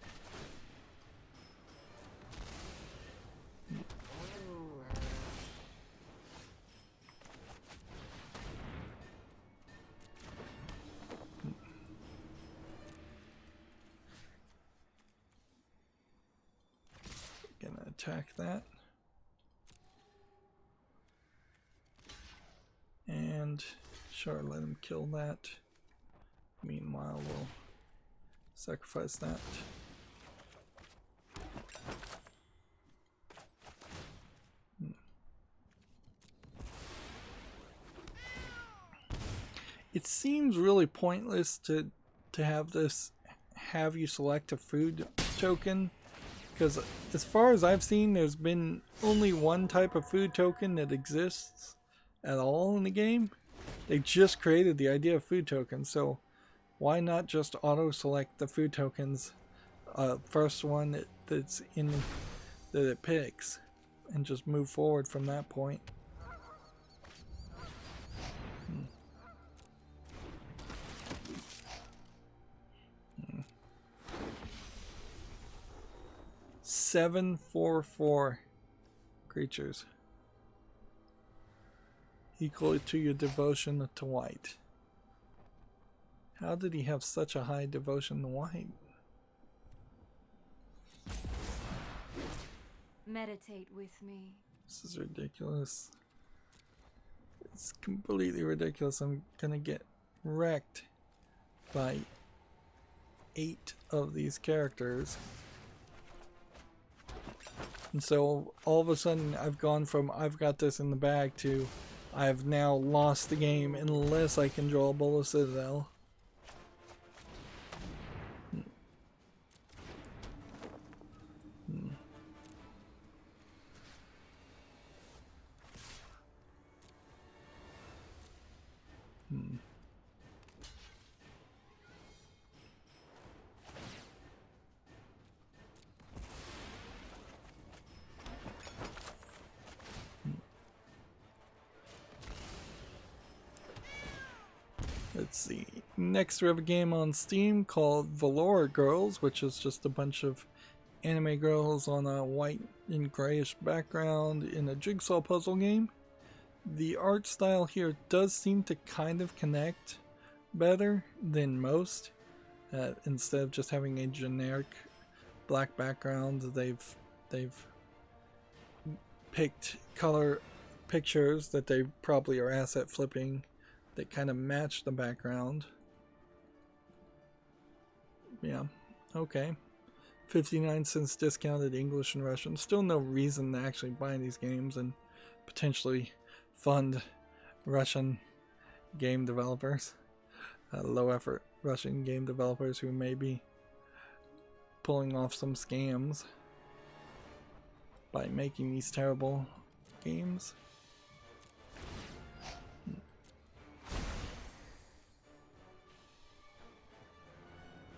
Gonna attack that. And sure, let him kill that. Meanwhile, we'll sacrifice that. It seems really pointless to have this have you select a food token, because as far as I've seen, there's been only one type of food token that exists at all in the game. They just created the idea of food tokens, so why not just auto-select the food tokens, first one that's in that it picks, and just move forward from that point? Hmm. 744. creatures. Equal to your devotion to white. How did he have such a high devotion to white? Meditate with me. This is ridiculous. It's completely ridiculous. I'm gonna get wrecked by 8 of these characters. And so all of a sudden I've gone from I've got this in the bag to I've now lost the game unless I can draw a Bola Citadel. Let's see. Next we have a game on Steam called Valor Girls, which is just a bunch of anime girls on a white and grayish background in a jigsaw puzzle game. The art style here does seem to kind of connect better than most. Instead of just having a generic black background, they've picked color pictures that they probably are asset flipping that kind of match the background. Yeah, okay. 59 cents discounted English and Russian. Still no reason to actually buy these games and potentially fund Russian game developers. Low effort Russian game developers who may be pulling off some scams by making these terrible games.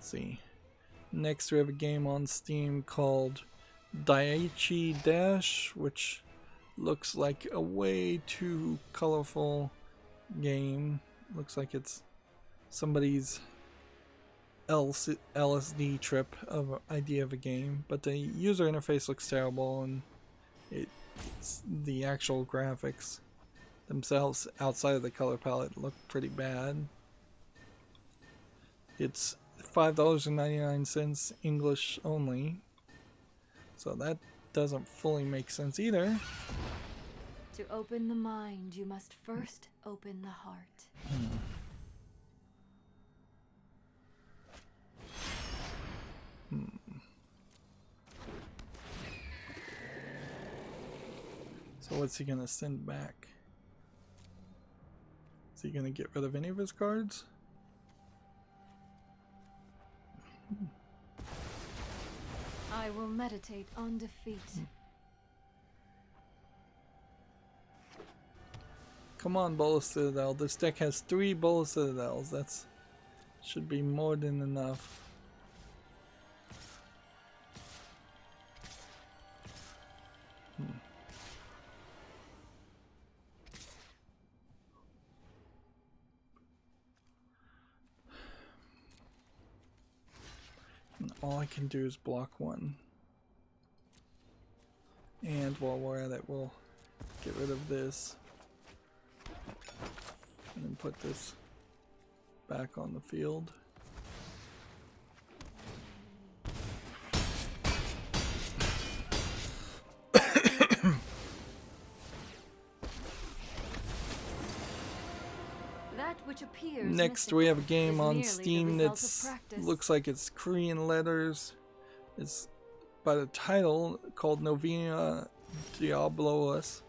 See. Next we have a game on Steam called Daiichi Dash, which looks like a way too colorful game. Looks like it's somebody's LSD trip of idea of a game, but the user interface looks terrible, and the actual graphics themselves outside of the color palette look pretty bad. It's $5.99 English only, so that doesn't fully make sense either. To open the mind, you must first open the heart. So what's he gonna send back? Is he gonna get rid of any of his cards? I will meditate on defeat. Come on, Bola Citadel. This deck has 3 Bola Citadels. That's should be more than enough. And all I can do is block 1. And while we're at it, we'll get rid of this. And then put this back on the field. Next we have a game on Steam that looks like it's Korean letters. It's by the title called Novena Diablos,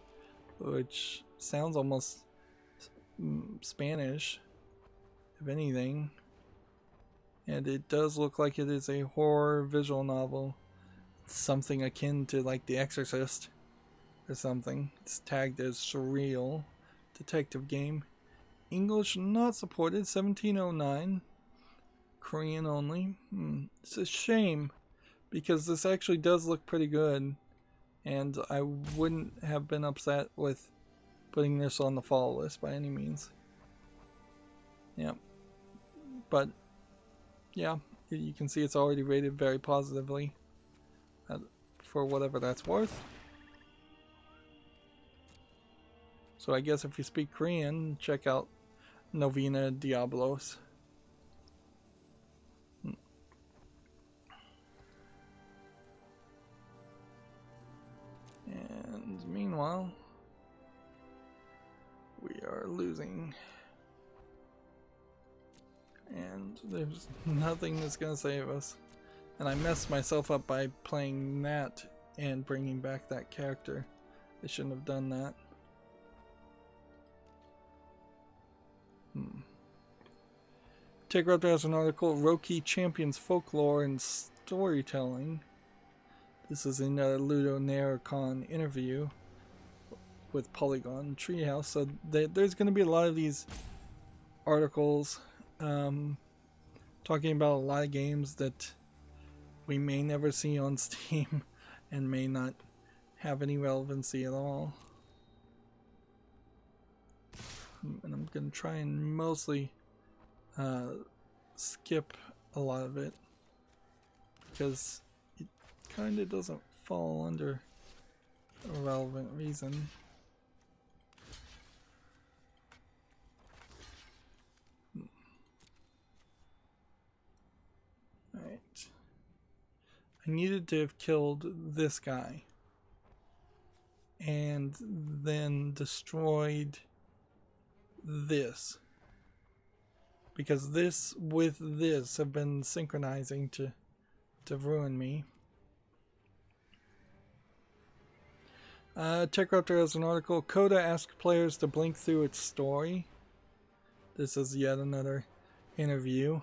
which sounds almost Spanish, if anything. And it does look like it is a horror visual novel. Something akin to like The Exorcist or something. It's tagged as surreal detective game. English not supported, 1709. Korean only. It's a shame because this actually does look pretty good, and I wouldn't have been upset with putting this on the follow list by any means. Yeah. But yeah, you can see it's already rated very positively for whatever that's worth. So I guess if you speak Korean, check out Novena Diablos. And meanwhile, we are losing. And there's nothing that's gonna save us. And I messed myself up by playing that and bringing back that character. I shouldn't have done that. Tech Raptor has an article, Roki champions folklore and storytelling. This is another Ludo Narracon interview with Polygon Treehouse. So there's going to be a lot of these articles talking about a lot of games that we may never see on Steam and may not have any relevancy at all. And I'm going to try and mostly skip a lot of it because it kind of doesn't fall under a relevant reason. Alright. I needed to have killed this guy and then destroyed this, because this with this have been synchronizing to ruin me. TechRaptor has an article, Coda asks players to blink through its story. This is yet another interview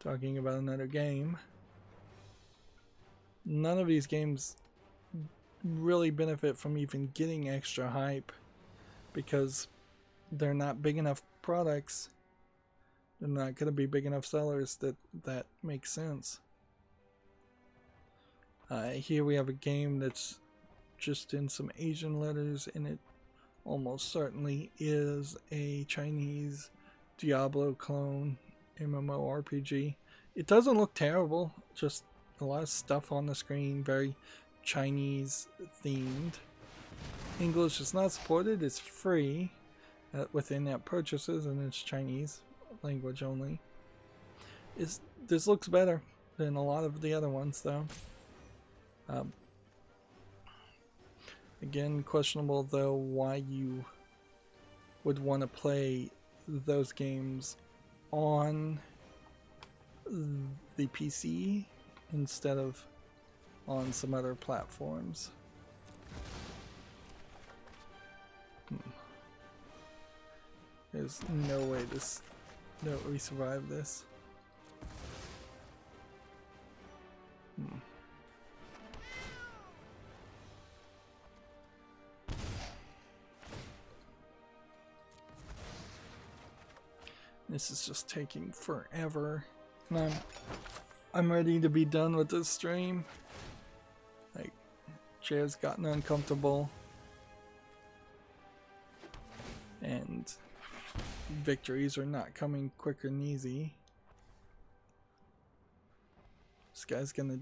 talking about another game. None of these games really benefit from even getting extra hype because they're not big enough products. They're not going to be big enough sellers that makes sense. Here we have a game that's just in some Asian letters, and it almost certainly is a Chinese Diablo clone MMORPG. It doesn't look terrible, just a lot of stuff on the screen, very Chinese themed. English is not supported, it's free with in-app purchases, and it's Chinese language only. This looks better than a lot of the other ones though. Again, questionable though why you would want to play those games on the PC instead of on some other platforms. There's no way we survive this. This is just taking forever, and I'm ready to be done with this stream. Like, chair's gotten uncomfortable, and victories are not coming quick and easy. This guy's gonna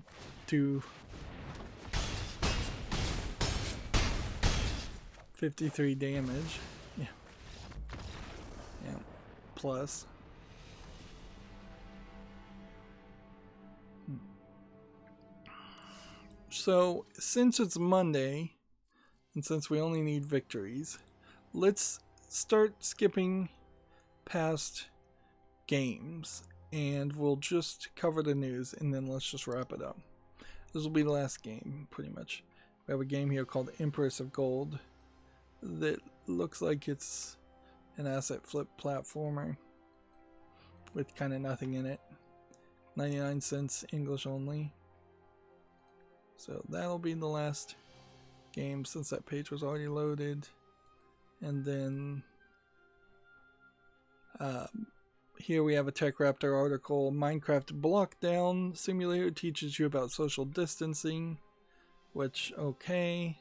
do 53 damage. Yeah. Plus. So, since it's Monday, and since we only need victories, let's start skipping past games, and we'll just cover the news, and then let's just wrap it up. This will be the last game, pretty much. We have a game here called Empress of Gold that looks like it's an asset flip platformer with kind of nothing in it. 99 cents, English only. So that'll be the last game since that page was already loaded. And then here we have a TechRaptor article, Minecraft Blockdown Simulator teaches you about social distancing, which, okay.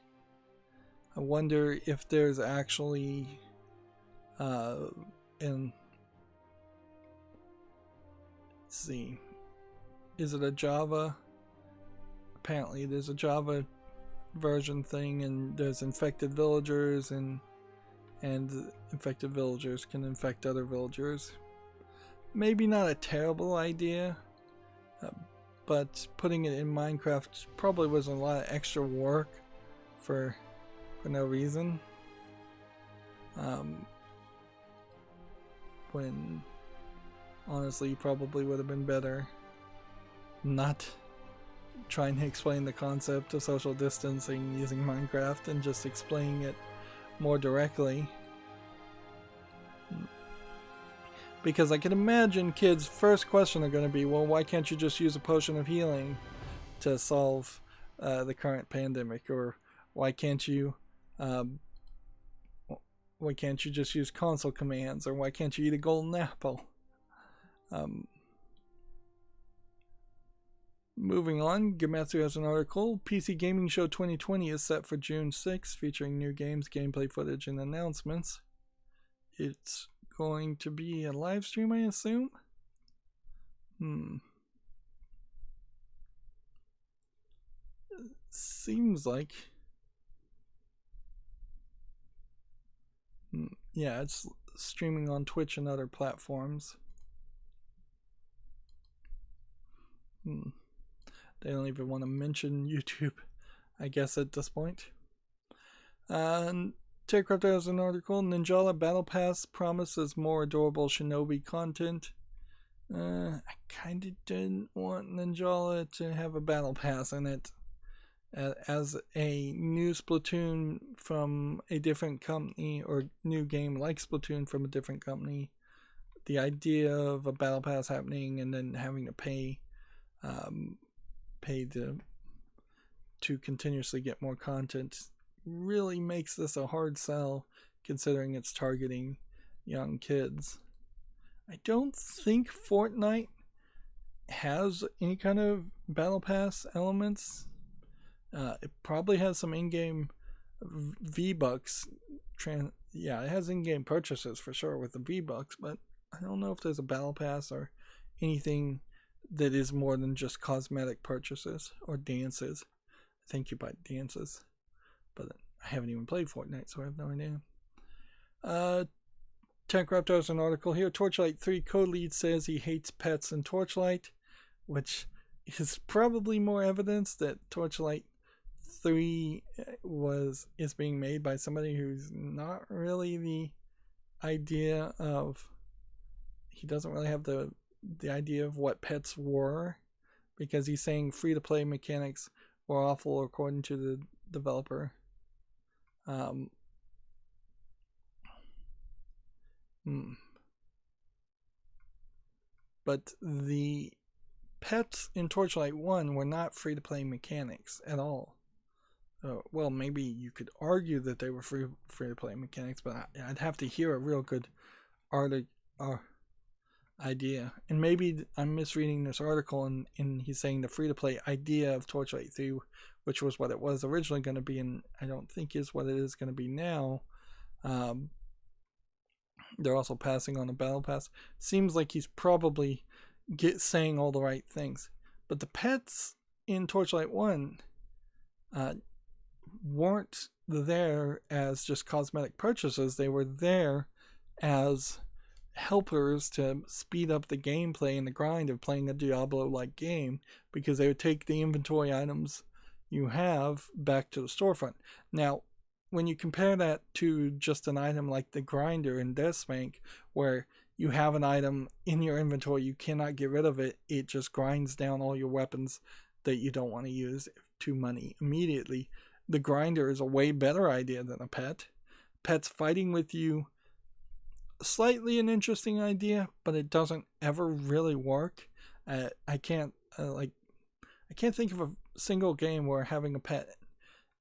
I wonder if there's actually let's see, is it a Java? Apparently there's a Java version thing, and there's infected villagers and and infected villagers can infect other villagers. Maybe not a terrible idea, but putting it in Minecraft probably was a lot of extra work for no reason. When honestly probably would have been better not trying to explain the concept of social distancing using Minecraft and just explaining it more directly. Because I can imagine kids' first question are going to be, well, why can't you just use a potion of healing to solve the current pandemic? Or why can't you just use console commands? Or why can't you eat a golden apple? Moving on, Gematsu has an article. PC Gaming Show 2020 is set for June 6th, featuring new games, gameplay footage, and announcements. It's going to be a live stream, I assume? Seems like... yeah, it's streaming on Twitch and other platforms. They don't even want to mention YouTube, I guess, at this point. TechCrypto has an article. Ninjala Battle Pass promises more adorable shinobi content. I kind of didn't want Ninjala to have a Battle Pass in it. As a new Splatoon from a different company, or new game like Splatoon from a different company, the idea of a Battle Pass happening and then having to pay to continuously get more content really makes this a hard sell, considering it's targeting young kids. I don't think Fortnite has any kind of Battle Pass elements. It probably has some in-game V-Bucks. Yeah, it has in-game purchases for sure with the V-Bucks, but I don't know if there's a Battle Pass or anything that is more than just cosmetic purchases or dances. I think you buy dances, but I haven't even played Fortnite, so I have no idea. TechRaptor has an article here. Torchlight 3 co-lead says he hates pets in Torchlight, which is probably more evidence that Torchlight 3 is being made by somebody who's not really the idea of... he doesn't really have the idea of what pets were, because he's saying free-to-play mechanics were awful according to the developer. But the pets in Torchlight 1 were not free-to-play mechanics at all. Well, maybe you could argue that they were free-to-play mechanics, but I'd have to hear a real good idea. And maybe I'm misreading this article, and he's saying the free-to-play idea of Torchlight 3, which was what it was originally going to be, and I don't think is what it is going to be now. They're also passing on the Battle Pass. Seems like he's probably saying all the right things. But the pets in Torchlight 1 weren't there as just cosmetic purchases. They were there as helpers to speed up the gameplay and the grind of playing a Diablo-like game, because they would take the inventory items you have back to the storefront. Now, when you compare that to just an item like the grinder in Deathspank, where you have an item in your inventory, you cannot get rid of it, it just grinds down all your weapons that you don't want to use to money immediately. The grinder is a way better idea than a pet. Pets fighting with you, slightly an interesting idea, but it doesn't ever really work. I can't think of a single game where having a pet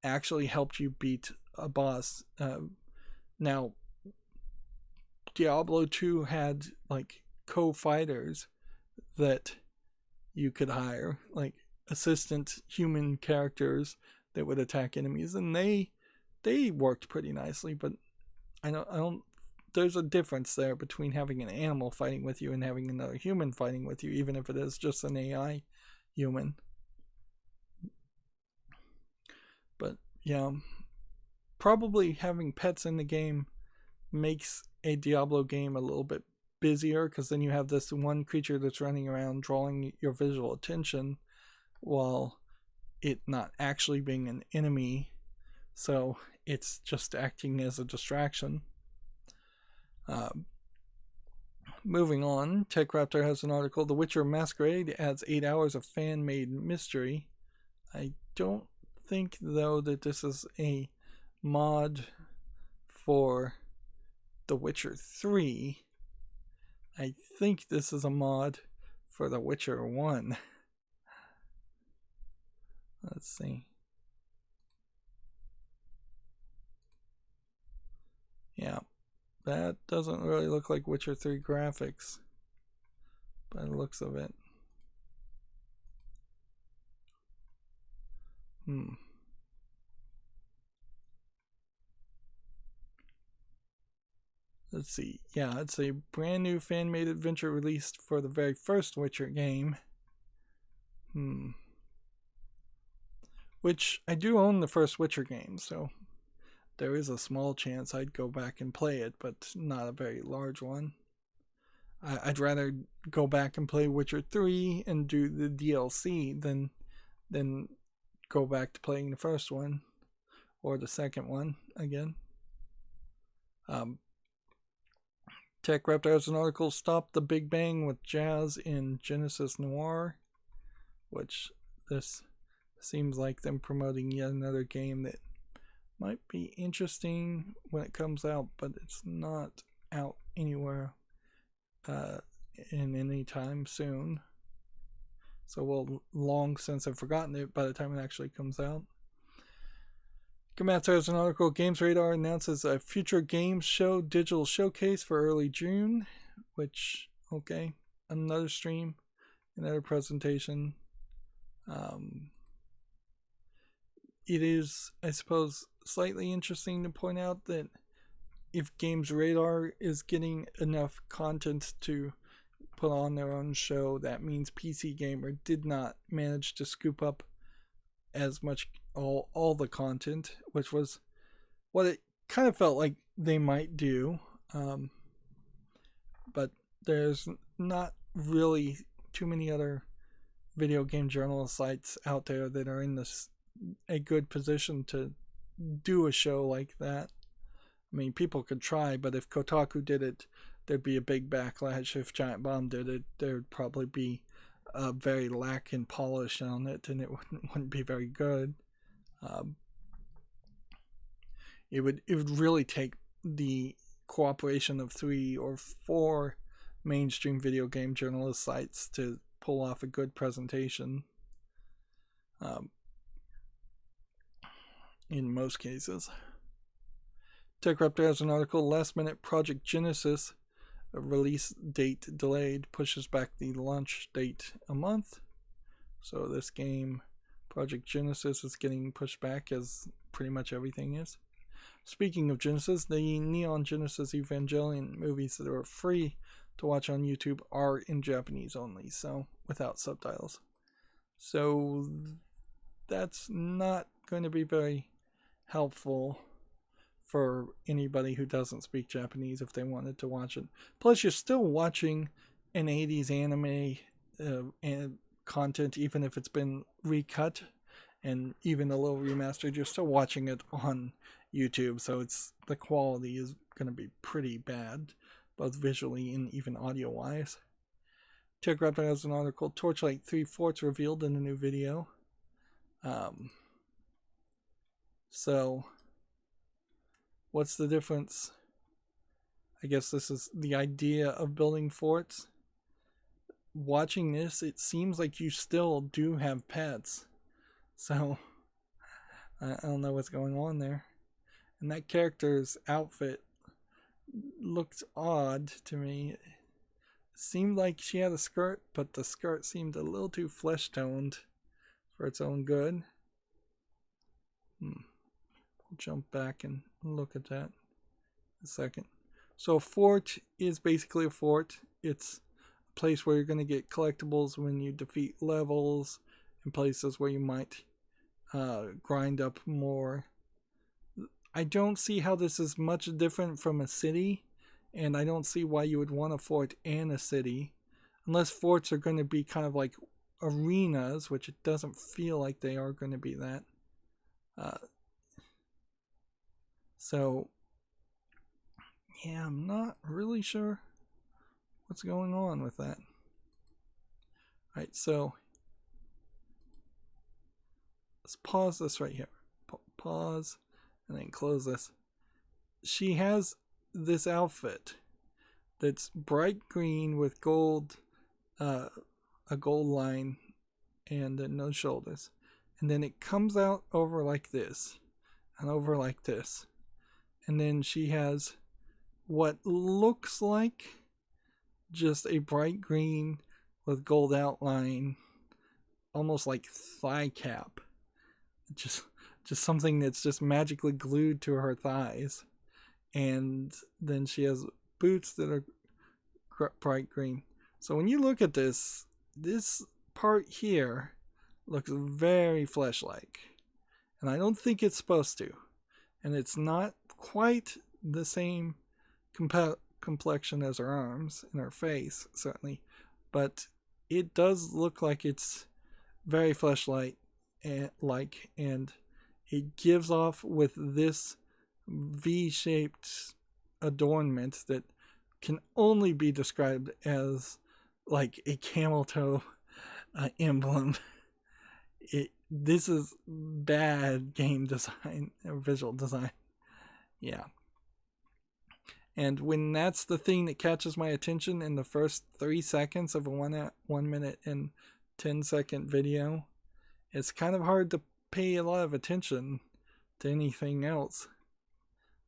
actually helped you beat a boss. Now, Diablo 2 had like co-fighters that you could hire, like assistant human characters that would attack enemies, and they worked pretty nicely. But I don't. There's a difference there between having an animal fighting with you and having another human fighting with you, even if it is just an AI human. But yeah, probably having pets in the game makes a Diablo game a little bit busier, because then you have this one creature that's running around drawing your visual attention while it not actually being an enemy, so it's just acting as a distraction. Moving on, TechRaptor has an article, The Witcher Masquerade adds 8 hours of fan-made mystery. I don't think, though, that this is a mod for The Witcher 3. I think this is a mod for The Witcher 1. Let's see. Yeah, that doesn't really look like Witcher 3 graphics by the looks of it. Let's see. Yeah, it's a brand new fan-made adventure released for the very first Witcher game. Which, I do own the first Witcher game, so there is a small chance I'd go back and play it, but not a very large one. I'd rather go back and play Witcher 3 and do the DLC than go back to playing the first one or the second one again. TechRaptor has an article, Stop the Big Bang with Jazz in Genesis Noir, which this seems like them promoting yet another game that might be interesting when it comes out, but it's not out anywhere in any time soon. So we'll long since have forgotten it by the time it actually comes out. Gamatsu has an article, Games Radar announces a future games show digital showcase for early June, which, okay, another stream, another presentation. It is, I suppose, slightly interesting to point out that if Games Radar is getting enough content to put on their own show, that means PC Gamer did not manage to scoop up as much all the content, which was what it kind of felt like they might do. But there's not really too many other video game journalist sites out there that are in a good position to do a show like that. I mean, people could try, but if Kotaku did it, there'd be a big backlash. If Giant Bomb did it, there'd probably be a very lack in polish on it, and it wouldn't be very good. It would really take the cooperation of 3 or 4 mainstream video game journalist sites to pull off a good presentation. In most cases. TechRaptor has an article, Last Minute Project Genesis, a release date delayed, pushes back the launch date a month. So this game, Project Genesis, is getting pushed back, as pretty much everything is. Speaking of Genesis, the Neon Genesis Evangelion movies that are free to watch on YouTube are in Japanese only, so without subtitles. So that's not going to be very helpful for anybody who doesn't speak Japanese if they wanted to watch it. Plus, you're still watching an 80s anime and content, even if it's been recut and even a little remastered. You're still watching it on YouTube, so the quality is going to be pretty bad, both visually and even audio-wise. TechRaptor has an article, Torchlight 3 Forts revealed in a new video. So, what's the difference? I guess this is the idea of building forts. Watching this, it seems like you still do have pets. So, I don't know what's going on there. And that character's outfit looked odd to me. It seemed like she had a skirt, but the skirt seemed a little too flesh-toned for its own good. Jump back and look at that in a second. So a fort is basically a fort. It's a place where you're going to get collectibles when you defeat levels, and places where you might grind up more I don't see how this is much different from a city, and I don't see why you would want a fort and a city, unless forts are going to be kind of like arenas, which it doesn't feel like they are going to be that. So, yeah, I'm not really sure what's going on with that. Alright, so let's pause this right here. Pause, and then close this. She has this outfit that's bright green with gold, a gold line, and no shoulders. And then it comes out over like this, and over like this. And then she has what looks like just a bright green with gold outline, almost like thigh cap. Just something that's just magically glued to her thighs. And then she has boots that are bright green. So when you look at this part here looks very flesh-like. And I don't think it's supposed to. And it's not quite the same complexion as her arms and her face, certainly. But it does look like it's very flesh-like, and it gives off with this V-shaped adornment that can only be described as like a camel toe emblem. This is bad game design, visual design. Yeah. And when that's the thing that catches my attention in the first 3 seconds of a 1 minute and 10-second video, it's kind of hard to pay a lot of attention to anything else.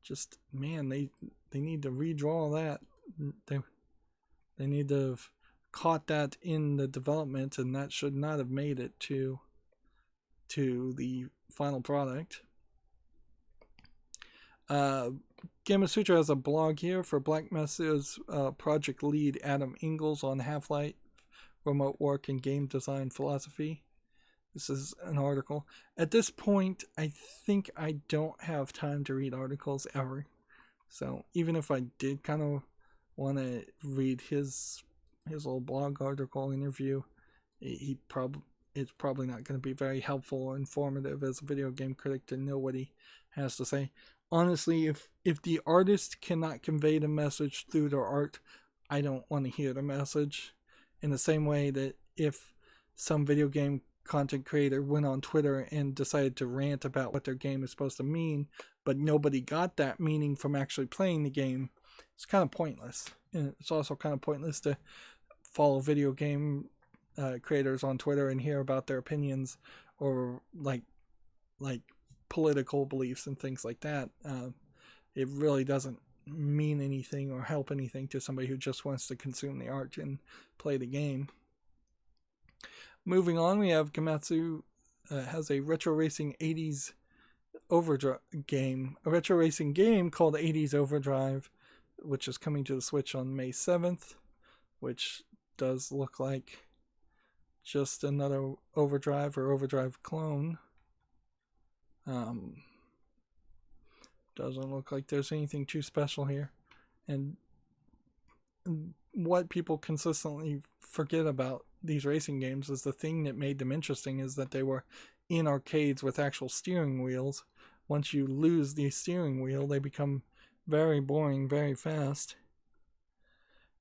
Just, man, they need to redraw that. They need to have caught that in the development, and that should not have made it to the final product. Gamasutra has a blog here for Black Mesa's project lead Adam Ingalls on Half-Life, remote work, and game design philosophy. This is an article. At this point, I think I don't have time to read articles ever. So even if I did kind of want to read his little blog article interview, it's probably not going to be very helpful or informative as a video game critic to know what he has to say. Honestly, if the artist cannot convey the message through their art, I don't want to hear the message. In the same way that if some video game content creator went on Twitter and decided to rant about what their game is supposed to mean, but nobody got that meaning from actually playing the game, it's kind of pointless. And it's also kind of pointless to follow video game creators on Twitter and hear about their opinions or like political beliefs and things like that. It really doesn't mean anything or help anything to somebody who just wants to consume the art and play the game. Moving on, we have Gamatsu has a retro racing 80s overdrive game, a retro racing game called 80s Overdrive, which is coming to the Switch on May 7th, which does look like just another Overdrive or Overdrive clone. Doesn't look like there's anything too special here. And what people consistently forget about these racing games is the thing that made them interesting is that they were in arcades with actual steering wheels. Once you lose the steering wheel, they become very boring very fast.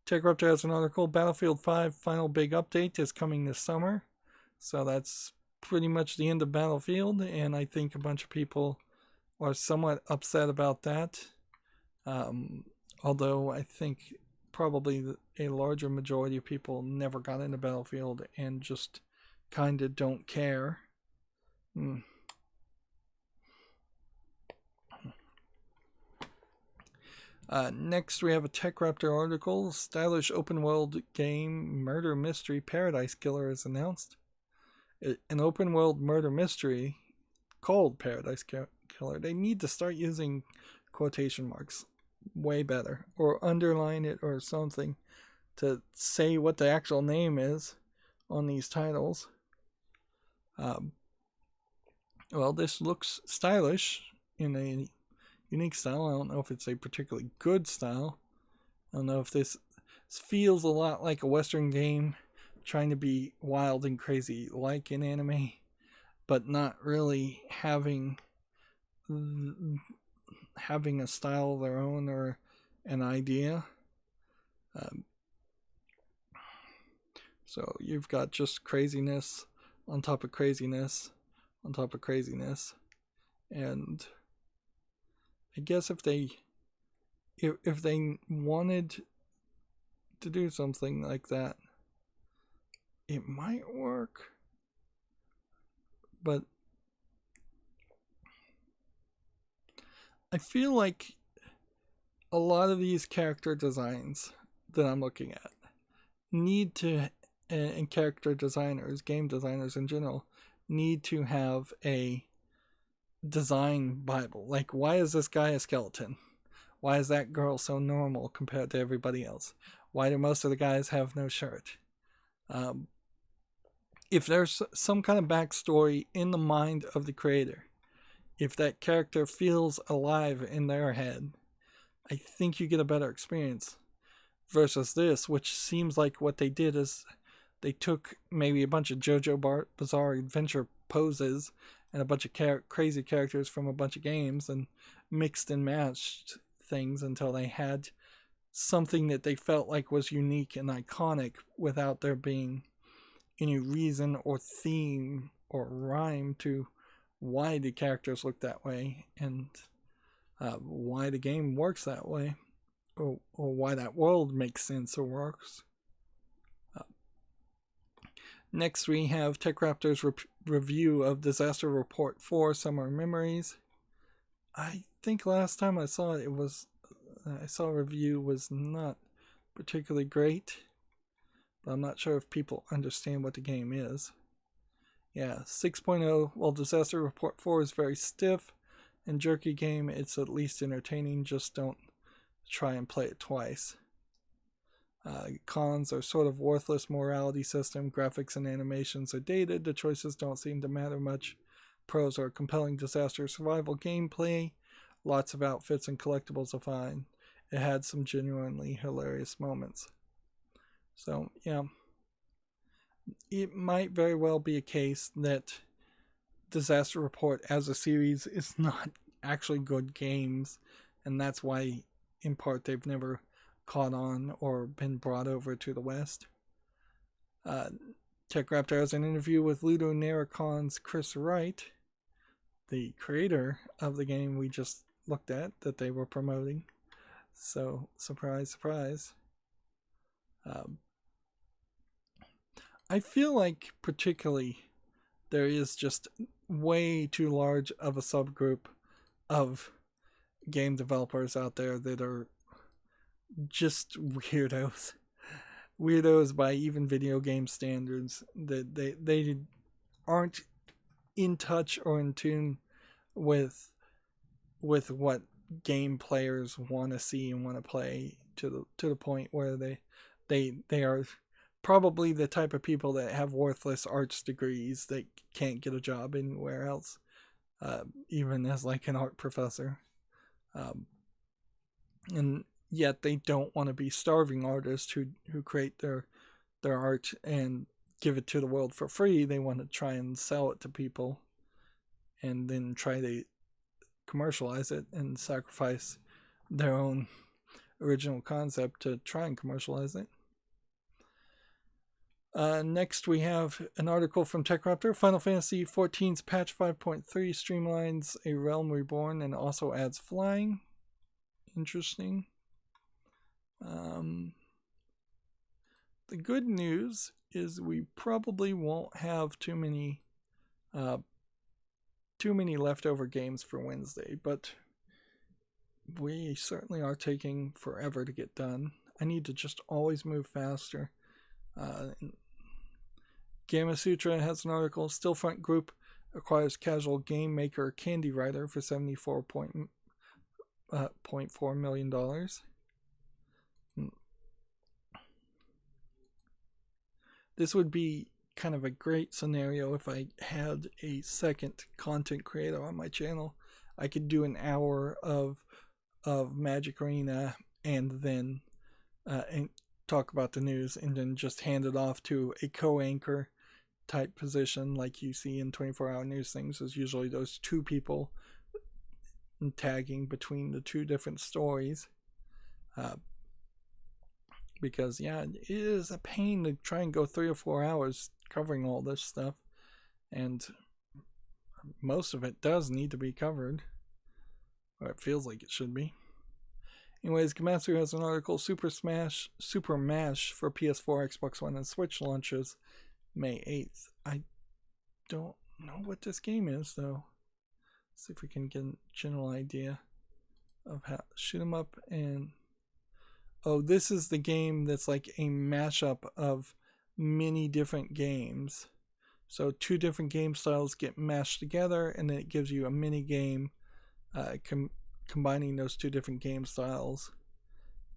TechRaptor has an article, Battlefield 5 final big update is coming this summer. So that's pretty much the end of Battlefield, and I think a bunch of people are somewhat upset about that. Although I think probably a larger majority of people never got into Battlefield and just kind of don't care. Next we have a TechRaptor article, stylish open world game Murder Mystery Paradise Killer is announced. An open world murder mystery called Paradise Killer. They need to start using quotation marks way better, or underline it or something to say what the actual name is on these titles. Well, this looks stylish in unique style. I don't know if it's a particularly good style. I don't know if this feels a lot like a Western game trying to be wild and crazy like an anime, but not really having a style of their own or an idea. So you've got just craziness on top of craziness on top of craziness, and I guess if they wanted to do something like that, it might work, but I feel like a lot of these character designs that I'm looking at need to, and character designers, game designers in general, need to have a design Bible. Like, why is this guy a skeleton? Why is that girl so normal compared to everybody else? Why do most of the guys have no shirt? If there's some kind of backstory in the mind of the creator, if that character feels alive in their head, I think you get a better experience versus this, which seems like what they did is they took maybe a bunch of JoJo Bizarre Adventure poses and a bunch of crazy characters from a bunch of games and mixed and matched things until they had something that they felt like was unique and iconic without there being any reason or theme or rhyme to why the characters look that way and why the game works that way, or why that world makes sense or works. Next we have TechRaptor's review of Disaster Report 4 Summer Memories. I think last time I saw it, I saw a review was not particularly great, but I'm not sure if people understand what the game is. Yeah, 6.0. While Disaster Report 4 is very stiff and jerky game, it's at least entertaining. Just don't try and play it twice. Cons are sort of worthless morality system. Graphics and animations are dated. The choices don't seem to matter much. Pros are compelling disaster survival gameplay. Lots of outfits and collectibles are fine. It had some genuinely hilarious moments. So, yeah. It might very well be a case that Disaster Report as a series is not actually good games, and that's why, in part, they've never caught on or been brought over to the West. TechRaptor has an interview with Ludo Naracon's Chris Wright, the creator of the game we just looked at that they were promoting. So, surprise, surprise. I feel like particularly there is just way too large of a subgroup of game developers out there that are just weirdos. Weirdos by even video game standards. That they aren't in touch or in tune with what game players want to see and want to play to the point where they are probably the type of people that have worthless arts degrees that can't get a job anywhere else, even as like an art professor. And yet they don't want to be starving artists who create their art and give it to the world for free. They want to try and sell it to people and then try to commercialize it and sacrifice their own original concept to try and commercialize it. Next we have an article from TechRaptor. Final Fantasy XIV's patch 5.3 streamlines A Realm Reborn and also adds flying. Interesting. The good news is we probably won't have too many leftover games for Wednesday, but we certainly are taking forever to get done. I need to just always move faster. Gamma Sutra has an article. Stillfront Group acquires casual game maker Candy Writer for $74.4 million. This would be kind of a great scenario if I had a second content creator on my channel. I could do an hour of Magic Arena and then and talk about the news, and then just hand it off to a co-anchor type position like you see in 24-hour news things. Is usually those two people tagging between the two different stories. Because yeah, it is a pain to try and go 3 or 4 hours covering all this stuff, and most of it does need to be covered, or it feels like it should be. Anyways, Gamatsu has an article, Super Mash for PS4, Xbox One, and Switch launches May 8th. I don't know what this game is, though. Let's see if we can get a general idea of how shoot 'em up. And oh, this is the game that's like a mashup of many different games. So 2 different game styles get mashed together, and then it gives you a mini game combining those 2 different game styles.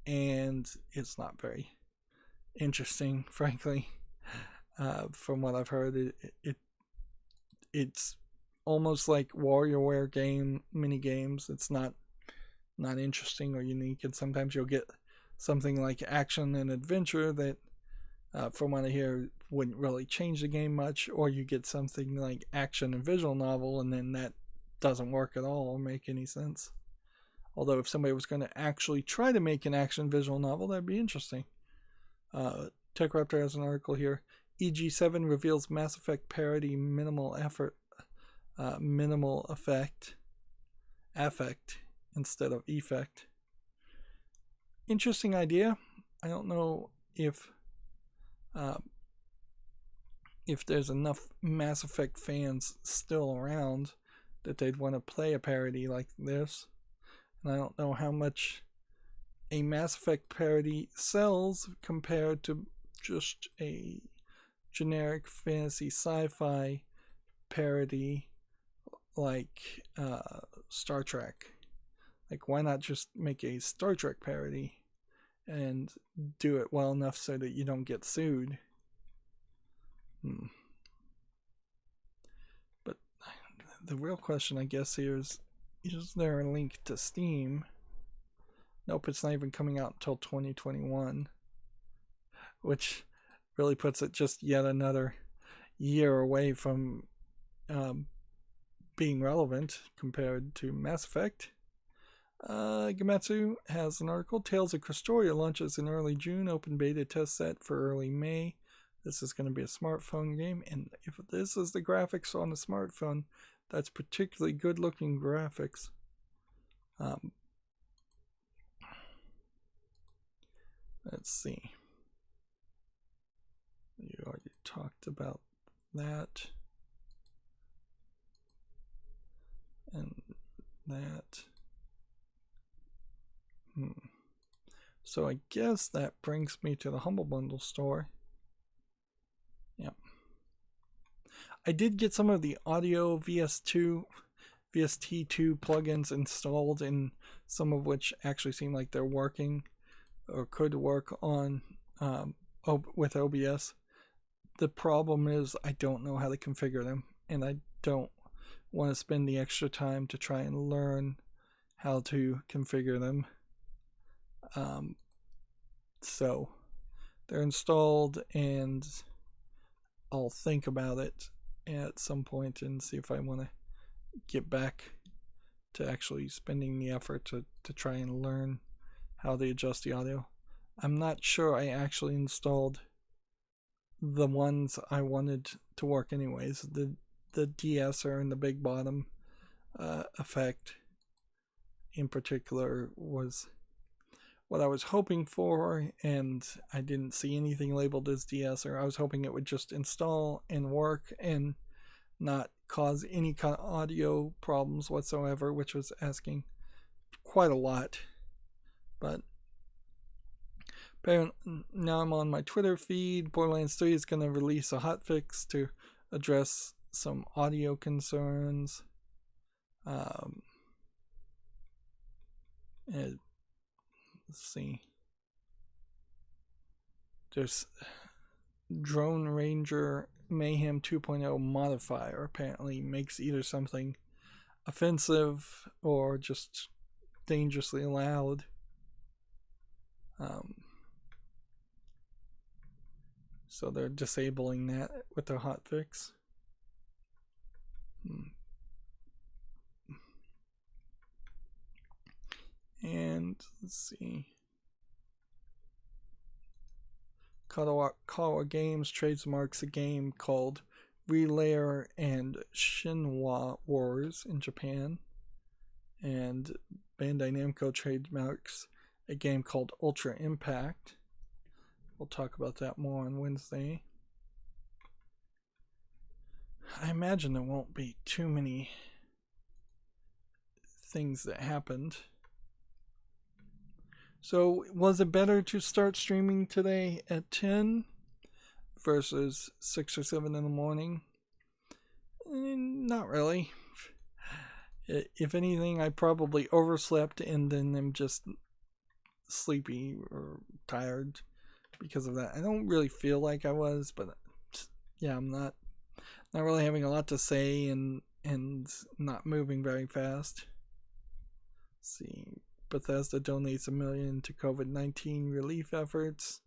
And it's not very interesting, frankly. From what I've heard, it's almost like WarioWare game mini games. It's not interesting or unique, and sometimes you'll get something like action and adventure that, from what I hear, wouldn't really change the game much, or you get something like action and visual novel, and then that doesn't work at all or make any sense. Although if somebody was going to actually try to make an action visual novel, that'd be interesting. TechRaptor has an article here. EG7 reveals Mass Effect parody minimal affect instead of effect. Interesting idea. I don't know if there's enough Mass Effect fans still around that they'd want to play a parody like this. And I don't know how much a Mass Effect parody sells compared to just a generic fantasy sci-fi parody like Star Trek. Like, why not just make a Star Trek parody and do it well enough so that you don't get sued? But the real question, I guess, here is there a link to Steam? Nope, it's not even coming out until 2021, which really puts it just yet another year away from being relevant compared to Mass Effect. Gamatsu has an article, Tales of Crestoria launches in early June, open beta test set for early May. This is going to be a smartphone game, and if this is the graphics on a smartphone, that's particularly good looking graphics. Let's see. You already talked about that. And that. So I guess that brings me to the Humble Bundle store. Yep. I did get some of the audio VST2 plugins installed, and some of which actually seem like they're working or could work on with OBS. The problem is I don't know how to configure them, and I don't want to spend the extra time to try and learn how to configure them. So they're installed, and I'll think about it at some point and see if I want to get back to actually spending the effort to try and learn how to adjust the audio. I'm not sure I actually installed the ones I wanted to work anyways. The de-esser and the big bottom effect in particular was what I was hoping for, and I didn't see anything labeled as de-esser. I was hoping it would just install and work and not cause any kind of audio problems whatsoever, which was asking quite a lot. But now I'm on my Twitter feed. Borderlands 3 is going to release a hotfix to address some audio concerns. And let's see. There's Drone Ranger Mayhem 2.0 modifier apparently makes either something offensive or just dangerously loud. So they're disabling that with their hotfix. And let's see. Kawa Games trademarks a game called Relayer and Shinwa Wars in Japan. And Bandai Namco trademarks a game called Ultra Impact. We'll talk about that more on Wednesday. I imagine there won't be too many things that happened. So, was it better to start streaming today at 10 versus 6 or 7 in the morning? Not really. If anything, I probably overslept and then am just sleepy or tired because of that. I don't really feel like I was, but yeah, I'm not really having a lot to say and not moving very fast. Let's see. Bethesda donates $1 million to COVID-19 relief efforts.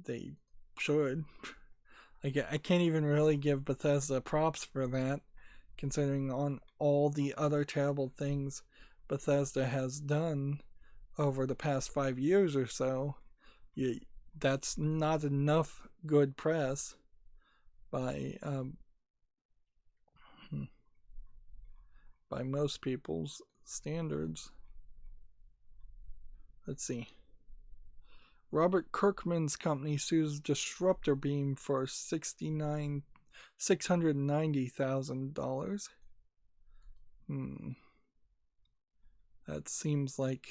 They should. I can't even really give Bethesda props for that, considering on all the other terrible things Bethesda has done over the past 5 years or so. That's not enough good press by most people's standards. Let's see. Robert Kirkman's company sues Disruptor Beam for $690,000. That seems like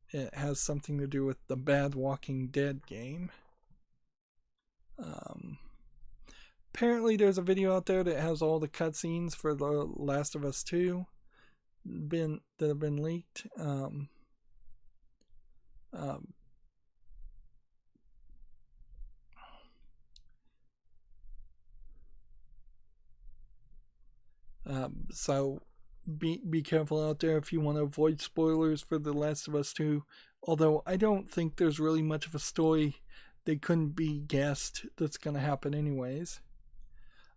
it has something to do with the Bad Walking Dead game. Apparently there's a video out there that has all the cutscenes for The Last of Us 2 that have been leaked. So be careful out there if you want to avoid spoilers for The Last of Us 2. Although I don't think there's really much of a story that couldn't be guessed that's going to happen anyways.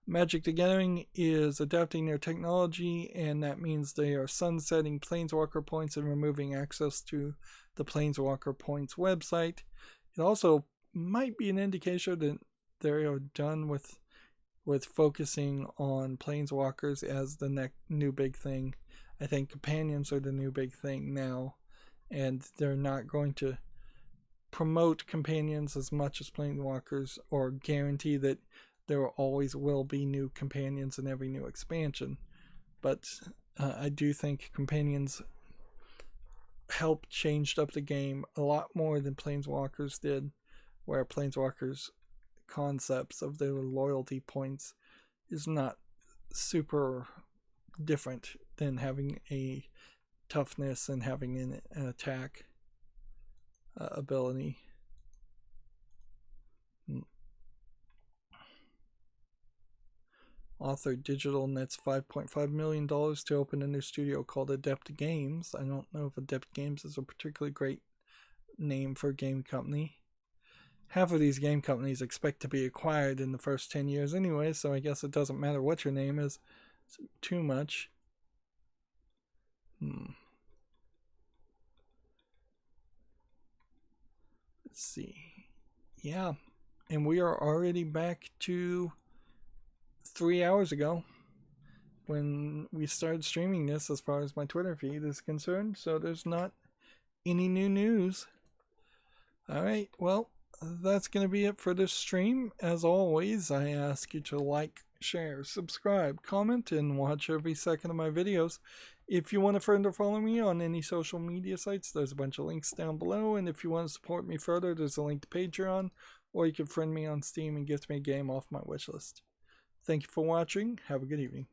Magic the Gathering is adapting their technology, and that means they are sunsetting Planeswalker Points and removing access to the Planeswalker Points website. It also might be an indication that they are done with focusing on Planeswalkers as the new big thing. I think companions are the new big thing now, and they're not going to promote companions as much as Planeswalkers or guarantee that there always will be new companions in every new expansion. But I do think companions helped changed up the game a lot more than Planeswalkers did, where Planeswalkers' concepts of their loyalty points is not super different than having a toughness and having an attack ability. Author Digital nets $5.5 million to open a new studio called Adept Games. I don't know if Adept Games is a particularly great name for a game company. Half of these game companies expect to be acquired in the first 10 years anyway, so I guess it doesn't matter what your name is too much. Let's see. Yeah, and we are already back to 3 hours ago when we started streaming this as far as my Twitter feed is concerned, so there's not any new news. Alright, well, that's going to be it for this stream. As always, I ask you to like, share, subscribe, comment, and watch every second of my videos. If you want a friend or follow me on any social media sites, there's a bunch of links down below, and if you want to support me further, there's a link to Patreon, or you can friend me on Steam and gift me a game off my wishlist. Thank you for watching. Have a good evening.